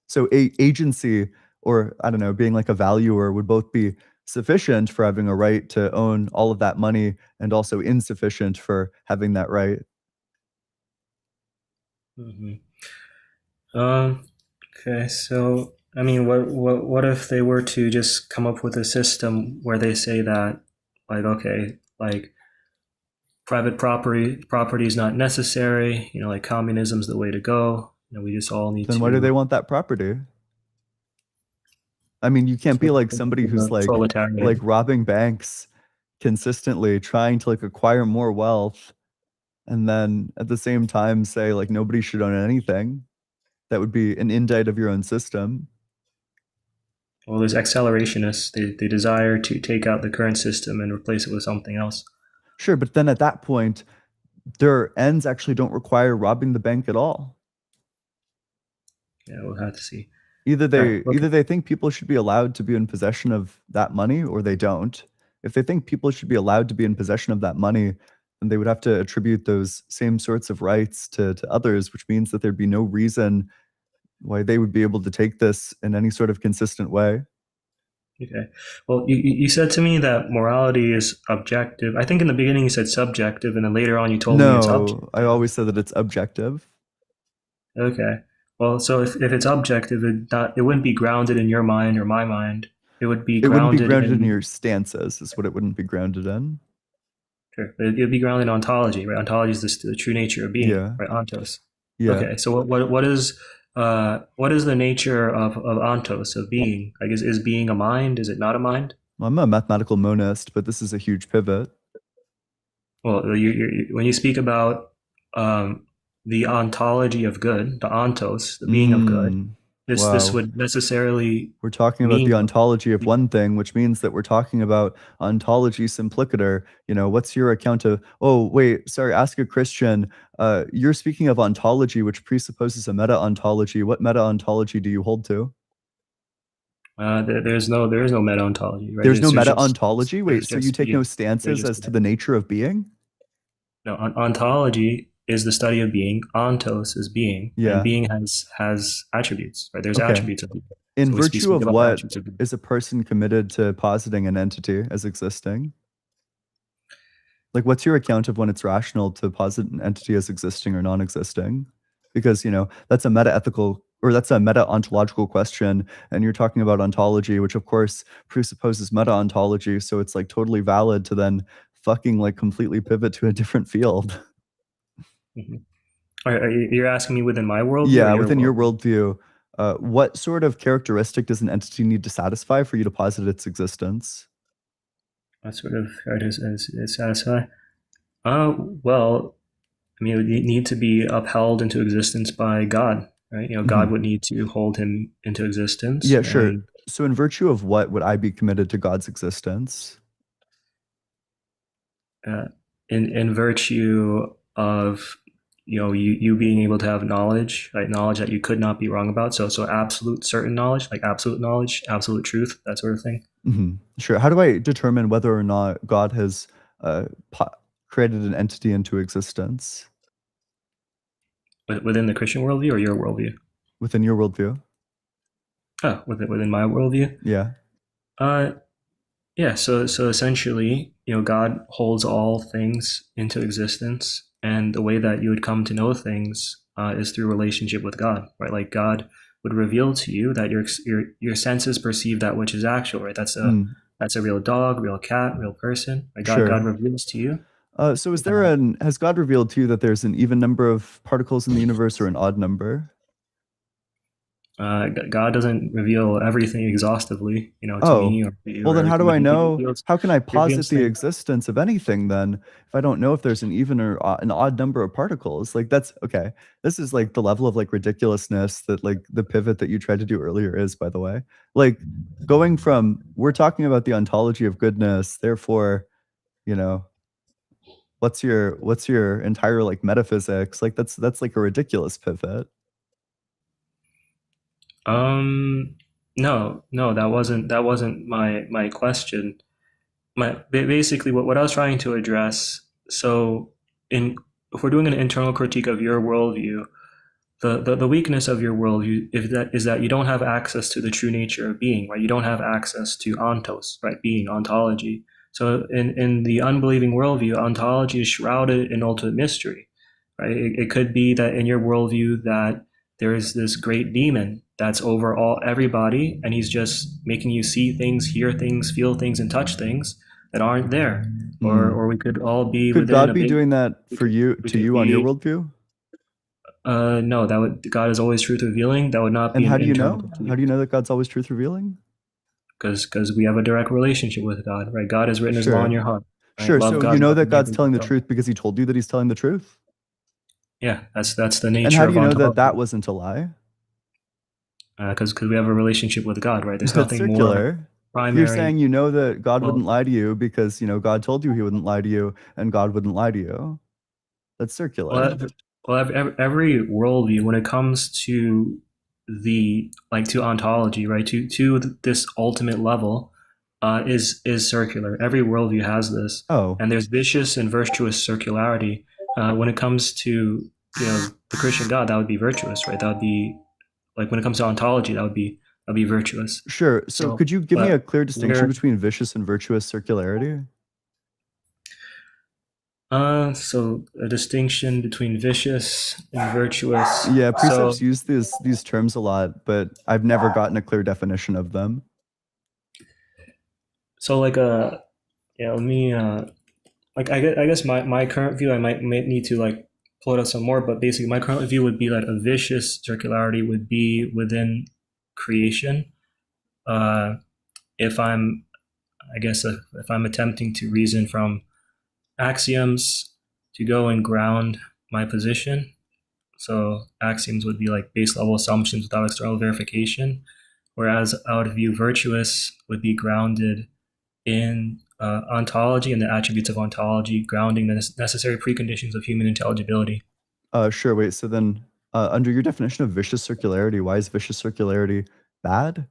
So agency, or I don't know, being like a valuer would both be sufficient for having a right to own all of that money and also insufficient for having that right. Mm-hmm. Okay, so I mean, what if they were to just come up with a system where they say that, like, okay, like private property is not necessary. Like communism's the way to go. We just all need. Then why do they want that property? I mean, you can't be like somebody who's like robbing banks consistently, trying to like acquire more wealth, and then at the same time say like nobody should own anything. That would be an indictment of your own system. Well, there's accelerationists. They desire to take out the current system and replace it with something else. Sure, but then at that point, their ends actually don't require robbing the bank at all. Yeah, we'll have to see. Either they think people should be allowed to be in possession of that money, or they don't. If they think people should be allowed to be in possession of that money, and they would have to attribute those same sorts of rights to others, which means that there'd be no reason why they would be able to take this in any sort of consistent way. Okay. Well, you said to me that morality is objective. I think in the beginning you said subjective, and then later on you told me it's objective. No, I always said that it's objective. Okay. Well, so if it's objective, it wouldn't be grounded in your mind or my mind. It would be It wouldn't be grounded grounded in in your stances, is what it wouldn't be grounded in. Sure. It would be grounded in ontology, right? Ontology is the true nature of being, Yeah. right? Ontos. Yeah. Okay. So what is the nature of ontos, of being? Like, is being a mind? Is it not a mind? Well, I'm a mathematical monist, but this is a huge pivot. Well, when you speak about the ontology of good, the ontos, the being of good, this Wow. would necessarily We're talking about mean- the ontology of one thing, which means that we're talking about ontology simplicator. You know, what's your account of, oh, wait, sorry, ask a Christian. You're speaking of ontology, which presupposes a meta-ontology. What meta-ontology do you hold to? there is no meta ontology, right? There's no just- meta-ontology? Wait, there's so just you take no being. stances just as to the nature of being? No, ontology is the study of being. Ontos is being. Yeah. And being has attributes, right? There's Okay. attributes of being. In So we speak virtue of about what attributes of being. is a person committed to positing an entity as existing? Like, what's your account of when it's rational to posit an entity as existing or non-existing? Because, you know, that's a meta-ethical or that's a meta-ontological question, and you're talking about ontology, which of course presupposes meta-ontology, so it's like totally valid to then fucking like completely pivot to a different field. Mhm. You're asking me within my worldview? Yeah, or within your world? worldview, what sort of characteristic does an entity need to satisfy for you to posit its existence? What sort of how does it satisfy? Well, I mean, it would need to be upheld into existence by God, right? You know, God would need to hold him into existence. Yeah, sure. and, So in virtue of what would I be committed to God's existence? in virtue of you being able to have knowledge, right? Knowledge that you could not be wrong about. So absolute certain knowledge, like absolute knowledge, absolute truth, that sort of thing. Sure. How do I determine whether or not God has created an entity into existence But within the Christian worldview or your worldview? within your worldview? Oh, within my worldview. Yeah. Yeah. So essentially, God holds all things into existence, and the way that you would come to know things is through relationship with God, right? Like God would reveal to you that your senses perceive that which is actual, right? That's a real dog, real cat, real person. Right? Sure. God reveals to you. So is there has God revealed to you that there's an even number of particles in the universe or an odd number? God doesn't reveal everything exhaustively, to Oh, me. Or to you, well, then or how do I he know? reveals- How can I posit the things. existence of anything then if I don't know if there's an even or an odd number of particles? Like that's okay. This is like the level of like ridiculousness that like the pivot that you tried to do earlier is, by the way. Like going from we're talking about the ontology of goodness, therefore, what's your entire like metaphysics? Like that's like a ridiculous pivot. No, that wasn't my question. Basically what I was trying to address. So if we're doing an internal critique of your worldview, the weakness of your worldview is that you don't have access to the true nature of being, right? You don't have access to ontos, right? Being, ontology. So in the unbelieving worldview, ontology is shrouded in ultimate mystery, right? It could be that in your worldview that there is this great demon that's over everybody, and he's just making you see things, hear things, feel things, and touch things that aren't there. Or we could all be Could within God a be big- doing that for you we to could you on your be- worldview? No, God is always truth revealing. That would not be And how an do you internal know? critique. How do you know that God's always truth revealing? Because we have a direct relationship with God, right? God has written his law Sure. in your heart. Right? Sure. Love So God you know with that everything God's you telling the know. truth because he told you that he's telling the truth? Yeah, that's the nature. And how do of you know that ontology. that wasn't a lie? Because we have a relationship with God, right? There's That's nothing more circular. primary. You're saying you know that God Well- wouldn't lie to you because, God told you he wouldn't lie to you and God wouldn't lie to you. That's circular. Every worldview, when it comes to to ontology, right? To this ultimate level, is circular. Every worldview has this, Oh, and there's vicious and virtuous circularity. When it comes to the Christian God, that would be virtuous, right? That would be like when it comes to ontology, that would be virtuous. sure. So So, could you give me but a clear distinction where between vicious and virtuous circularity? so a distinction between vicious and virtuous. Yeah, So precepts use these terms a lot, but I've never gotten a clear definition of them. like let me like I guess my current view, I might need to like pull it up some more, but basically my current view would be that a vicious circularity would be within creation. If I'm if I'm attempting to reason from axioms to go and ground my position. So axioms would be like base level assumptions without external verification, whereas I would view virtuous would be grounded in ontology and the attributes of ontology, grounding the necessary preconditions of human intelligibility. Sure. Wait. So then, under your definition of vicious circularity, why is vicious circularity bad?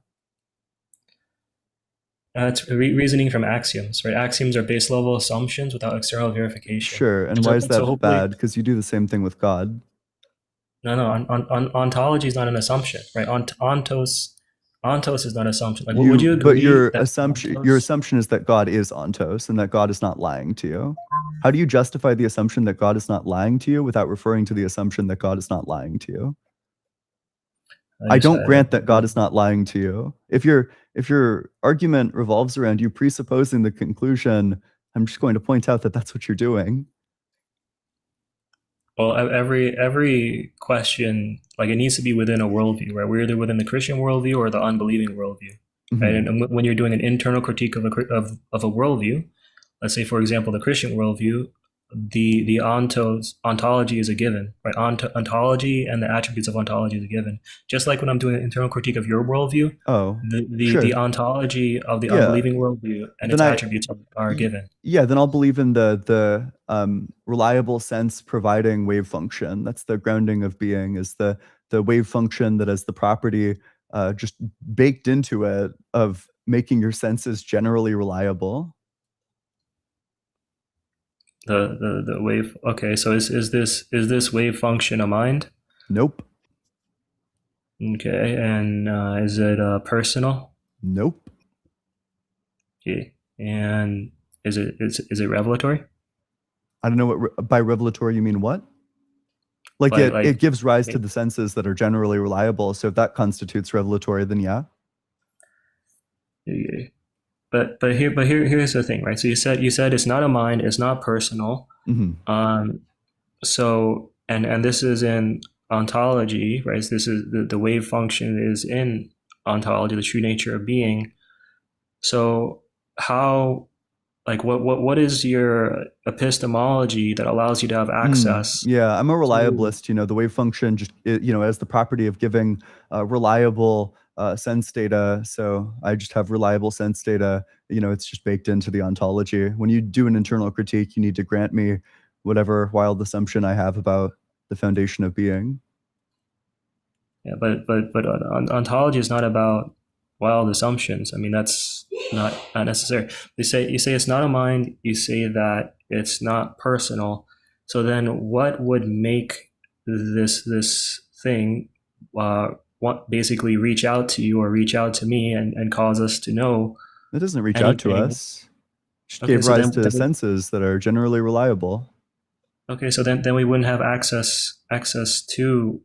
It's reasoning from axioms, right? Axioms are base level assumptions without external verification. Sure. And So- why is so that hopefully- bad? Because you do the same thing with God. No, ontology is not an assumption, right? Ontos is not an assumption. Like, would you agree? But your that assumption is that God is ontos and that God is not lying to you. How do you justify the assumption that God is not lying to you without referring to the assumption that God is not lying to you? I don't grant that God is not lying to you. If your argument revolves around you presupposing the conclusion, I'm just going to point out that that's what you're doing. Well, every question, like it needs to be within a worldview, right? We're either within the Christian worldview or the unbelieving worldview, right? Mhm. And when you're doing an internal critique of a worldview, let's say, for example, the Christian worldview, the ontology is a given, right? Ontology and the attributes of ontology is a given. Just like when I'm doing an internal critique of your worldview, Oh, the sure. ontology of the Yeah. unbelieving worldview and its Then attributes are a given. Yeah, then I'll believe in the reliable sense providing wave function. That's the grounding of being, is the wave function that has the property just baked into it of making your senses generally reliable. The wave. Okay, so is this wave function a mind? Nope. Okay, and is it personal? Nope. Okay, and is it revelatory? I don't know what by revelatory you mean. What? Like it gives rise to the senses that are generally reliable. So if that constitutes revelatory, then yeah. Okay. But here's the thing, right? So you said it's not a mind, it's not personal. Mhm. So and this is in ontology, right? So this is the wave function is in ontology, the true nature of being. So how, like, what is your epistemology that allows you to have access? Yeah, I'm a reliabilist. The wave function just has the property of giving reliable sense data. So I just have reliable sense data. It's just baked into the ontology. When you do an internal critique, you need to grant me whatever wild assumption I have about the foundation of being. Yeah, but ontology is not about wild assumptions. I mean, that's not necessary. You say it's not a mind. You say that it's not personal. So then, what would make this thing basically reach out to you or reach out to me and cause us to know? It doesn't reach out to us. It just gave so rise then- to senses that are generally reliable. Okay, so then we wouldn't have access to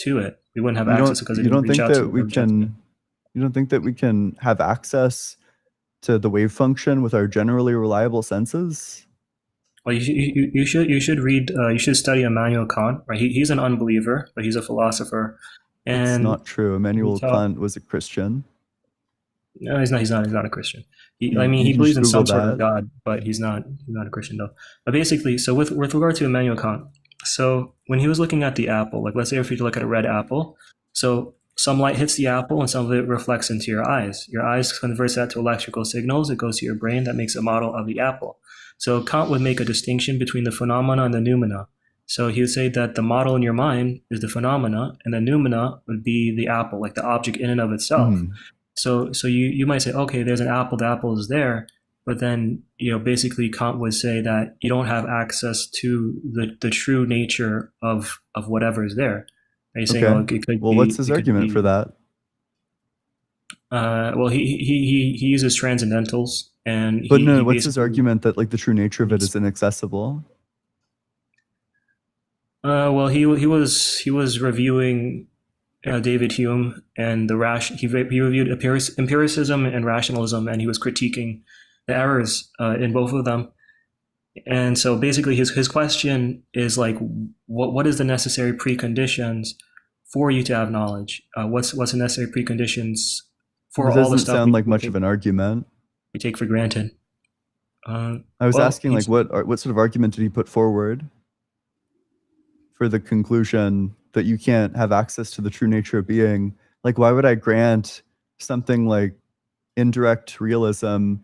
it. We wouldn't have access because it You don't didn't reach think out to that we or reach out to me. can? You don't think that we can have access to the wave function with our generally reliable senses? Well, you should read. You should study Immanuel Kant. Right, he's an unbeliever, but he's a philosopher. And It's not true. Immanuel taught- Kant was a Christian. No, he's not. He's not a Christian. You He can believes in just some Google sort of that. God, but he's not a Christian though. But basically, so with regard to Immanuel Kant, so when he was looking at the apple, like let's say if you look at a red apple, so some light hits the apple and some of it reflects into your eyes. Your eyes converts that to electrical signals. It goes to your brain. That makes a model of the apple. So Kant would make a distinction between the phenomena and the noumena. So he would say that the model in your mind is the phenomena, and the noumena would be the apple, like the object in and of itself. Mhm. So you might say, okay, there's an apple. The apple is there, but then basically Kant would say that you don't have access to the true nature of whatever is there. Are you saying, Okay. oh, it could Well, be, what's his it could argument be- for that? Well, he uses transcendentals, and But he no, what's his basically- argument that like the true nature of it is inaccessible? Well, he was reviewing David Hume and he reviewed empiricism and rationalism, and he was critiquing the errors in both of them. And so basically his question is like, what is the necessary preconditions for you to have knowledge? What's the necessary preconditions for It all the doesn't stuff sound we like much of an argument. take for granted? I was Well, asking like what sort of argument did he put forward for the conclusion that you can't have access to the true nature of being? Like, why would I grant something like indirect realism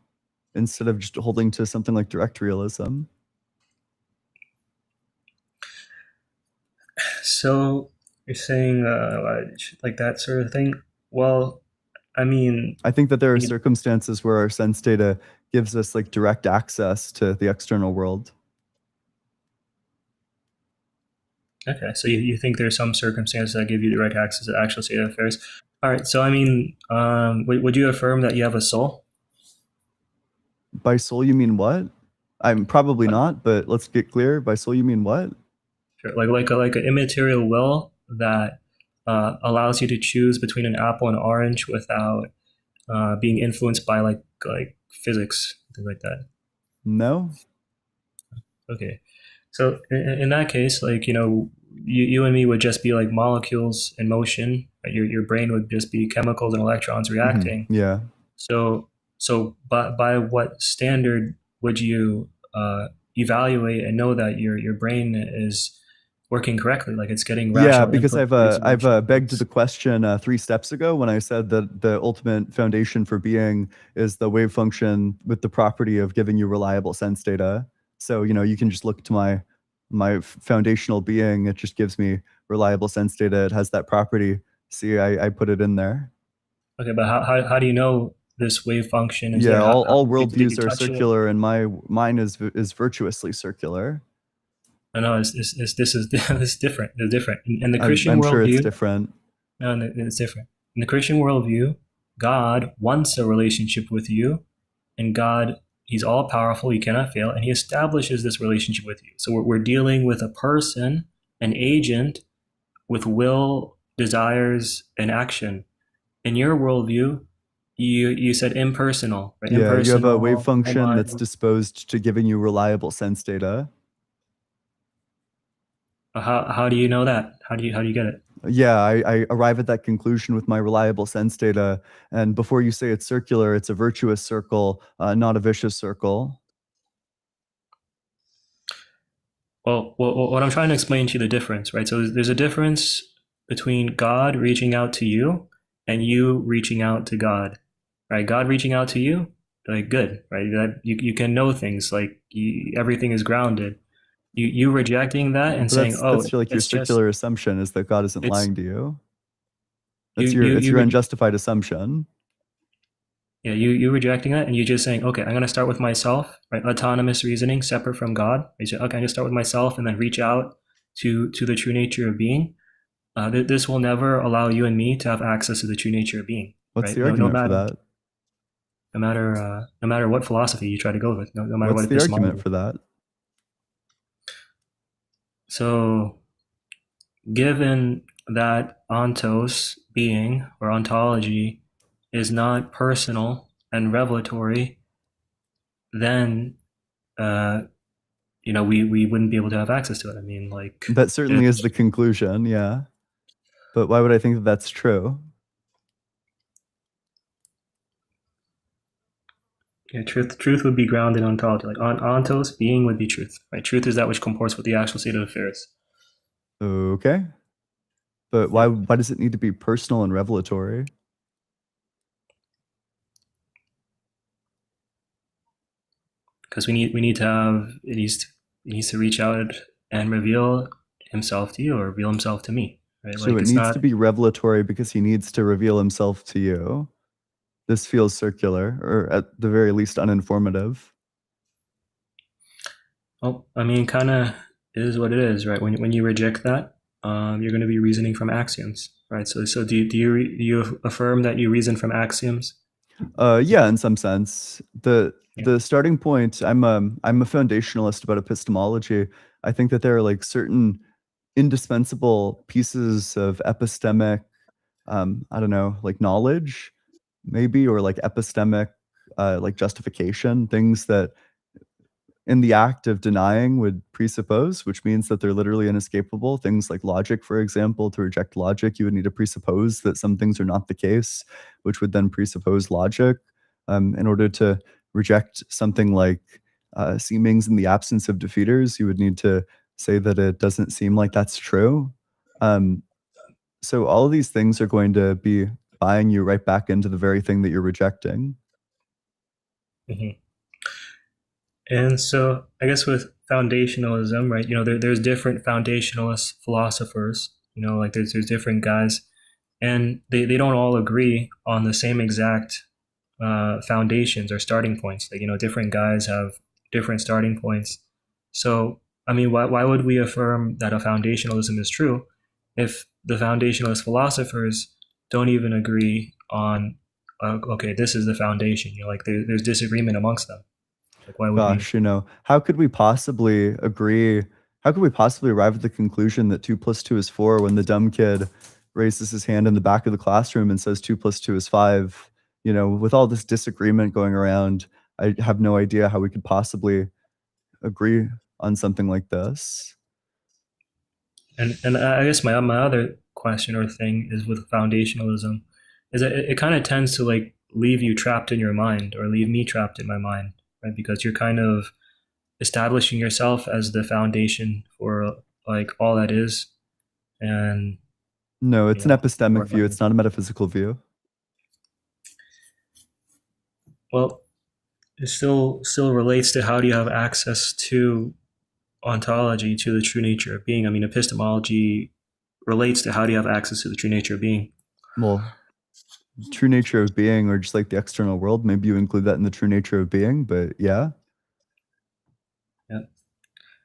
instead of just holding to something like direct realism? So you're saying like that sort of thing? Well, I mean, I think that there are Yeah. circumstances where our sense data gives us like direct access to the external world. okay, so you think there's some circumstances that give you direct access to actual state of affairs. All right, so I mean, would you affirm that you have a soul? By soul, you mean what? I'm probably not, but let's get clear. By soul, you mean what? Sure. Like an immaterial will that allows you to choose between an apple and orange without being influenced by like physics, things like that. No. Okay, so in that case, like you and me would just be like molecules in motion. Right? Your brain would just be chemicals and electrons reacting. Yeah. So by what standard would you evaluate and know that your brain is working correctly, like it's getting rational Yeah, because input, I've begged the question 3 steps ago when I said that the ultimate foundation for being is the wave function with the property of giving you reliable sense data. So you can just look to my foundational being. It just gives me reliable sense data. It has that property. See, I put it in there. Okay, but how do you know this wave function is Yeah, there? all Did you worldviews are touch it? circular, and mine is virtuously circular. I know this is different. They're different. In the Christian I'm worldview, sure it's different. No, it's different. In the Christian worldview, God wants a relationship with you, and God, He's all powerful, He cannot fail, and He establishes this relationship with you. So we're dealing with a person, an agent, with will, desires, and action. In your worldview, you said impersonal, right? Yeah, you have a Impersonal, wave function mind. that's disposed to giving you reliable sense data. How do you know that? How do you get it? Yeah, I arrive at that conclusion with my reliable sense data. And before you say it's circular, it's a virtuous circle, not a vicious circle. Well, what I'm trying to explain to you the difference, right? So there's a difference between God reaching out to you and you reaching out to God, right? God reaching out to you, like good, right? That you can know things, like everything is grounded. You rejecting that and But saying, that's like your it's just- circular assumption is that God isn't It's- lying to you. It's You- your you- unjustified assumption. Yeah, you rejecting that, and you just saying, okay, I'm going to start with myself, right? Autonomous reasoning, separate from God. You say, okay, I'm going to start with myself, and then reach out to the true nature of being. This will never allow you and me to have access to the true nature of being. What's right? the argument for that? No matter what philosophy you try to go with, no matter What's what the this argument model. for that? So, given that ontos, being, or ontology, is not personal and revelatory, then we wouldn't be able to have access to it. I mean, like That certainly is the conclusion, yeah. But why would I think that that's true? yeah, truth would be grounded in ontology. Like ontos, being would be truth. Right? Truth is that which comports with the actual state of affairs. Okay. But why does it need to be personal and revelatory? Because we need to have it needs to reach out and reveal himself to you or reveal himself to me. Right? So it needs to be revelatory because he needs to reveal himself to you. this feels circular, or at the very least uninformative. Well, I mean, kind of is what it is, right? When you reject that, you're going to be reasoning from axioms, right? So do you affirm that you reason from axioms? Yeah, in some sense. The Yeah. starting point, I'm a foundationalist about epistemology. I think that there are like certain indispensable pieces of epistemic, I don't know, like knowledge, maybe, or like epistemic, like justification, things that in the act of denying would presuppose, which means that they're literally inescapable. Things like logic, for example, to reject logic, you would need to presuppose that some things are not the case, which would then presuppose logic. In order to reject something like seemings in the absence of defeaters, you would need to say that it doesn't seem like that's true. So all of these things are going to be buying you right back into the very thing that you're rejecting. Mm-hmm. And so I guess with foundationalism, right, there's different foundationalist philosophers, like there's different guys, and they don't all agree on the same exact foundations or starting points. Like, different guys have different starting points. So, I mean, why would we affirm that a foundationalism is true if the foundationalist philosophers don't even agree on, okay, this is the foundation? Like there's disagreement amongst them. Like, why would Gosh, how could we possibly agree? How could we possibly arrive at the conclusion that 2 + 2 is 4 when the dumb kid raises his hand in the back of the classroom and says 2 + 2 is 5? With all this disagreement going around, I have no idea how we could possibly agree on something like this. And I guess my other question or thing is with foundationalism is that it kind of tends to like leave you trapped in your mind, or leave me trapped in my mind, right? Because you're kind of establishing yourself as the foundation for like all that is. And No, it's an epistemic view. It's not a metaphysical view. Well, it still relates to how do you have access to ontology, to the true nature of being. I mean, epistemology relates to how do you have access to the true nature of being. Well, true nature of being, or just like the external world, maybe you include that in the true nature of being, but yeah. Yeah.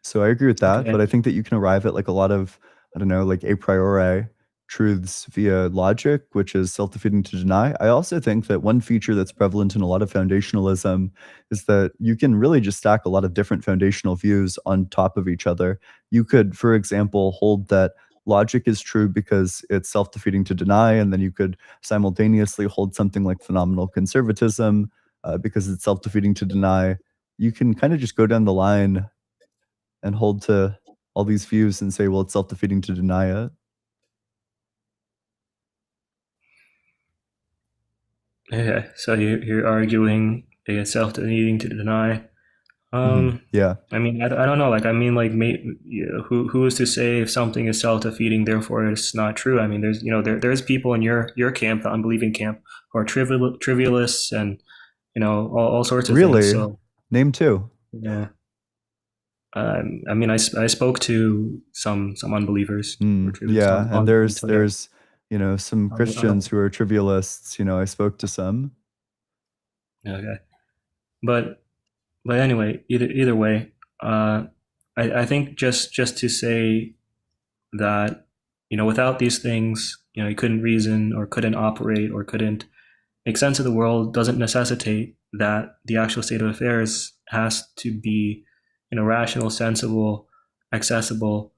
So I agree with that, Okay. but I think that you can arrive at like a lot of, I don't know, like a priori truths via logic, which is self-defeating to deny. I also think that one feature that's prevalent in a lot of foundationalism is that you can really just stack a lot of different foundational views on top of each other. You could, for example, hold that logic is true because it's self-defeating to deny, and then you could simultaneously hold something like phenomenal conservatism because it's self-defeating to deny. You can kind of just go down the line and hold to all these views and say, well, it's self-defeating to deny it. Yeah, so you're arguing against self-defeating to deny. Yeah. I mean, I don't know. Like, I mean, like, who is to say if something is self-defeating, therefore it's not true? I mean, there's people in your camp, the unbelieving camp, who are trivialists and all sorts of Really? things. So, Name 2. yeah. I mean, I spoke to some unbelievers. who were trivialists Yeah, on and there's Twitter. some Christians who are trivialists. I spoke to some. Okay, but anyway, either way, I think just to say that without these things, you couldn't reason or couldn't operate or couldn't make sense of the world doesn't necessitate that the actual state of affairs has to be rational, sensible, accessible.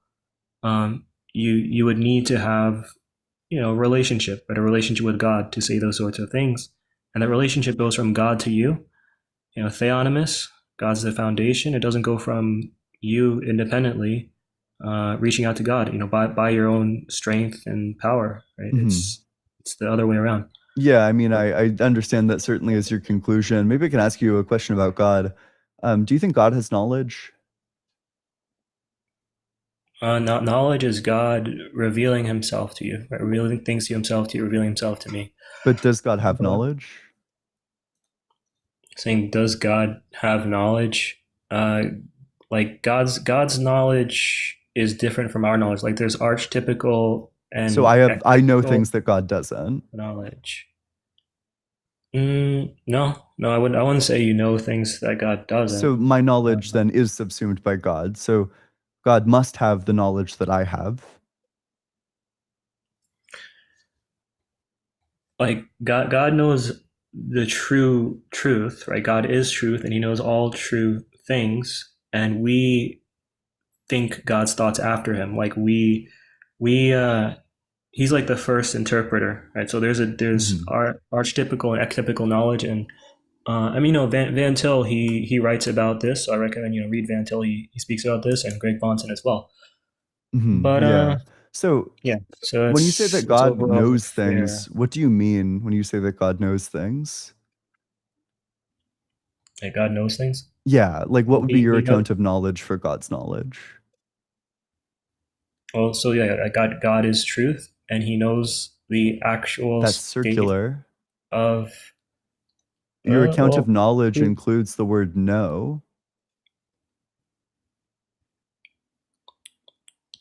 You would need to have relationship, but a relationship with God to say those sorts of things, and that relationship goes from God to you. Theonomous, God's the foundation. It doesn't go from you independently, reaching out to God, by your own strength and power, right? It's the other way around. Yeah, I mean, I understand that certainly is your conclusion. Maybe I can ask you a question about God. Do you think God has knowledge? Knowledge is God revealing himself to you, right? Revealing things to himself to you, revealing himself to me. But does God have knowledge? Saying, does God have knowledge? Like God's knowledge is different from our knowledge. Like there's archetypical and So I know ectypical things that God doesn't. knowledge. No, I wouldn't say you know things that God doesn't. So my knowledge then is subsumed by God. So God must have the knowledge that I have. Like God knows the true truth, right? God is truth, and He knows all true things, and we think God's thoughts after Him. Like we He's like the first interpreter, right? So there's archetypical and ectypical knowledge, and I mean, Van Til, he writes about this. So I recommend read Van Til. He speaks about this, and Greg Bahnsen as well. But yeah. So yeah. So when you say that God overall knows fair. things, what do you mean when you say that God knows things? Like God knows things. Yeah, like what would be your He account of knowledge for God's knowledge? Well, so yeah, God is truth, and He knows the actual That's state circular. of Your account of well, knowledge truth. includes the word know.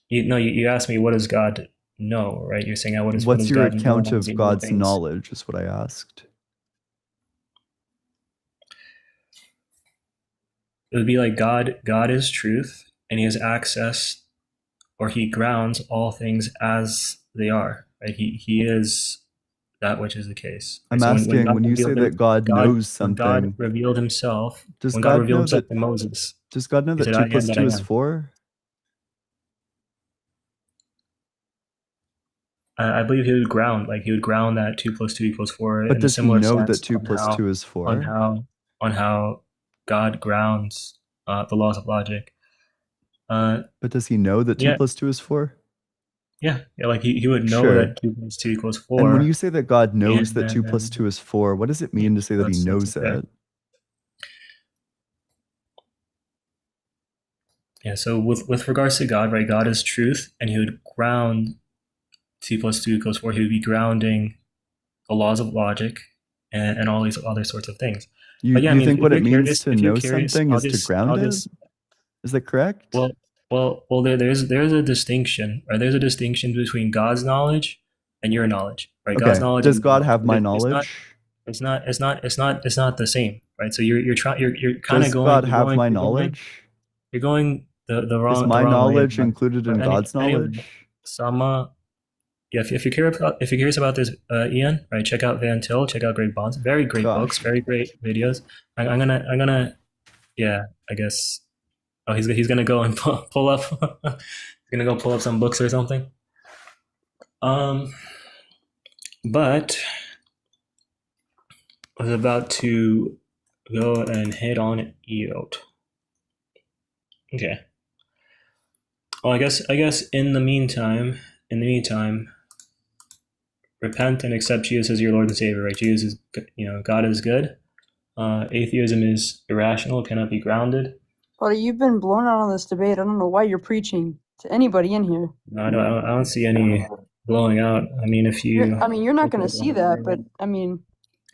You asked me, what does God know, right? You're saying, what does What's your God know? account How does of He know God's things? knowledge is what I asked. It would be like God is truth, and He has access, or He grounds all things as they are, right? He is that which is the case. I'm So asking, God when you say revealed that God knows when God something, revealed Himself, does when God God revealed know Himself that to Moses, does God know He that said, 2 "I am plus that 2 I is am." 4? I believe He would ground that 2 plus 2 equals 4 But in a does he similar know sense that 2 plus 2 is 4? on how God grounds the laws of logic. But does he know that 2 yeah. plus 2 is 4? Yeah, like he would know Sure. that 2 plus 2 equals 4. And when you say that God knows and that 2 plus then- 2 is 4, what does it mean to say that he that's knows okay. it? Yeah, so with regards to God, right, God is truth, and He would ground 2 plus 2 equals 4. He would be grounding the laws of logic and all these other sorts of things. You, But yeah, I you mean, think if what you're it means curious- to if you're know curious, something I'll is to just- ground I'll it? just- Is that correct? Well, there's a distinction, right? There's a distinction between God's knowledge and your knowledge, right? Okay. God's knowledge. Does is- God have my it's knowledge? It's not the same, right? So you're kind of Does going. God you're have going- my you're going- knowledge? You're going the wrong. Is the my wrong way knowledge about it. included in But God's anyway, knowledge? Yeah, if you're curious about this, Ian, right? Check out Van Til. Check out Greg Bonds. Very great Gosh. books. Very great videos. I'm gonna. Yeah, I guess. Oh, he's gonna go and pull up. He's gonna go pull up some books or something. But I was about to go and hit on Eot. Okay. Well, I guess in the meantime, repent and accept Jesus as your Lord and Savior. Right? Jesus is, God is good. Atheism is irrational, cannot be grounded. Buddy, you've been blown out on this debate. I don't know why you're preaching to anybody in here. No, I don't see any blowing out. I mean, if you. You're not going to see that, but I mean,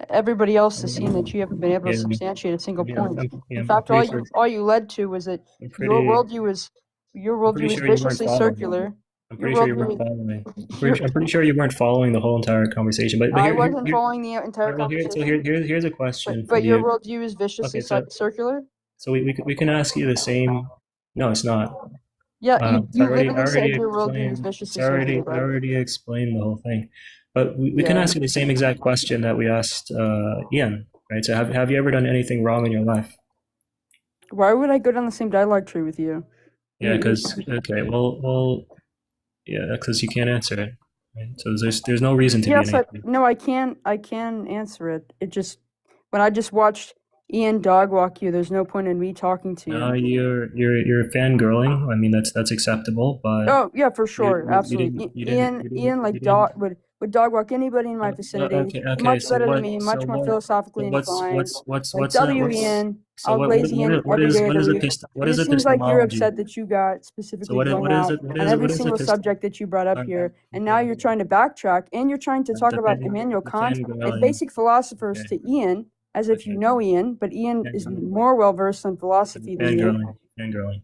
everybody else has seen that you haven't been able to Yeah. substantiate a single Yeah, point. I'm In fact, pretty sure- all you led to was that I'm your pretty- worldview is pretty sure you weren't viciously following. circular. I'm Your pretty sure you worldview- weren't following. I'm pretty sure you weren't following the whole entire conversation. But I here, wasn't here, following the entire well, conversation. here's a question. But for your you. worldview is viciously Okay, so- circular? So we can ask you the same. No, it's not. Yeah, you I already literally said your worldview explained- is viciously I circular. bro. already explained the whole thing. But we can Yeah. ask you the same exact question that we asked Ian, right? So have you ever done anything wrong in your life? Why would I go down the same dialogue tree with you? Yeah, because because you can't answer it. Right? So there's no reason to Yes, be an atheist. no, I can answer it. It just when I just watched Ian dog walk you, there's no point in me talking to you. You're fangirling. I mean that's acceptable, but Oh yeah, for sure, you absolutely. Ian like dog would dog walk anybody in my vicinity. okay, Much so better what- than me, much so more what- philophically so inclined. what's Like W what's- Ian, so I'll what- blaze what- Ian what every is- day what of is the a week. pist- what It is a seems like you're epistemology? upset that you got specifically what is- blown what is out it- what on is- every what is a single pist- subject that you brought up Okay, here, and now you're trying to backtrack and you're trying to talk about Immanuel Kant and basic philosophers Okay. to Ian as if you know Ian, but Ian is more well versed in philosophy than you. Fangirling.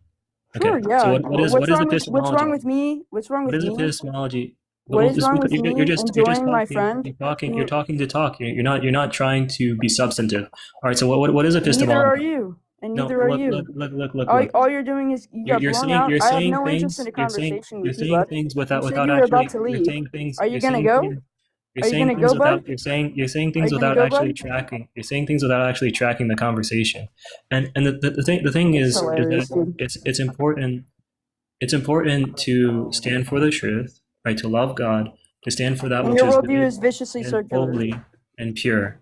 Sure, Okay. yeah. So what is what's epistemology? wrong with me? What's wrong What with is me? epistemology? What Well, is just wrong with because me you're just enjoying my talking. friend? You're talking to talk. You're not trying to be substantive. All right. So what is Neither epistemology? are you, and No. neither are Look. you. Look. All you're doing is you got blown out. I have no interest in a conversation You're with you, saying bud. things You without said without you were about actually. to You're leave. saying things. Are you gonna go? You're Are you saying gonna things go, without. bud? You're saying Are things you gonna without go, actually bud? tracking. You're saying things without actually tracking the conversation. And the thing is Hilarious, that dude. it's important. It's important to stand for the truth, right? To love God, to stand for that And which your is worldview good is viciously and circular. holy and pure.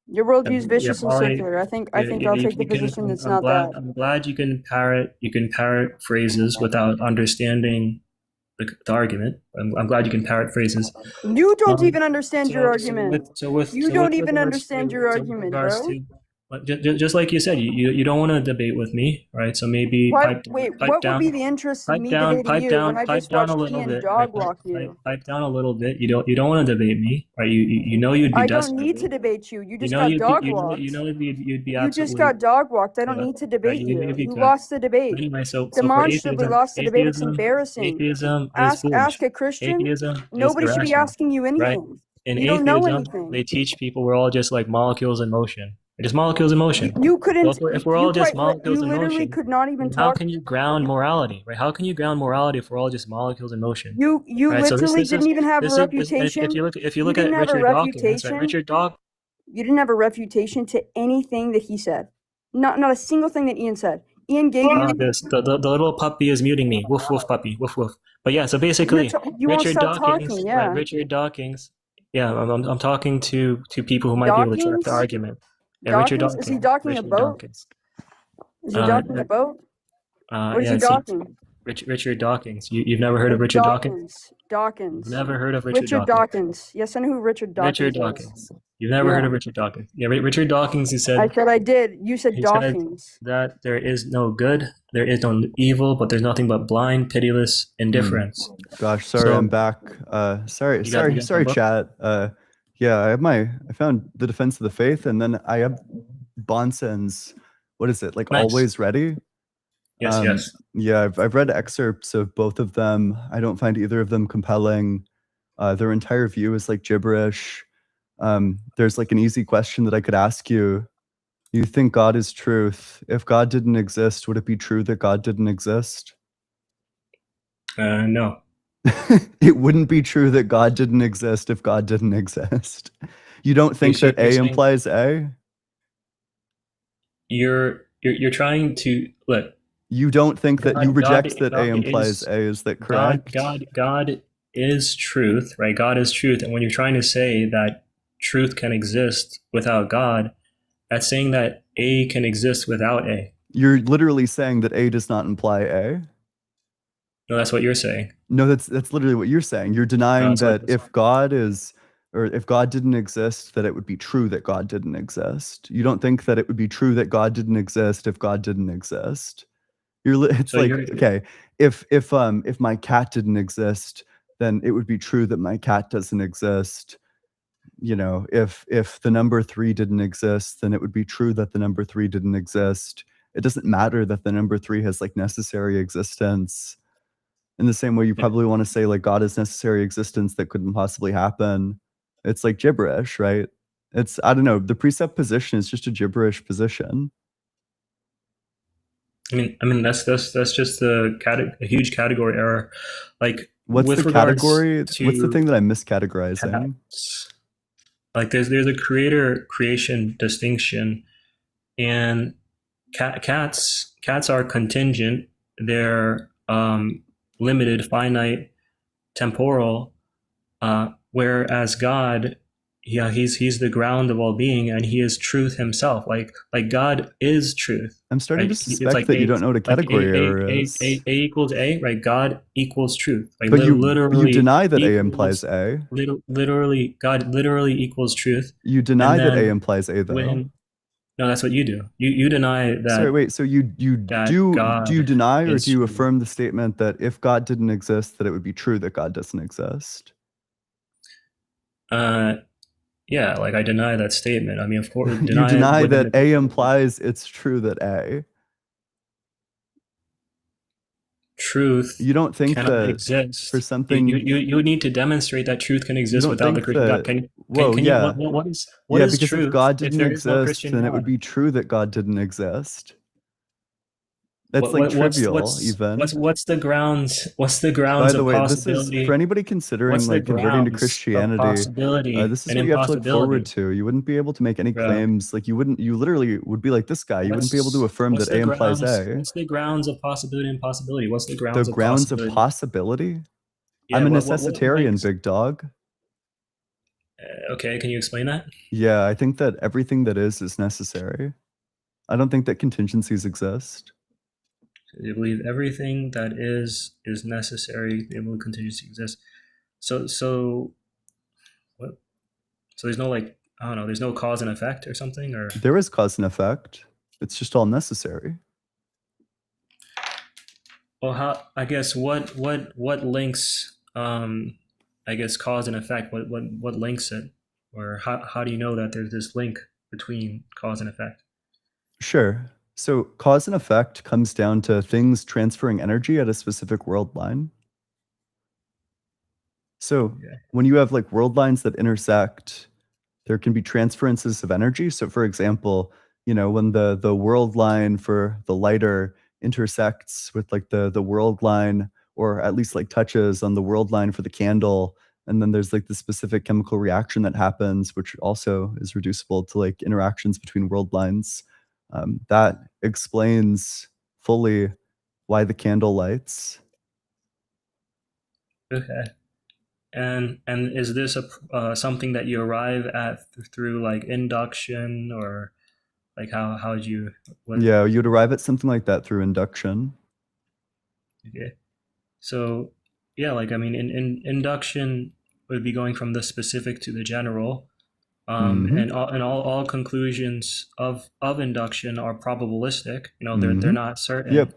Your worldview is Yeah, viciously probably. circular. I think Yeah, I'll take the you can. position that's not that. I'm glad you can parrot phrases without understanding the argument. I'm glad you can parrot phrases. You don't Um, even understand your argument. You don't even understand your argument, bro. Just like you said, you don't want to debate with me, right? So maybe What? Wait, pipe what would down, be the interest of me debating you when I just pipe down watched a little Ian bit. dog Right? walk you? Pipe down a little bit. You don't want to debate me, right? You know you'd be I don't desperate. need to debate you. You You just know got you'd dog be, walked. you know you'd be You absolutely. just got dog walked. I don't Yeah, need to right, debate you. if you You could. lost the debate. Anyway, so for Demonstrably atheism, lost the debate. It's embarrassing. atheism is foolish. Ask a Christian. Atheism is Nobody should be irrational, asking you right? anything. In You don't know atheism, anything. they teach people we're all just like molecules in motion. We're just molecules in motion. You couldn't. So if we're all just molecules You in literally motion, could not even then how talk. can you ground morality, right? How can you ground morality if we're all just molecules in motion? You Right, so literally this didn't even have a this is- reputation. If you look You at didn't have a Richard Dawkins, right? reputation. Richard Dawkins. You didn't have a refutation to anything that he said. Not a single thing that Ian said. Ian gave you. The little puppy is muting me. Woof woof puppy. Woof woof. But yeah, so basically, You won't Richard stop Dawkins. talking. Yeah. Right, Richard Dawkins. Yeah, I'm talking to people who might be able to track the Dawkins? argument. Yeah, Richard Dawkins? Dawkins. Is he docking a Richard boat? Dawkins. Is he docking a boat? What is yeah, he it's docking? Richard Dawkins. You've never heard of Richard Dawkins? Dawkins. Never heard of Richard Dawkins. Yes, I know who Richard Dawkins Richard is. Dawkins. You've never heard of Richard Dawkins? Yeah, Richard Dawkins. He said. I said I did. You said He said Dawkins. that there is no good, there is no evil, but there's nothing but blind, pitiless indifference. Gosh, sorry, So- I'm back. Sorry, You got sorry, the book? chat. Yeah, I found the Defense of the Faith, and then I have Bonson's. What is it like? Nice. Always Ready. Yes. Yeah, I've read excerpts of both of them. I don't find either of them compelling. Their entire view is like gibberish. There's like an easy question that I could ask you. You think God is truth? If God didn't exist, would it be true that God didn't exist? No. It wouldn't be true that God didn't exist if God didn't exist. You don't think that A saying- implies A? You're trying to look. You don't think that you God- reject that God A implies is- A? Is that correct? God is truth, right? God is truth, and when you're trying to say that truth can exist without God, that's saying that A can exist without A. You're literally saying that A does not imply A. No, that's what you're saying. No, that's literally what you're saying. You're denying that's what- that if God is, or if God didn't exist, that it would be true that God didn't exist. You don't think that it would be true that God didn't exist if God didn't exist. It's So like, you're- okay, if my cat didn't exist, then it would be true that my cat doesn't exist. You know, if the number 3 didn't exist, then it would be true that the number 3 didn't exist. It doesn't matter that the number 3 has like necessary existence. In the same way, you probably want to say like God has necessary existence that couldn't possibly happen. It's like gibberish, right? It's, I don't know, the precept position is just a gibberish position. I mean that's just a huge category error. Like What's with the regards category? What's the to thing that I'm miscategorizing? cats, like there's a creation distinction, and cats are contingent. They're limited, finite, temporal. Whereas God, yeah, he's the ground of all being, and he is truth himself. Like God is truth. I'm starting Right? to suspect that you don't know what a category error is. A equals A, right? God equals truth. Like But you literally deny that A equals- implies A. Literally, God literally equals truth. You deny And that A then implies A, though. No, that's what you do. You deny that. Sorry, wait. So you that do God you deny or is do you true. affirm the statement that if God didn't exist, that it would be true that God doesn't exist? Yeah, like I deny that statement. I mean, of course, You deny within that A implies it's true that A. truth You don't think cannot that exist. for something You need to demonstrate that truth can you exist don't without the think Christian God. that Can whoa, you yeah. what is Yeah, because if truth God if didn't there is no exist, Christian then it would God? be true that God didn't exist. That's like What's trivial, even. what's the grounds By the of way, this is for possibility? anybody considering What's the like converting to grounds of Christianity. possibility This is and what you have to look forward impossibility? to. You wouldn't be able to make any Bro, claims. Like you literally would be like this guy. You wouldn't be able to affirm what's that the A implies grounds? A. What's the grounds of possibility and impossibility? What's the The grounds of grounds of possibility? possibility? Yeah, I'm a what necessitarian, links? big dog. Okay, can you explain that? Yeah, I think that everything that is necessary. I don't think that contingencies exist. You believe everything that is necessary, able to contingency exists. So what? So there's no like I don't know. There's no cause and effect or something, or There is cause and effect. It's just all necessary. well, how I guess what links I guess cause and effect. What links it, or how do you know that there's this link between cause and effect? Sure. So cause and effect comes down to things transferring energy at a specific world line. So Yeah. when you have like world lines that intersect, there can be transferences of energy. So for example, when the world line for the lighter intersects with like the world line, or at least like touches on the world line for the candle, and then there's like the specific chemical reaction that happens, which also is reducible to like interactions between world lines. That explains fully why the candle lights. Okay. And is this something that you arrive at through like induction, or like how would you? Yeah, you'd arrive at something like that through induction. Okay. So yeah, like I mean, in induction would be going from the specific to the general, Mhm. and all conclusions of induction are probabilistic. They're not certain. Yep.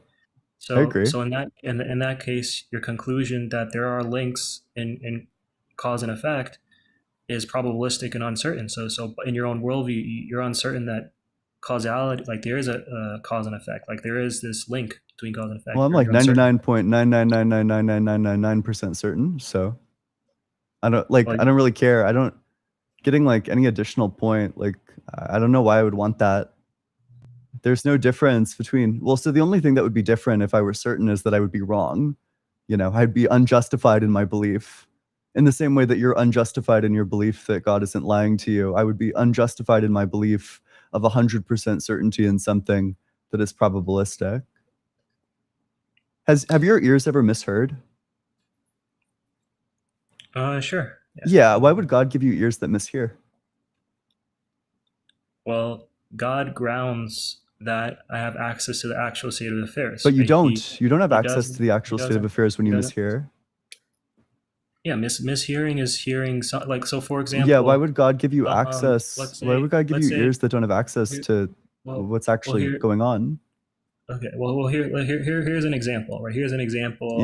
So I agree. so in that case, your conclusion that there are links in cause and effect is probabilistic and uncertain. So in your own worldview, you're uncertain that causality, like there is a cause and effect, like there is this link between cause and effect. Well, I'm like You're uncertain. 99.9999999% certain. So I don't really care. I don't getting like any additional point. Like I don't know why I would want that. There's no difference between, so the only thing that would be different if I were certain is that I would be wrong. I'd be unjustified in my belief. In the same way that you're unjustified in your belief that God isn't lying to you, I would be unjustified in my belief of 100% certainty in something that is probabilistic. Have your ears ever misheard? Sure. Yeah, why would God give you ears that mishear? Well, God grounds that I have access to the actual state of affairs. But you right? don't. You don't have he access to the actual state of affairs when you doesn't. mishear. Yeah, mishearing is hearing. So for example. Yeah, why would God give you access? Why would God give you ears that don't have access to what's actually going on? Okay, well, here's an example. Right, here's an example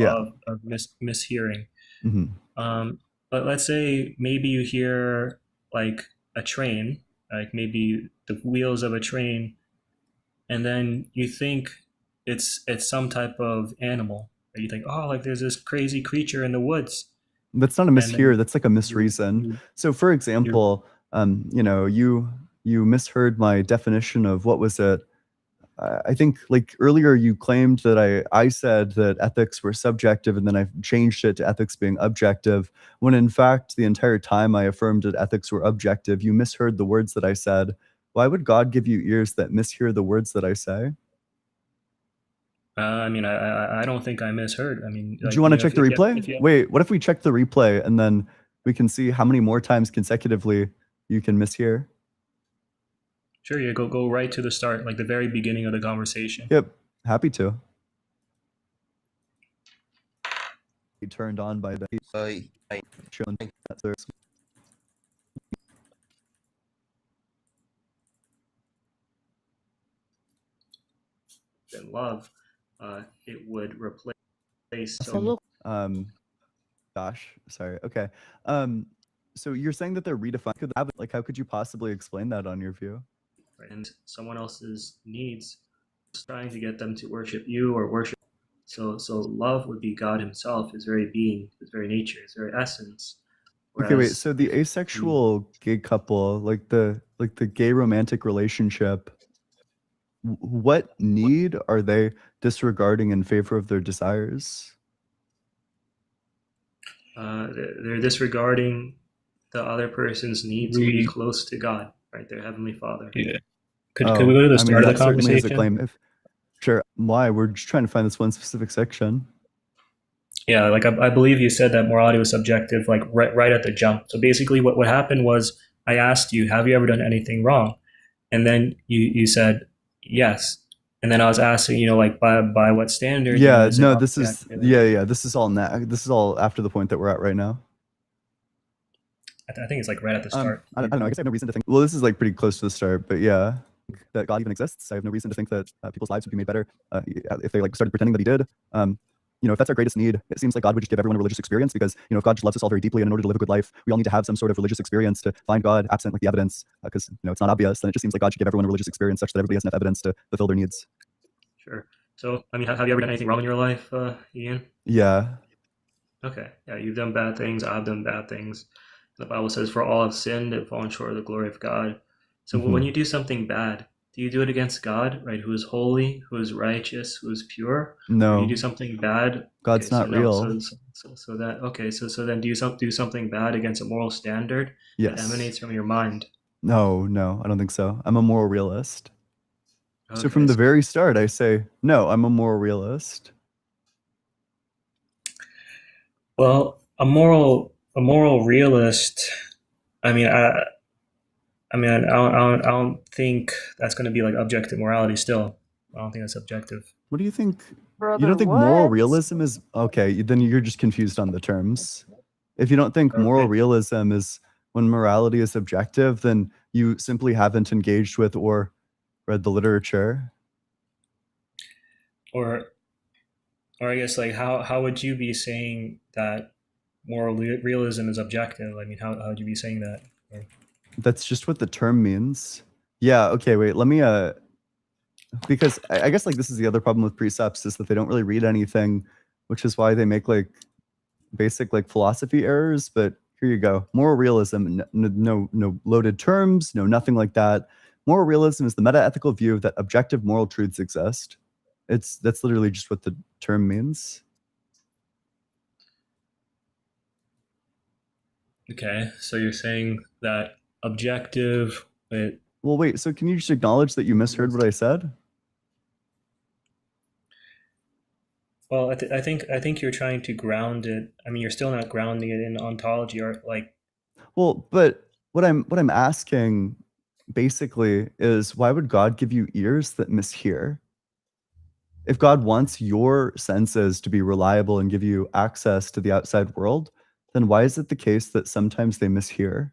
of mishearing. Mm-hmm. But let's say maybe you hear like a train, like maybe the wheels of a train, and then you think it's some type of animal. Or you think, oh, like there's this crazy creature in the woods. That's not a mishear. That's like a misreason. So, for example, you misheard my definition of what was it. I think like earlier you claimed that I said that ethics were subjective, and then I changed it to ethics being objective, when in fact the entire time I affirmed that ethics were objective. You misheard the words that I said. Why would God give you ears that mishear the words that I say? I mean, I don't think I misheard. I mean, do you want to check the replay? Wait, what if we check the replay and then we can see how many more times consecutively you can mishear? Sure, yeah, go right to the start, like the very beginning of the conversation. Yep, happy to. He turned on by the shown that there's in love, it would replace. Gosh, sorry. Okay. So you're saying that they're redefined. Like, how could you possibly explain that on your view? And someone else's needs, trying to get them to worship you or worship. So love would be God Himself, His very being, His very nature, His very essence. Okay, wait. Whereas So the asexual gay couple, like the gay romantic relationship, what need are they disregarding in favor of their desires? they're disregarding the other person's need to be close to God, right? Their Heavenly Father. Yeah. Could we go to the I mean, start of the that certainly is a conversation? claim. Sure. Why? We're just trying to find this one specific section. Yeah, like I believe you said that morality was subjective, like right at the jump. So basically, what happened was I asked you, "Have you ever done anything wrong?" And then you said yes. And then I was asking, like by what standard? Yeah. Is it No. This is objective? yeah. This is all this is all after the point that we're at right now. I think it's like right at the start. I don't know. I guess I have no reason to think. Well, this is like pretty close to the start, but yeah, that God even exists. I have no reason to think that people's lives would be made better if they like started pretending that He did. If that's our greatest need, it seems like God would just give everyone a religious experience because if God just loves us all very deeply, and in order to live a good life, we all need to have some sort of religious experience to find God, absent like the evidence, because it's not obvious. Then it just seems like God should give everyone a religious experience such that everybody has enough evidence to fulfill their needs. Sure. So I mean, have you ever done anything wrong in your life, Ian? Yeah. Okay. Yeah, you've done bad things. I've done bad things. The Bible says, "For all have sinned and fallen short of the glory of God." So when you do something bad, do you do it against God, right? Who is holy, who is righteous, who is pure? No. When you do something bad, God's not real. So then do you do something bad against a moral standard that Yes. emanates from your mind? No, I don't think so. I'm a moral realist. So Okay, from the very start, I say, no, I'm a moral realist. well, a moral realist. I mean, I don't think that's going to be like objective morality. Still, I don't think that's objective. What do you think? Brother, You don't think moral what? realism is okay? Then you're just confused on the terms. If you don't think moral Okay. realism is when morality is objective, then you simply haven't engaged with or read the literature. Or I guess like how would you be saying that moral realism is objective? I mean, how would you be saying that? That's just what the term means. Yeah. Okay. Wait. Let me. Because I guess like this is the other problem with precepts is that they don't really read anything, which is why they make like basic like philosophy errors. But here you go. Moral realism. No loaded terms. No nothing like that. Moral realism is the meta-ethical view that objective moral truths exist. That's literally just what the term means. Okay, so you're saying that objective. Well, wait. So can you just acknowledge that you misheard what I said? Well, I think you're trying to ground it. I mean, you're still not grounding it in ontology or like. Well, but what I'm asking basically is why would God give you ears that mishear? If God wants your senses to be reliable and give you access to the outside world, then why is it the case that sometimes they mishear?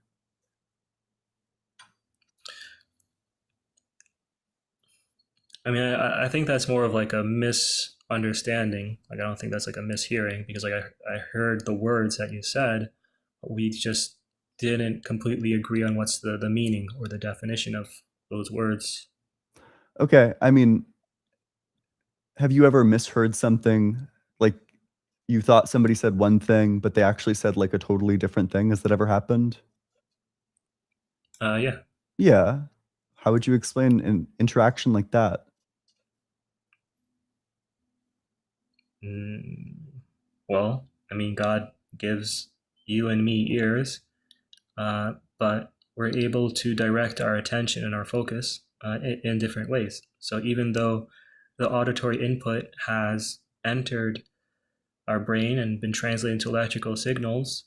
I mean, I think that's more of like a misunderstanding. Like, I don't think that's like a mishearing because like I heard the words that you said, but we just didn't completely agree on what's the meaning or the definition of those words. Okay, I mean, have you ever misheard something? Like you thought somebody said one thing, but they actually said like a totally different thing? Has that ever happened? Yeah. Yeah. How would you explain an interaction like that? Well, I mean, God gives you and me ears, but we're able to direct our attention and our focus in different ways. So even though the auditory input has entered our brain and been translated into electrical signals,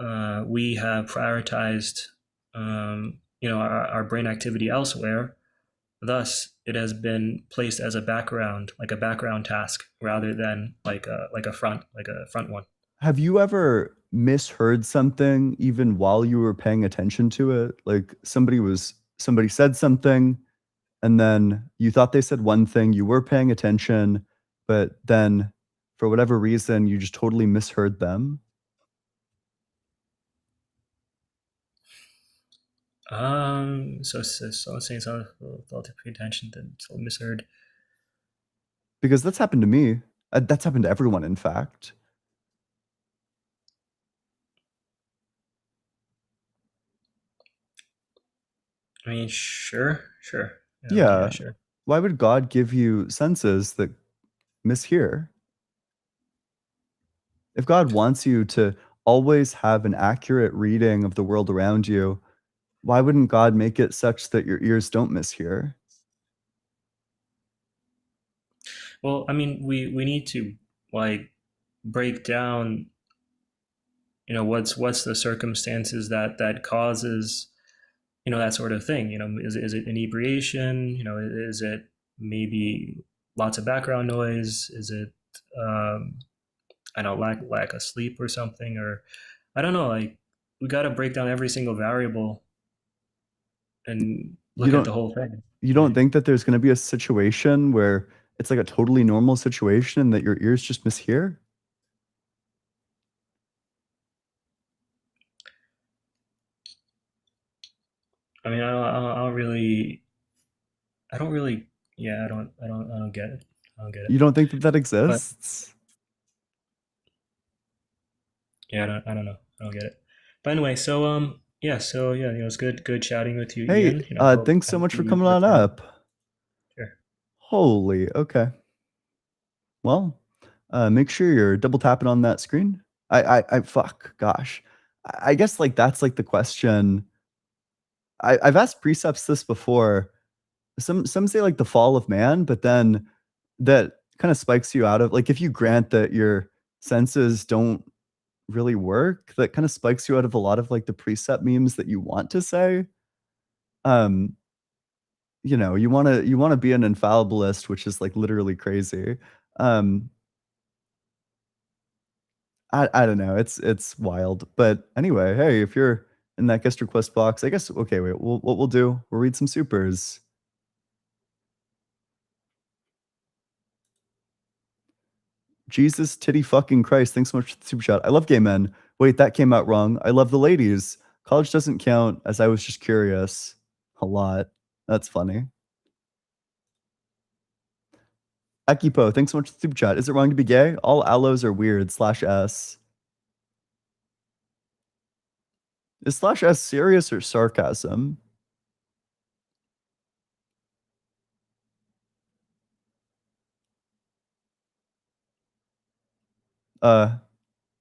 we have prioritized, our brain activity elsewhere. Thus, it has been placed as a background, like a background task, rather than like a front one. Have you ever misheard something even while you were paying attention to it? Like somebody said something, and then you thought they said one thing, you were paying attention, but then for whatever reason, you just totally misheard them? So saying something, thought to pay attention, then so misheard. Because that's happened to me. That's happened to everyone, in fact. I mean, sure. Yeah. Sure. Why would God give you senses that mishear? If God wants you to always have an accurate reading of the world around you, why wouldn't God make it such that your ears don't mishear? Well, I mean, we need to like break down, what's the circumstances that causes, that sort of thing. Is it inebriation? Is it maybe lots of background noise? Is it I don't lack of sleep or something? Or I don't know. Like we got to break down every single variable and look at the whole thing. You don't think that there's going to be a situation where it's like a totally normal situation and that your ears just mishear? I mean, I don't really, yeah, I don't get it. I don't get it. You don't think that that exists? Yeah, I don't know. I don't get it. But anyway, so yeah, it's good chatting with you, Hey, Ian. thanks so much for you coming on up. Sure. Holy, okay. Well, make sure you're double tapping on that screen. Gosh. I guess like that's like the question. I've asked precepts this before. Some say like the fall of man, but then that kind of spikes you out of like if you grant that your senses don't really work, that kind of spikes you out of a lot of like the precept memes that you want to say. You wanna be an infallibilist, which is like literally crazy. I don't know. It's wild. But anyway, hey, if you're in that guest request box, I guess okay, wait, what we'll do, we'll read some supers. Jesus titty fucking Christ, thanks so much for the super chat. I love gay men. Wait, that came out wrong. I love the ladies. College doesn't count, as I was just curious. A lot. That's funny. Akipo, thanks so much for the super chat. Is it wrong to be gay? All aloes are weird. /S. Is /S serious or sarcasm? I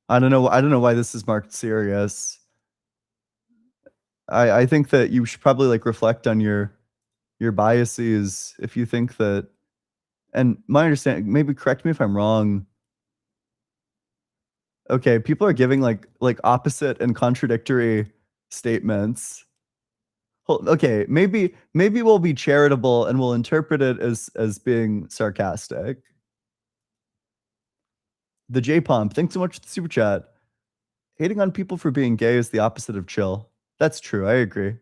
don't know why this is marked serious. I think that you should probably like reflect on your biases if you think that, and my understanding, maybe correct me if I'm wrong. Okay, people are giving like opposite and contradictory statements. Okay, maybe we'll be charitable and we'll interpret it as being sarcastic. The J-Pomp, thanks so much for the super chat. Hating on people for being gay is the opposite of chill. That's true. I agree.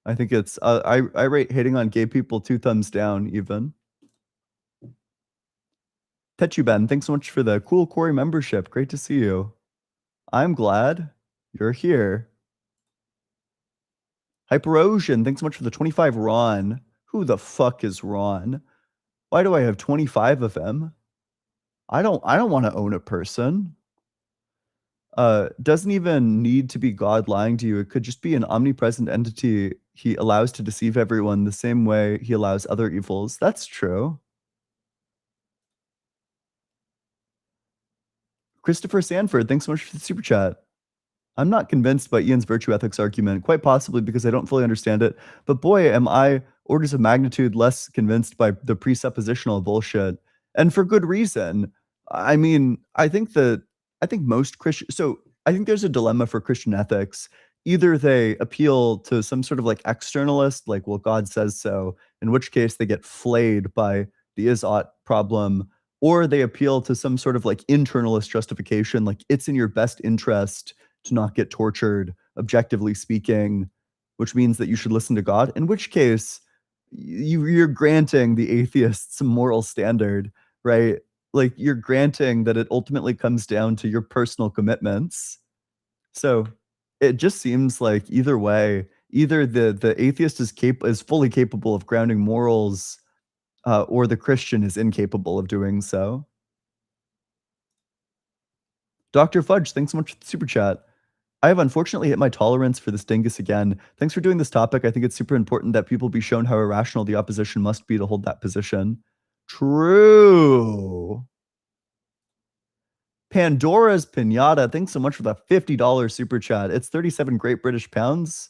I think it's I rate hating on gay people 2 thumbs down even. Techuben, thanks so much for the cool Corey membership. Great to see you. I'm glad you're here. Hyperocean, thanks so much for the 25 Ron. Who the fuck is Ron? Why do I have 25 of them? I don't want to own a person. Doesn't even need to be God lying to you. It could just be an omnipresent entity he allows to deceive everyone the same way he allows other evils. That's true. Christopher Sanford, thanks so much for the super chat. I'm not convinced by Ian's virtue ethics argument, quite possibly because I don't fully understand it. But boy, am I orders of magnitude less convinced by the presuppositional bullshit. And for good reason. I mean, I think most Christian, so I think there's a dilemma for Christian ethics. Either they appeal to some sort of like externalist, like, well, God says so, in which case they get flayed by the is-ought problem, or they appeal to some sort of like internalist justification, like it's in your best interest to not get tortured, objectively speaking, which means that you should listen to God, in which case you're granting the atheists some moral standard, right? Like you're granting that it ultimately comes down to your personal commitments. So it just seems like either way, either the atheist is fully capable of grounding morals or the Christian is incapable of doing so. Dr. Fudge, thanks so much for the super chat. I have unfortunately hit my tolerance for this dingus again. Thanks for doing this topic. I think it's super important that people be shown how irrational the opposition must be to hold that position. True. Pandora's Pinata, thanks so much for the $50 super chat. It's 37 Great British Pounds.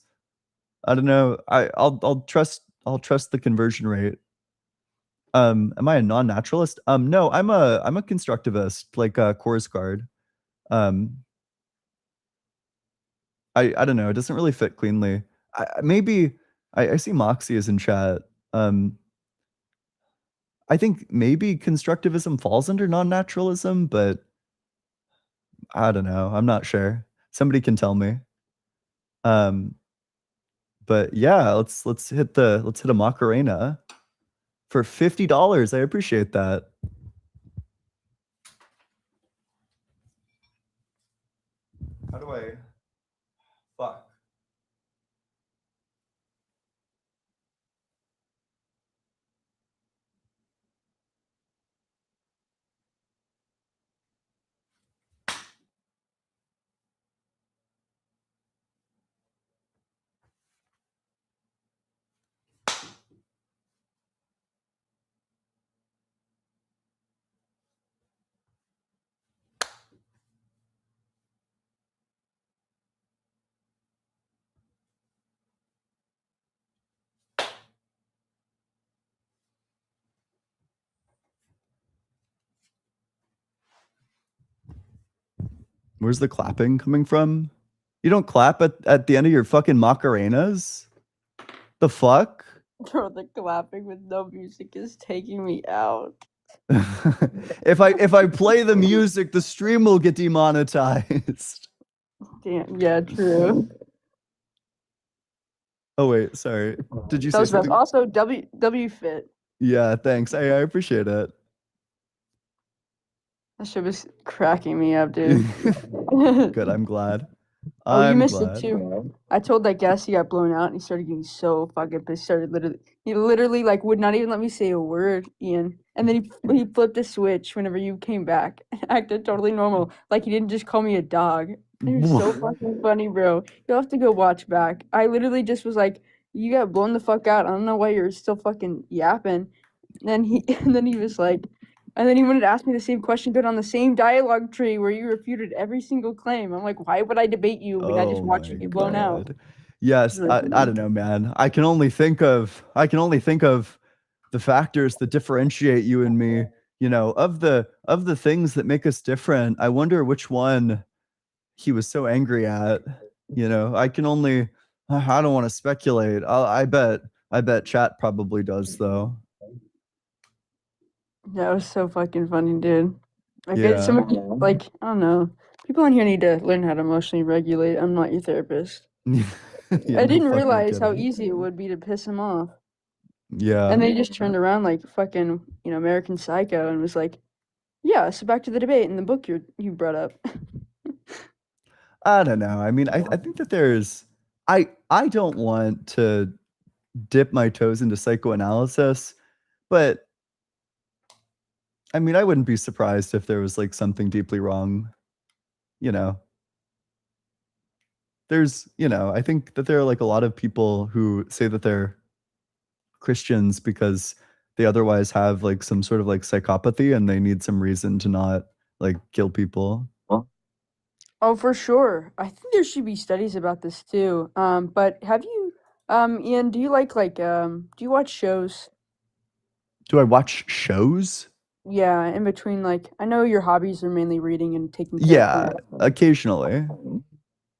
I don't know. I'll trust the conversion rate. Am I a non-naturalist? No, I'm a constructivist, like Korsgaard. I don't know. It doesn't really fit cleanly. I see Moxie is in chat. I think maybe constructivism falls under non-naturalism, but I don't know. I'm not sure. Somebody can tell me. But yeah, let's hit a Macarena for $50. I appreciate that. How do I? Fuck. Where's the clapping coming from? You don't clap at the end of your fucking Macarenas? The fuck? Bro, the clapping with no music is taking me out. If I play the music, the stream will get demonetized. Damn, yeah, true. Oh wait, sorry. Did you That say was rough. something? Also, W fit. Yeah, thanks. I appreciate it. That shit was cracking me up, dude. Good, I'm glad. Oh, you I'm missed glad. it too. I told that guest he got blown out, and he started getting so fucking pissed. He literally like would not even let me say a word, Ian. And then he flipped a switch whenever you came back and acted totally normal, like he didn't just call me a dog. It was so fucking funny, bro. You'll have to go watch back. I literally just was like, "You got blown the fuck out. I don't know why you're still fucking yapping." And then he was like. And then he wanted to ask me the same question, but on the same dialogue tree where you refuted every single claim. I'm like, why would I debate you when I just watch you get blown out? Yes, Like, I don't know, man. I can only think of the factors that differentiate you and me. You know, of the things that make us different. I wonder which one he was so angry at. You know, I don't want to speculate. I bet chat probably does though. that was so fucking funny, dude. Like, Yeah. like, I don't know. People in here need to learn how to emotionally regulate. I'm not your therapist. Yeah, I no didn't fucking realize how kidding. easy it would be to piss him off. Yeah. And they just turned around like fucking, American Psycho and was like, yeah, so back to the debate in the book you brought up. I don't know. I mean, I think that there's I don't want to dip my toes into psychoanalysis, but I mean, I wouldn't be surprised if there was like something deeply wrong, you know. I think that there are like a lot of people who say that they're Christians because they otherwise have like some sort of like psychopathy and they need some reason to not like kill people. Oh, for sure. I think there should be studies about this too. But have you, Ian, do you do you watch shows? Do I watch shows? Yeah, in between, like, I know your hobbies are mainly reading and taking care Yeah, of food. occasionally.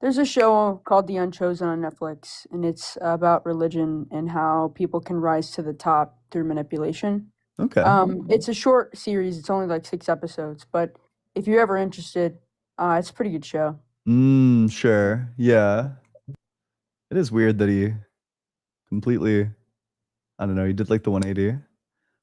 There's a show called The Unchosen on Netflix, and it's about religion and how people can rise to the top through manipulation. Okay. It's a short series. It's only like 6 episodes, but if you're ever interested, it's a pretty good show. Sure. Yeah. It is weird that he completely, I don't know, he did like the 180.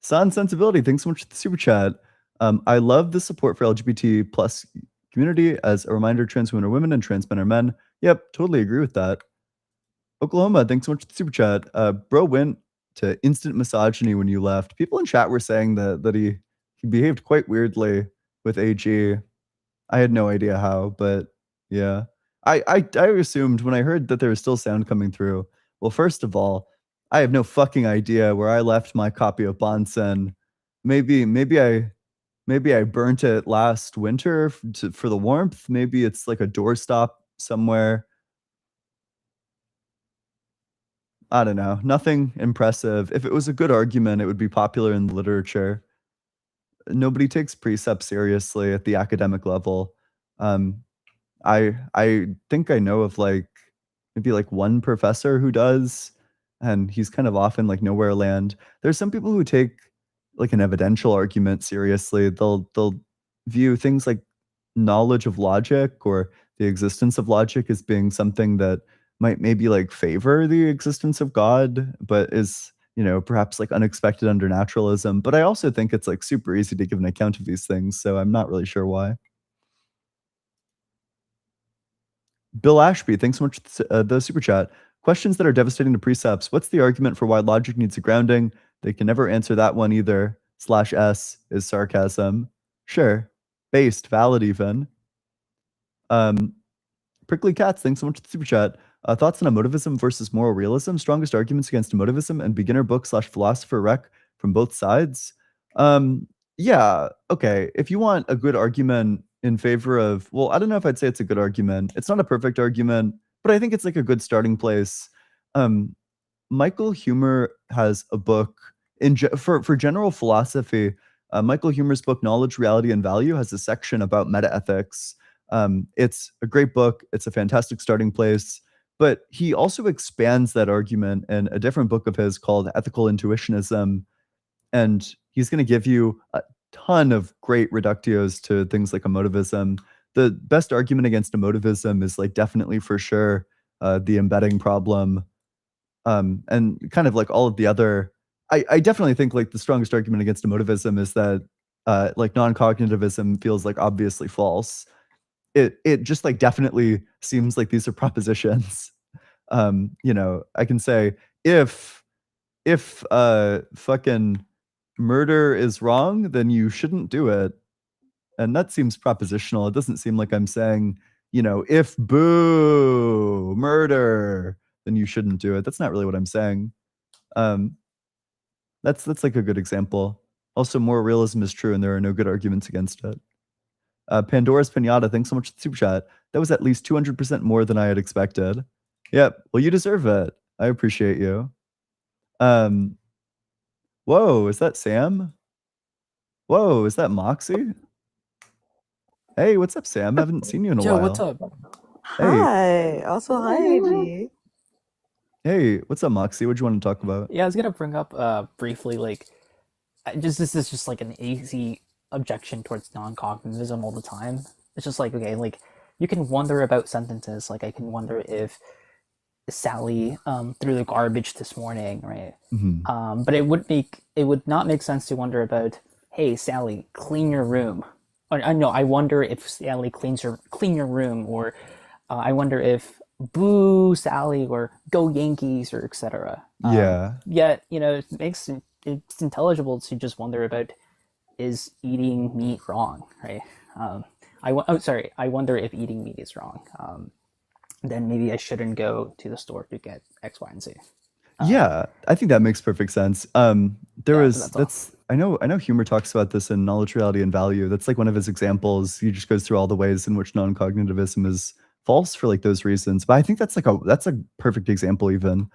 San Sensibility, thanks so much for the super chat. I love the support for LGBT plus community. As a reminder, trans women are women and trans men are men. Yep, totally agree with that. Oklahoma, thanks so much for the super chat. Bro went to instant misogyny when you left. People in chat were saying that he behaved quite weirdly with AG. I had no idea how, but yeah. I assumed when I heard that there was still sound coming through. Well, first of all, I have no fucking idea where I left my copy of Bonson. Maybe I burnt it last winter for the warmth. Maybe it's like a doorstop somewhere. I don't know. Nothing impressive. If it was a good argument, it would be popular in the literature. Nobody takes precepts seriously at the academic level. I think I know of like maybe like one professor who does, and he's kind of often like nowhere land. There's some people who take like an evidential argument seriously. They'll view things like knowledge of logic or the existence of logic as being something that might maybe like favor the existence of God, but is, you know, perhaps like unexpected under naturalism. But I also think it's like super easy to give an account of these things, so I'm not really sure why. Bill Ashby, thanks so much for the super chat. Questions that are devastating to precepts. What's the argument for why logic needs a grounding? They can never answer that one either. /S is sarcasm. Sure. Based, valid even. Prickly Cats, thanks so much for the super chat. Thoughts on emotivism versus moral realism? Strongest arguments against emotivism and beginner book /philosopher rec from both sides? Yeah, okay. If you want a good argument in favor of, well, I don't know if I'd say it's a good argument. It's not a perfect argument, but I think it's like a good starting place. Michael Huemer has a book for general philosophy. Michael Huemer's book, Knowledge, Reality, and Value, has a section about metaethics. It's a great book. It's a fantastic starting place. But he also expands that argument in a different book of his called Ethical Intuitionism. And he's going to give you a ton of great reductios to things like emotivism. The best argument against emotivism is like definitely for sure the embedding problem. And kind of like all of the other, I definitely think like the strongest argument against emotivism is that like non-cognitivism feels like obviously false. It just like definitely seems like these are propositions. You know, I can say if fucking murder is wrong, then you shouldn't do it. And that seems propositional. It doesn't seem like I'm saying, you know, if boo murder, then you shouldn't do it. That's not really what I'm saying. That's like a good example. Also, moral realism is true and there are no good arguments against it. Pandora's Pinata, thanks so much for the super chat. That was at least 200% more than I had expected. Yep. Well, you deserve it. I appreciate you. Whoa, is that Sam? Whoa, is that Moxie? Hey, what's up, Sam? I haven't seen you in a while. What's up? Hey. Hi. Also, hi, AG. Hey, what's up, Moxie? What do you want to talk about? Yeah, I was gonna bring up briefly, like, this is just like an easy objection towards non-cognitivism all the time. It's just like, okay, like you can wonder about sentences. Like I can wonder if Sally threw the garbage this morning, right? Mm-hmm. But it would not make sense to wonder about, hey, Sally, clean your room. Or, no, I wonder if Sally clean your room, or I wonder if boo Sally or go Yankees or etc. Yeah. Yet, you know, it's intelligible to just wonder about, is eating meat wrong, right? I wonder if eating meat is wrong. Then maybe I shouldn't go to the store to get X, Y, and Z. Yeah, I think that makes perfect sense. I know Huemer talks about this in Knowledge, Reality, and Value. That's like one of his examples. He just goes through all the ways in which non-cognitivism is false for like those reasons. But I think that's a perfect example even.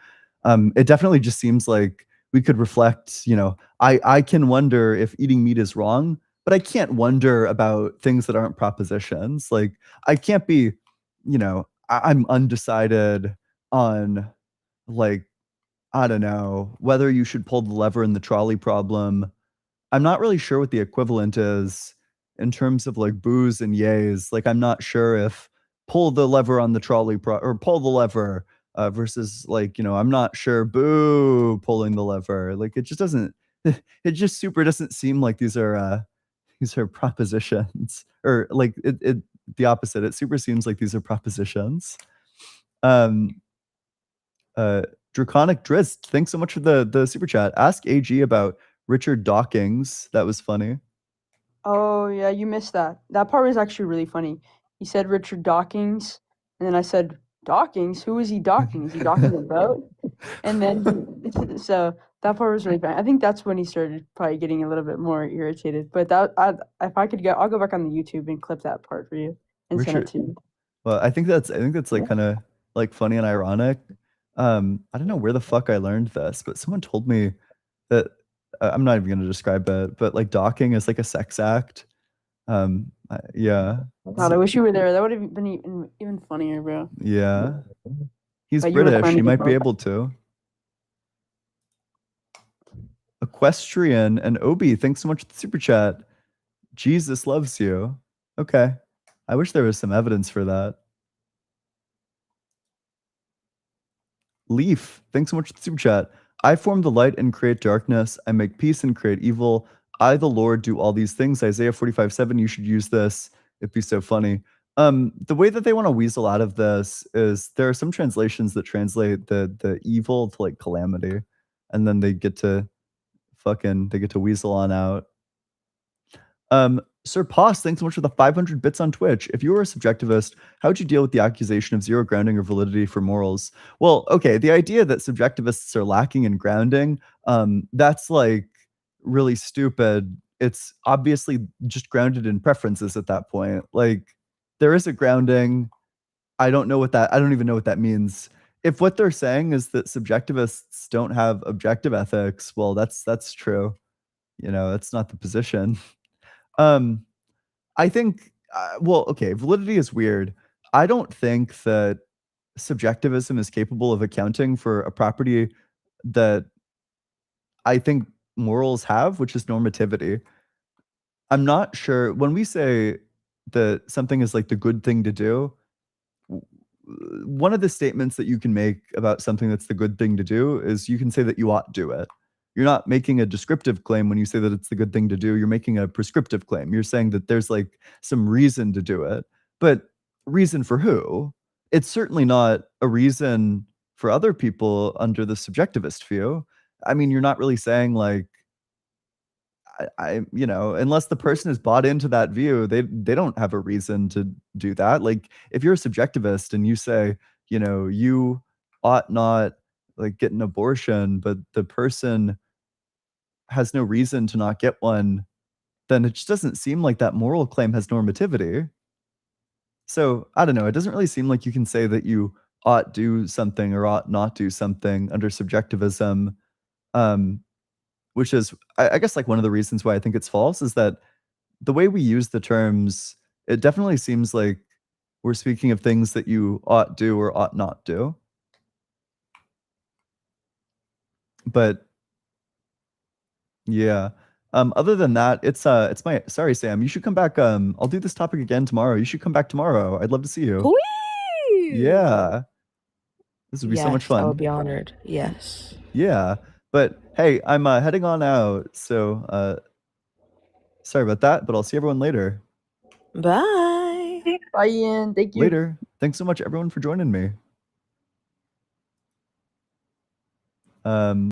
It definitely just seems like we could reflect, you know, I can wonder if eating meat is wrong, but I can't wonder about things that aren't propositions. Like I can't be, you know, I'm undecided on like, I don't know, whether you should pull the lever in the trolley problem. I'm not really sure what the equivalent is in terms of like boos and yays. Like I'm not sure if pull the lever on the trolley or pull the lever versus like, you know, I'm not sure boo pulling the lever. Like it just doesn't, it just super doesn't seem like these are propositions, or like it the opposite. It super seems like these are propositions. Draconic Drist, thanks so much for the super chat. Ask AG about Richard Dawkins. That was funny. Oh yeah, you missed that. That part was actually really funny. He said Richard Dawkins, and then I said, Dawkins? Who is he docking? Is he docking a boat? And then so that part was really funny. I think that's when he started probably getting a little bit more irritated. But if I could go, I'll go back on the YouTube and clip that part for you and send it to you. Well, I think that's like kind of like funny and ironic. I don't know where the fuck I learned this, but someone told me that I'm not even going to describe it, but like docking is like a sex act. Yeah. God, I wish you were there. That would have been even funnier, bro. Yeah. He's But you were British. He clowning might be people. able to. Equestrian and Obi, thanks so much for the super chat. Jesus loves you. Okay. I wish there was some evidence for that. Leaf, thanks so much for the super chat. I form the light and create darkness. I make peace and create evil. I, the Lord, do all these things. Isaiah 45:7. You should use this. It'd be so funny. The way that they want to weasel out of this is there are some translations that translate the evil to like calamity, and then they get to weasel on out. Sir Poss, thanks so much for the 500 bits on Twitch. If you were a subjectivist, how would you deal with the accusation of zero grounding or validity for morals? Well, okay, the idea that subjectivists are lacking in grounding, that's like really stupid. It's obviously just grounded in preferences at that point. Like, there is a grounding. I don't even know what that means. If what they're saying is that subjectivists don't have objective ethics, well, that's true. You know, that's not the position. I think, well, okay, validity is weird. I don't think that subjectivism is capable of accounting for a property that I think morals have, which is normativity. I'm not sure when we say that something is like the good thing to do, one of the statements that you can make about something that's the good thing to do is you can say that you ought to do it. You're not making a descriptive claim when you say that it's the good thing to do. You're making a prescriptive claim. You're saying that there's like some reason to do it. But reason for who? It's certainly not a reason for other people under the subjectivist view. I mean, you're not really saying like, you know, unless the person is bought into that view, they don't have a reason to do that. Like, if you're a subjectivist and you say, you know, you ought not like get an abortion, but the person has no reason to not get one, then it just doesn't seem like that moral claim has normativity. So I don't know. It doesn't really seem like you can say that you ought do something or ought not do something under subjectivism. Which is, I guess, like one of the reasons why I think it's false is that the way we use the terms, it definitely seems like we're speaking of things that you ought do or ought not do. But yeah, other than that, it's my, sorry, Sam, you should come back. I'll do this topic again tomorrow. You should come back tomorrow. I'd love to see you. Whee! Yeah. This would be so much Yes, I fun. would be honored. Yes. Yeah. But hey, I'm heading on out. So sorry about that, but I'll see everyone later. Bye. Bye, Ian. Thank you. Later. Thanks so much, everyone, for joining me.